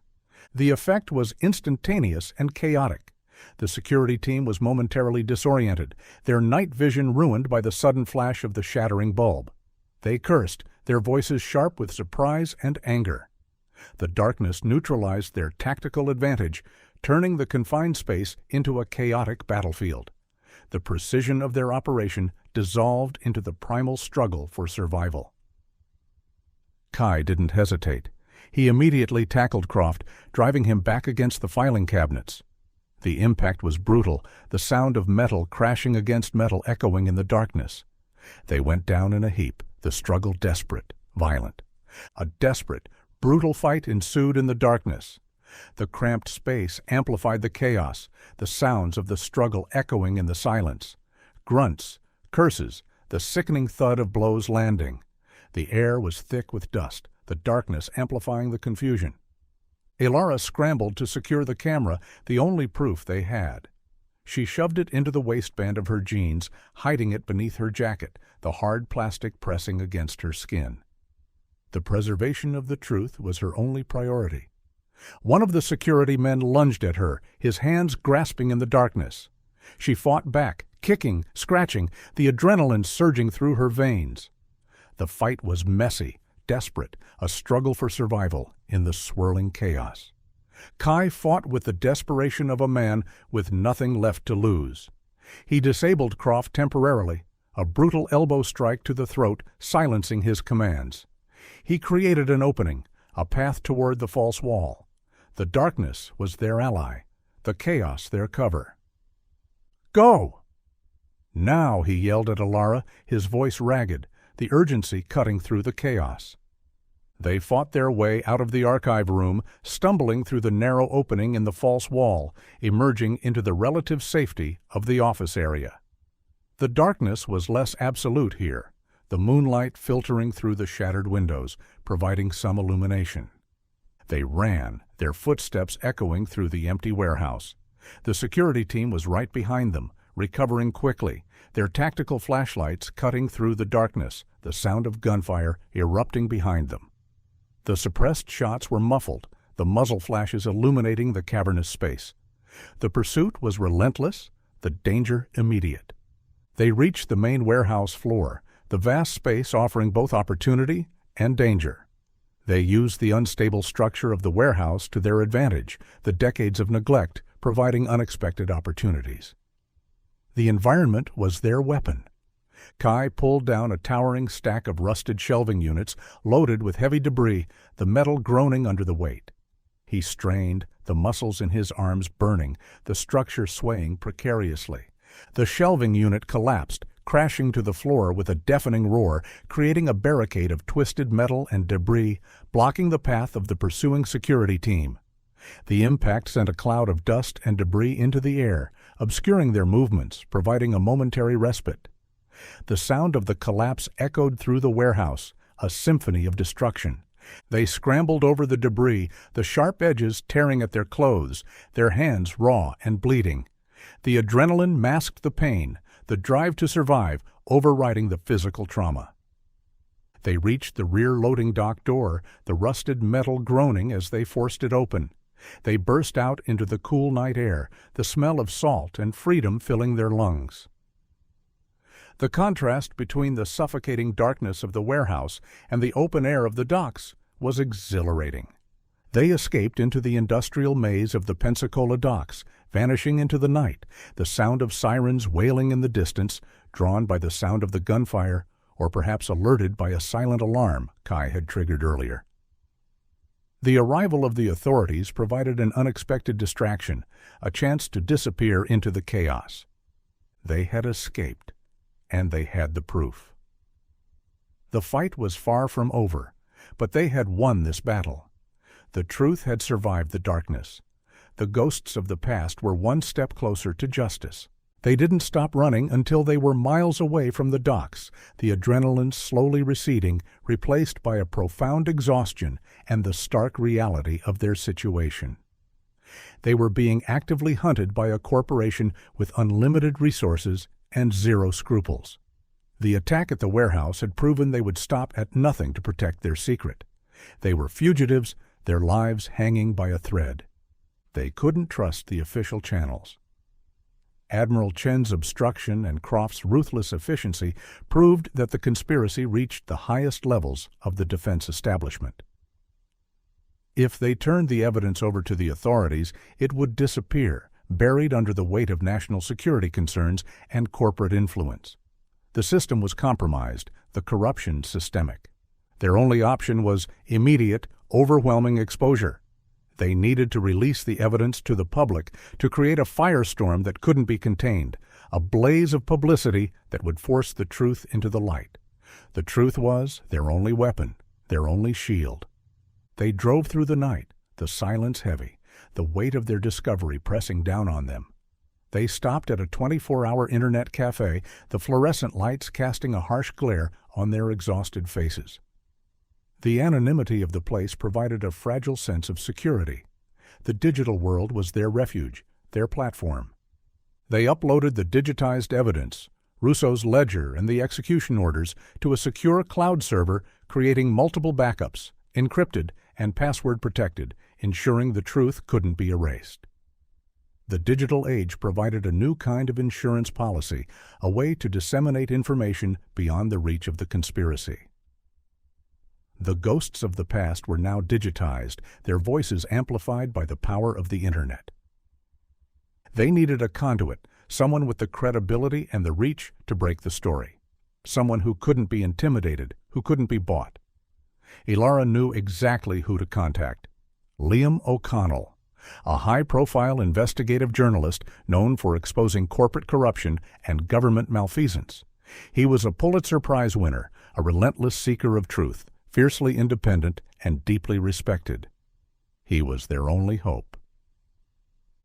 The effect was instantaneous and chaotic. The security team was momentarily disoriented, their night vision ruined by the sudden flash of the shattering bulb. They cursed, their voices sharp with surprise and anger. The darkness neutralized their tactical advantage, turning the confined space into a chaotic battlefield. The precision of their operation dissolved into the primal struggle for survival. Kai didn't hesitate. He immediately tackled Croft, driving him back against the filing cabinets. The impact was brutal, the sound of metal crashing against metal echoing in the darkness. They went down in a heap, the struggle desperate, violent. A desperate, brutal fight ensued in the darkness. The cramped space amplified the chaos, the sounds of the struggle echoing in the silence. Grunts, curses, the sickening thud of blows landing. The air was thick with dust, the darkness amplifying the confusion. Alara scrambled to secure the camera, the only proof they had. She shoved it into the waistband of her jeans, hiding it beneath her jacket, the hard plastic pressing against her skin. The preservation of the truth was her only priority. One of the security men lunged at her, his hands grasping in the darkness. She fought back, kicking, scratching, the adrenaline surging through her veins. The fight was messy, desperate, a struggle for survival in the swirling chaos. Kai fought with the desperation of a man with nothing left to lose. He disabled Croft temporarily, a brutal elbow strike to the throat silencing his commands. He created an opening, a path toward the false wall. The darkness was their ally, the chaos their cover. "Go!" "Now," he yelled at Alara, his voice ragged, the urgency cutting through the chaos. They fought their way out of the archive room, stumbling through the narrow opening in the false wall, emerging into the relative safety of the office area. The darkness was less absolute here, the moonlight filtering through the shattered windows, providing some illumination. They ran, their footsteps echoing through the empty warehouse. The security team was right behind them, recovering quickly, their tactical flashlights cutting through the darkness, the sound of gunfire erupting behind them. The suppressed shots were muffled, the muzzle flashes illuminating the cavernous space. The pursuit was relentless, the danger immediate. They reached the main warehouse floor, the vast space offering both opportunity and danger. They used the unstable structure of the warehouse to their advantage, the decades of neglect providing unexpected opportunities. The environment was their weapon. Kai pulled down a towering stack of rusted shelving units loaded with heavy debris, the metal groaning under the weight. He strained, the muscles in his arms burning, the structure swaying precariously. The shelving unit collapsed, crashing to the floor with a deafening roar, creating a barricade of twisted metal and debris, blocking the path of the pursuing security team. The impact sent a cloud of dust and debris into the air, obscuring their movements, providing a momentary respite. The sound of the collapse echoed through the warehouse, a symphony of destruction. They scrambled over the debris, the sharp edges tearing at their clothes, their hands raw and bleeding. The adrenaline masked the pain, the drive to survive overriding the physical trauma. They reached the rear loading dock door, the rusted metal groaning as they forced it open. They burst out into the cool night air, the smell of salt and freedom filling their lungs. The contrast between the suffocating darkness of the warehouse and the open air of the docks was exhilarating. They escaped into the industrial maze of the Pensacola docks, vanishing into the night, the sound of sirens wailing in the distance, drawn by the sound of the gunfire, or perhaps alerted by a silent alarm Kai had triggered earlier. The arrival of the authorities provided an unexpected distraction, a chance to disappear into the chaos. They had escaped, and they had the proof. The fight was far from over, but they had won this battle. The truth had survived the darkness. The ghosts of the past were one step closer to justice. They didn't stop running until they were miles away from the docks, the adrenaline slowly receding, replaced by a profound exhaustion and the stark reality of their situation. They were being actively hunted by a corporation with unlimited resources and zero scruples. The attack at the warehouse had proven they would stop at nothing to protect their secret. They were fugitives, their lives hanging by a thread. They couldn't trust the official channels. Admiral Chen's obstruction and Croft's ruthless efficiency proved that the conspiracy reached the highest levels of the defense establishment. If they turned the evidence over to the authorities, it would disappear, buried under the weight of national security concerns and corporate influence. The system was compromised, the corruption systemic. Their only option was immediate, overwhelming exposure. They needed to release the evidence to the public to create a firestorm that couldn't be contained, a blaze of publicity that would force the truth into the light. The truth was their only weapon, their only shield. They drove through the night, the silence heavy, the weight of their discovery pressing down on them. They stopped at a 24-hour internet cafe, the fluorescent lights casting a harsh glare on their exhausted faces. The anonymity of the place provided a fragile sense of security. The digital world was their refuge, their platform. They uploaded the digitized evidence, Russo's ledger and the execution orders, to a secure cloud server, creating multiple backups, encrypted and password protected, ensuring the truth couldn't be erased. The digital age provided a new kind of insurance policy, a way to disseminate information beyond the reach of the conspiracy. The ghosts of the past were now digitized, their voices amplified by the power of the Internet. They needed a conduit, someone with the credibility and the reach to break the story. Someone who couldn't be intimidated, who couldn't be bought. Ilara knew exactly who to contact. Liam O'Connell, a high-profile investigative journalist known for exposing corporate corruption and government malfeasance. He was a Pulitzer Prize winner, a relentless seeker of truth, fiercely independent and deeply respected. He was their only hope.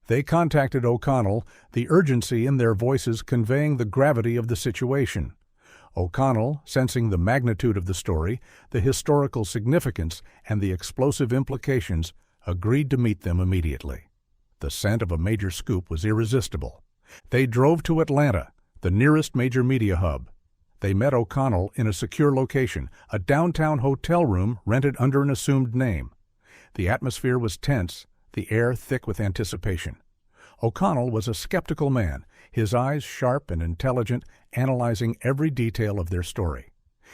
They contacted O'Connell, the urgency in their voices conveying the gravity of the situation. O'Connell, sensing the magnitude of the story, the historical significance, and the explosive implications, agreed to meet them immediately. The scent of a major scoop was irresistible. They drove to Atlanta, the nearest major media hub. They met O'Connell in a secure location, a downtown hotel room rented under an assumed name. The atmosphere was tense, the air thick with anticipation. O'Connell was a skeptical man, his eyes sharp and intelligent, analyzing every detail of their story.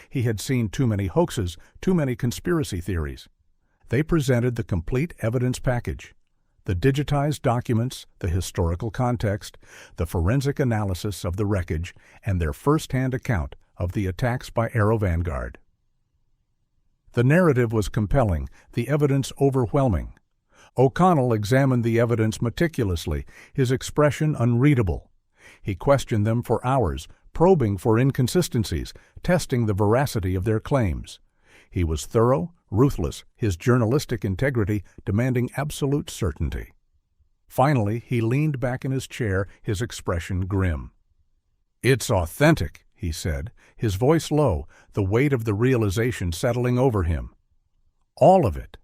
He had seen too many hoaxes, too many conspiracy theories. They presented the complete evidence package. The digitized documents, the historical context, the forensic analysis of the wreckage, and their first-hand account of the attacks by Aero Vanguard. The narrative was compelling, the evidence overwhelming. O'Connell examined the evidence meticulously, his expression unreadable. He questioned them for hours, probing for inconsistencies, testing the veracity of their claims. He was thorough, ruthless, his journalistic integrity demanding absolute certainty. Finally, he leaned back in his chair, his expression grim. "It's authentic," he said, his voice low, the weight of the realization settling over him. "All of it."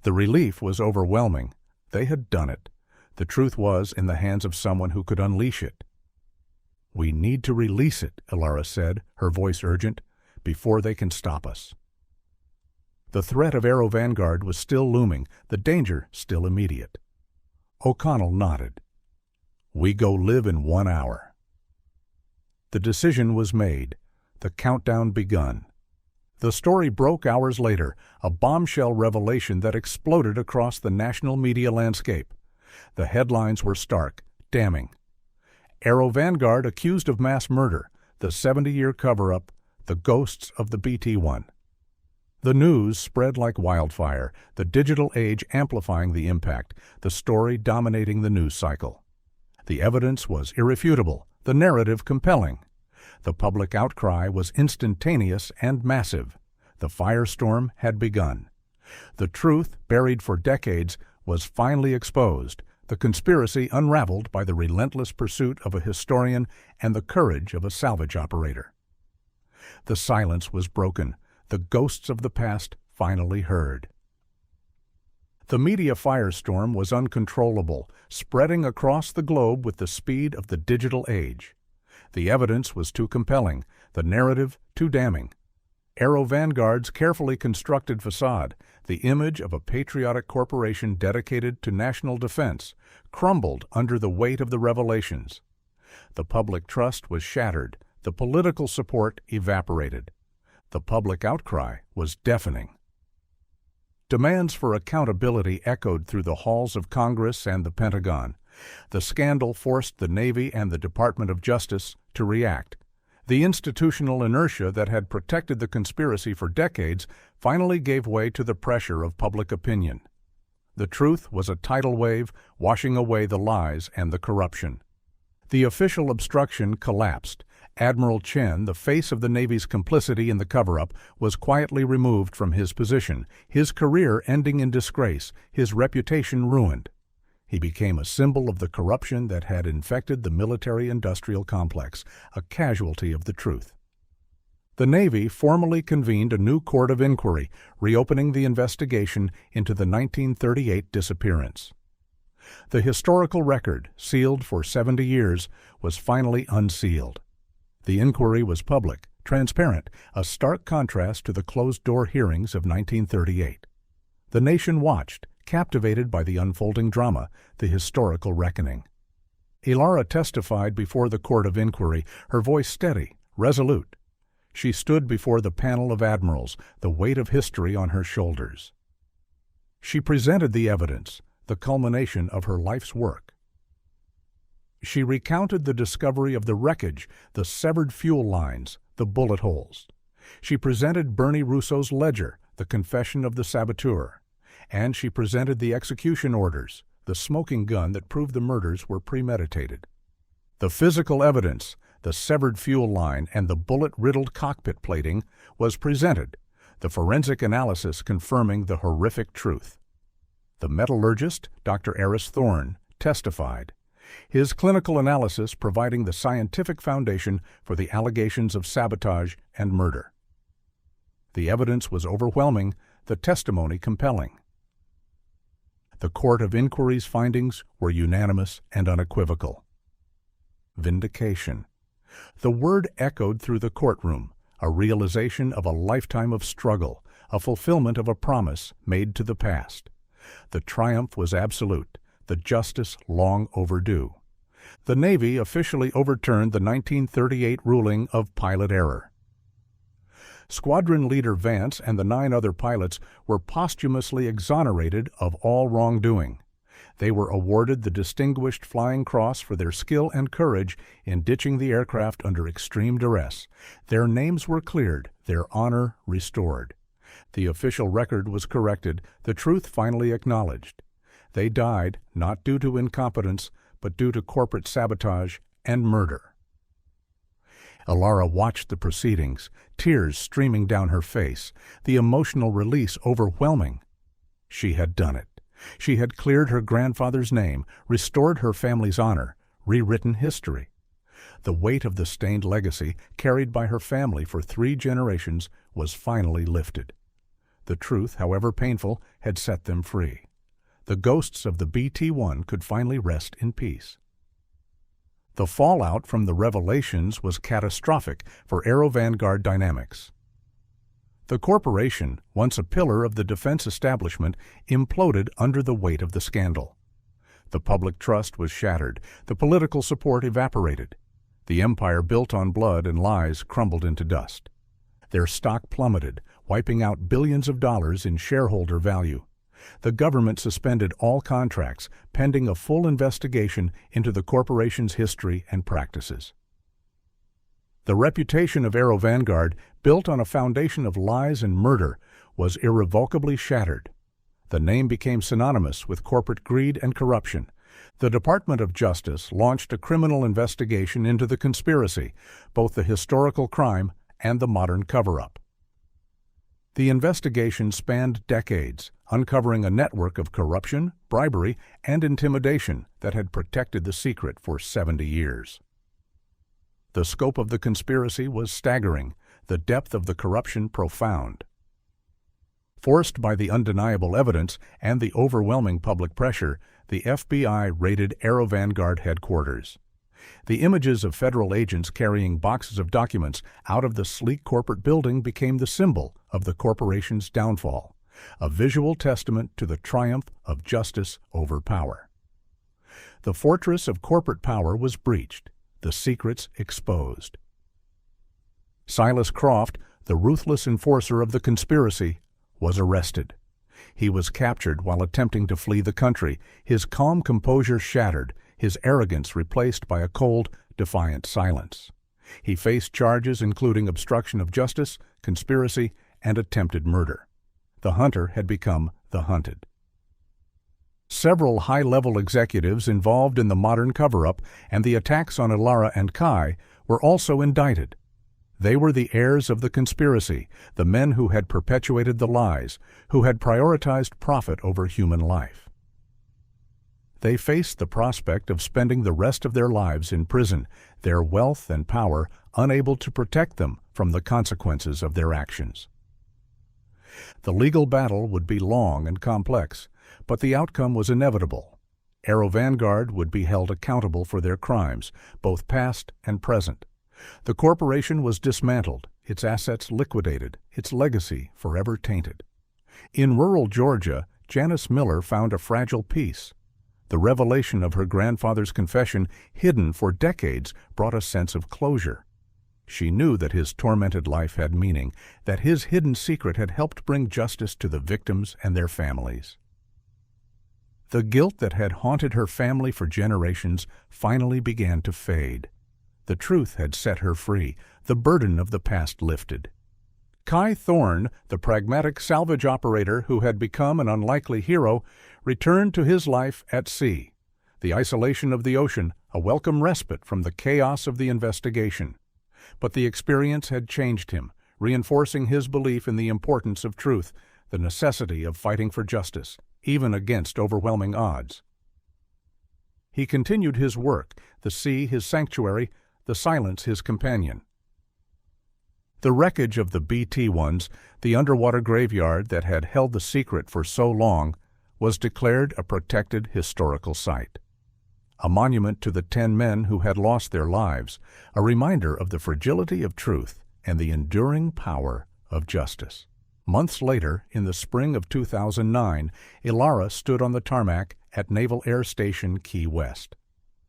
The relief was overwhelming. They had done it. The truth was in the hands of someone who could unleash it. "We need to release it," Ilara said, her voice urgent, "before they can stop us." The threat of Aero Vanguard was still looming, the danger still immediate. O'Connell nodded. "We go live in 1 hour." The decision was made. The countdown begun. The story broke hours later, a bombshell revelation that exploded across the national media landscape. The headlines were stark, damning. Aero Vanguard accused of mass murder, the 70-year cover-up, the ghosts of the BT-1. The news spread like wildfire, the digital age amplifying the impact, the story dominating the news cycle. The evidence was irrefutable, the narrative compelling. The public outcry was instantaneous and massive. The firestorm had begun. The truth, buried for decades, was finally exposed, the conspiracy unraveled by the relentless pursuit of a historian and the courage of a salvage operator. The silence was broken. The ghosts of the past finally heard. The media firestorm was uncontrollable, spreading across the globe with the speed of the digital age. The evidence was too compelling, the narrative too damning. Aero Vanguard's carefully constructed facade, the image of a patriotic corporation dedicated to national defense, crumbled under the weight of the revelations. The public trust was shattered, the political support evaporated. The public outcry was deafening. Demands for accountability echoed through the halls of Congress and the Pentagon. The scandal forced the Navy and the Department of Justice to react. The institutional inertia that had protected the conspiracy for decades finally gave way to the pressure of public opinion. The truth was a tidal wave washing away the lies and the corruption. The official obstruction collapsed. Admiral Chen, the face of the Navy's complicity in the cover-up, was quietly removed from his position, his career ending in disgrace, his reputation ruined. He became a symbol of the corruption that had infected the military-industrial complex, a casualty of the truth. The Navy formally convened a new court of inquiry, reopening the investigation into the 1938 disappearance. The historical record, sealed for 70 years, was finally unsealed. The inquiry was public, transparent, a stark contrast to the closed-door hearings of 1938. The nation watched, captivated by the unfolding drama, the historical reckoning. Ilara testified before the court of inquiry, her voice steady, resolute. She stood before the panel of admirals, the weight of history on her shoulders. She presented the evidence, the culmination of her life's work. She recounted the discovery of the wreckage, the severed fuel lines, the bullet holes. She presented Bernie Russo's ledger, the confession of the saboteur. And she presented the execution orders, the smoking gun that proved the murders were premeditated. The physical evidence, the severed fuel line and the bullet-riddled cockpit plating, was presented, the forensic analysis confirming the horrific truth. The metallurgist, Dr. Eris Thorne, testified, his clinical analysis providing the scientific foundation for the allegations of sabotage and murder. The evidence was overwhelming, the testimony compelling. The Court of Inquiry's findings were unanimous and unequivocal. Vindication. The word echoed through the courtroom, a realization of a lifetime of struggle, a fulfillment of a promise made to the past. The triumph was absolute, the justice long overdue. The Navy officially overturned the 1938 ruling of pilot error. Squadron Leader Vance and the 9 other pilots were posthumously exonerated of all wrongdoing. They were awarded the Distinguished Flying Cross for their skill and courage in ditching the aircraft under extreme duress. Their names were cleared, their honor restored. The official record was corrected, the truth finally acknowledged. They died not due to incompetence, but due to corporate sabotage and murder. Alara watched the proceedings, tears streaming down her face, the emotional release overwhelming. She had done it. She had cleared her grandfather's name, restored her family's honor, rewritten history. The weight of the stained legacy, carried by her family for 3 generations, was finally lifted. The truth, however painful, had set them free. The ghosts of the BT-1 could finally rest in peace. The fallout from the revelations was catastrophic for Aero Vanguard Dynamics. The corporation, once a pillar of the defense establishment, imploded under the weight of the scandal. The public trust was shattered, the political support evaporated. The empire built on blood and lies crumbled into dust. Their stock plummeted, wiping out billions of dollars in shareholder value. The government suspended all contracts, pending a full investigation into the corporation's history and practices. The reputation of Aero Vanguard, built on a foundation of lies and murder, was irrevocably shattered. The name became synonymous with corporate greed and corruption. The Department of Justice launched a criminal investigation into the conspiracy, both the historical crime and the modern cover-up. The investigation spanned decades, uncovering a network of corruption, bribery, and intimidation that had protected the secret for 70 years. The scope of the conspiracy was staggering, the depth of the corruption profound. Forced by the undeniable evidence and the overwhelming public pressure, the FBI raided Aero Vanguard headquarters. The images of federal agents carrying boxes of documents out of the sleek corporate building became the symbol of the corporation's downfall, a visual testament to the triumph of justice over power. The fortress of corporate power was breached, the secrets exposed. Silas Croft, the ruthless enforcer of the conspiracy, was arrested. He was captured while attempting to flee the country, his calm composure shattered, his arrogance replaced by a cold, defiant silence. He faced charges including obstruction of justice, conspiracy, and attempted murder. The hunter had become the hunted. Several high-level executives involved in the modern cover-up and the attacks on Alara and Kai were also indicted. They were the heirs of the conspiracy, the men who had perpetuated the lies, who had prioritized profit over human life. They faced the prospect of spending the rest of their lives in prison, their wealth and power unable to protect them from the consequences of their actions. The legal battle would be long and complex, but the outcome was inevitable. Aero Vanguard would be held accountable for their crimes, both past and present. The corporation was dismantled, its assets liquidated, its legacy forever tainted. In rural Georgia, Janice Miller found a fragile peace. The revelation of her grandfather's confession, hidden for decades, brought a sense of closure. She knew that his tormented life had meaning, that his hidden secret had helped bring justice to the victims and their families. The guilt that had haunted her family for generations finally began to fade. The truth had set her free, the burden of the past lifted. Kai Thorne, the pragmatic salvage operator who had become an unlikely hero, returned to his life at sea. The isolation of the ocean, a welcome respite from the chaos of the investigation. But the experience had changed him, reinforcing his belief in the importance of truth, the necessity of fighting for justice, even against overwhelming odds. He continued his work, the sea his sanctuary, the silence his companion. The wreckage of the BT-1s, the underwater graveyard that had held the secret for so long, was declared a protected historical site. A monument to the 10 men who had lost their lives, a reminder of the fragility of truth and the enduring power of justice. Months later, in the spring of 2009, Alara stood on the tarmac at Naval Air Station Key West.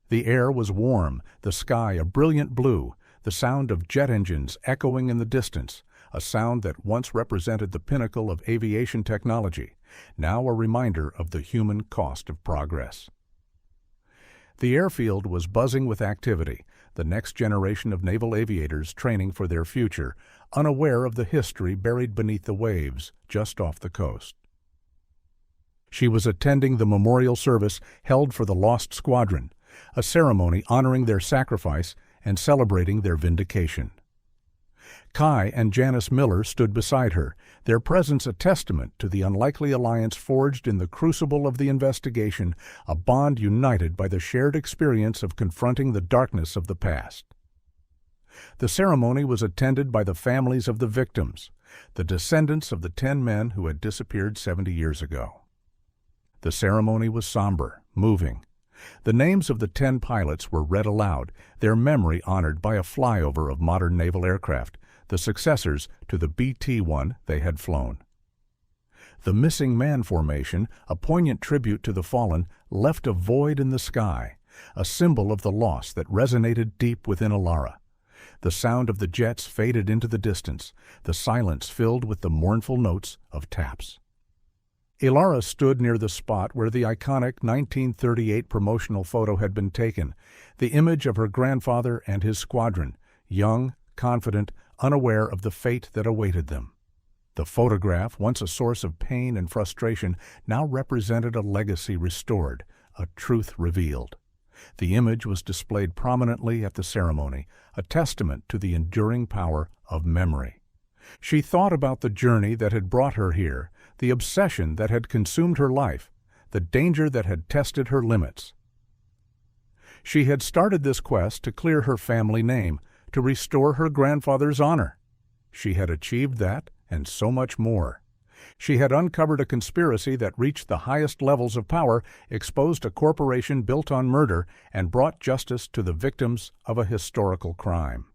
The air was warm, the sky a brilliant blue, the sound of jet engines echoing in the distance, a sound that once represented the pinnacle of aviation technology, now a reminder of the human cost of progress. The airfield was buzzing with activity, the next generation of naval aviators training for their future, unaware of the history buried beneath the waves just off the coast. She was attending the memorial service held for the lost squadron, a ceremony honoring their sacrifice and celebrating their vindication. Kai and Janice Miller stood beside her, their presence a testament to the unlikely alliance forged in the crucible of the investigation, a bond united by the shared experience of confronting the darkness of the past. The ceremony was attended by the families of the victims, the descendants of the 10 men who had disappeared 70 years ago. The ceremony was somber, moving. The names of the 10 pilots were read aloud, their memory honored by a flyover of modern naval aircraft, the successors to the BT-1 they had flown. The missing man formation, a poignant tribute to the fallen, left a void in the sky, a symbol of the loss that resonated deep within Alara. The sound of the jets faded into the distance, the silence filled with the mournful notes of taps. Alara stood near the spot where the iconic 1938 promotional photo had been taken, the image of her grandfather and his squadron, young, confident, unaware of the fate that awaited them. The photograph, once a source of pain and frustration, now represented a legacy restored, a truth revealed. The image was displayed prominently at the ceremony, a testament to the enduring power of memory. She thought about the journey that had brought her here, the obsession that had consumed her life, the danger that had tested her limits. She had started this quest to clear her family name, to restore her grandfather's honor. She had achieved that and so much more. She had uncovered a conspiracy that reached the highest levels of power, exposed a corporation built on murder, and brought justice to the victims of a historical crime.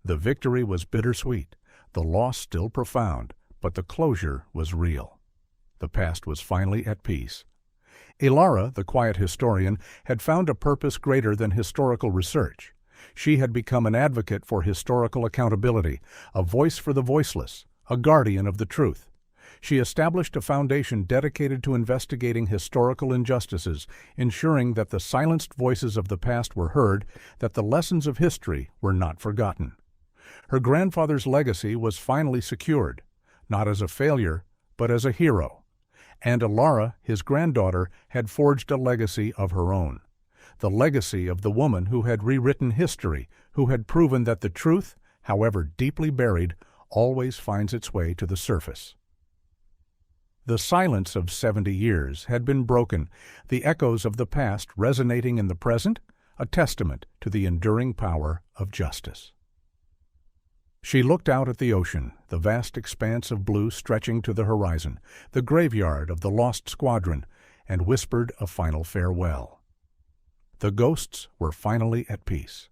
The victory was bittersweet, the loss still profound, but the closure was real. The past was finally at peace. Alara, the quiet historian, had found a purpose greater than historical research. She had become an advocate for historical accountability, a voice for the voiceless, a guardian of the truth. She established a foundation dedicated to investigating historical injustices, ensuring that the silenced voices of the past were heard, that the lessons of history were not forgotten. Her grandfather's legacy was finally secured, not as a failure, but as a hero. And Alara, his granddaughter, had forged a legacy of her own. The legacy of the woman who had rewritten history, who had proven that the truth, however deeply buried, always finds its way to the surface. The silence of 70 years had been broken, the echoes of the past resonating in the present, a testament to the enduring power of justice. She looked out at the ocean, the vast expanse of blue stretching to the horizon, the graveyard of the lost squadron, and whispered a final farewell. The ghosts were finally at peace.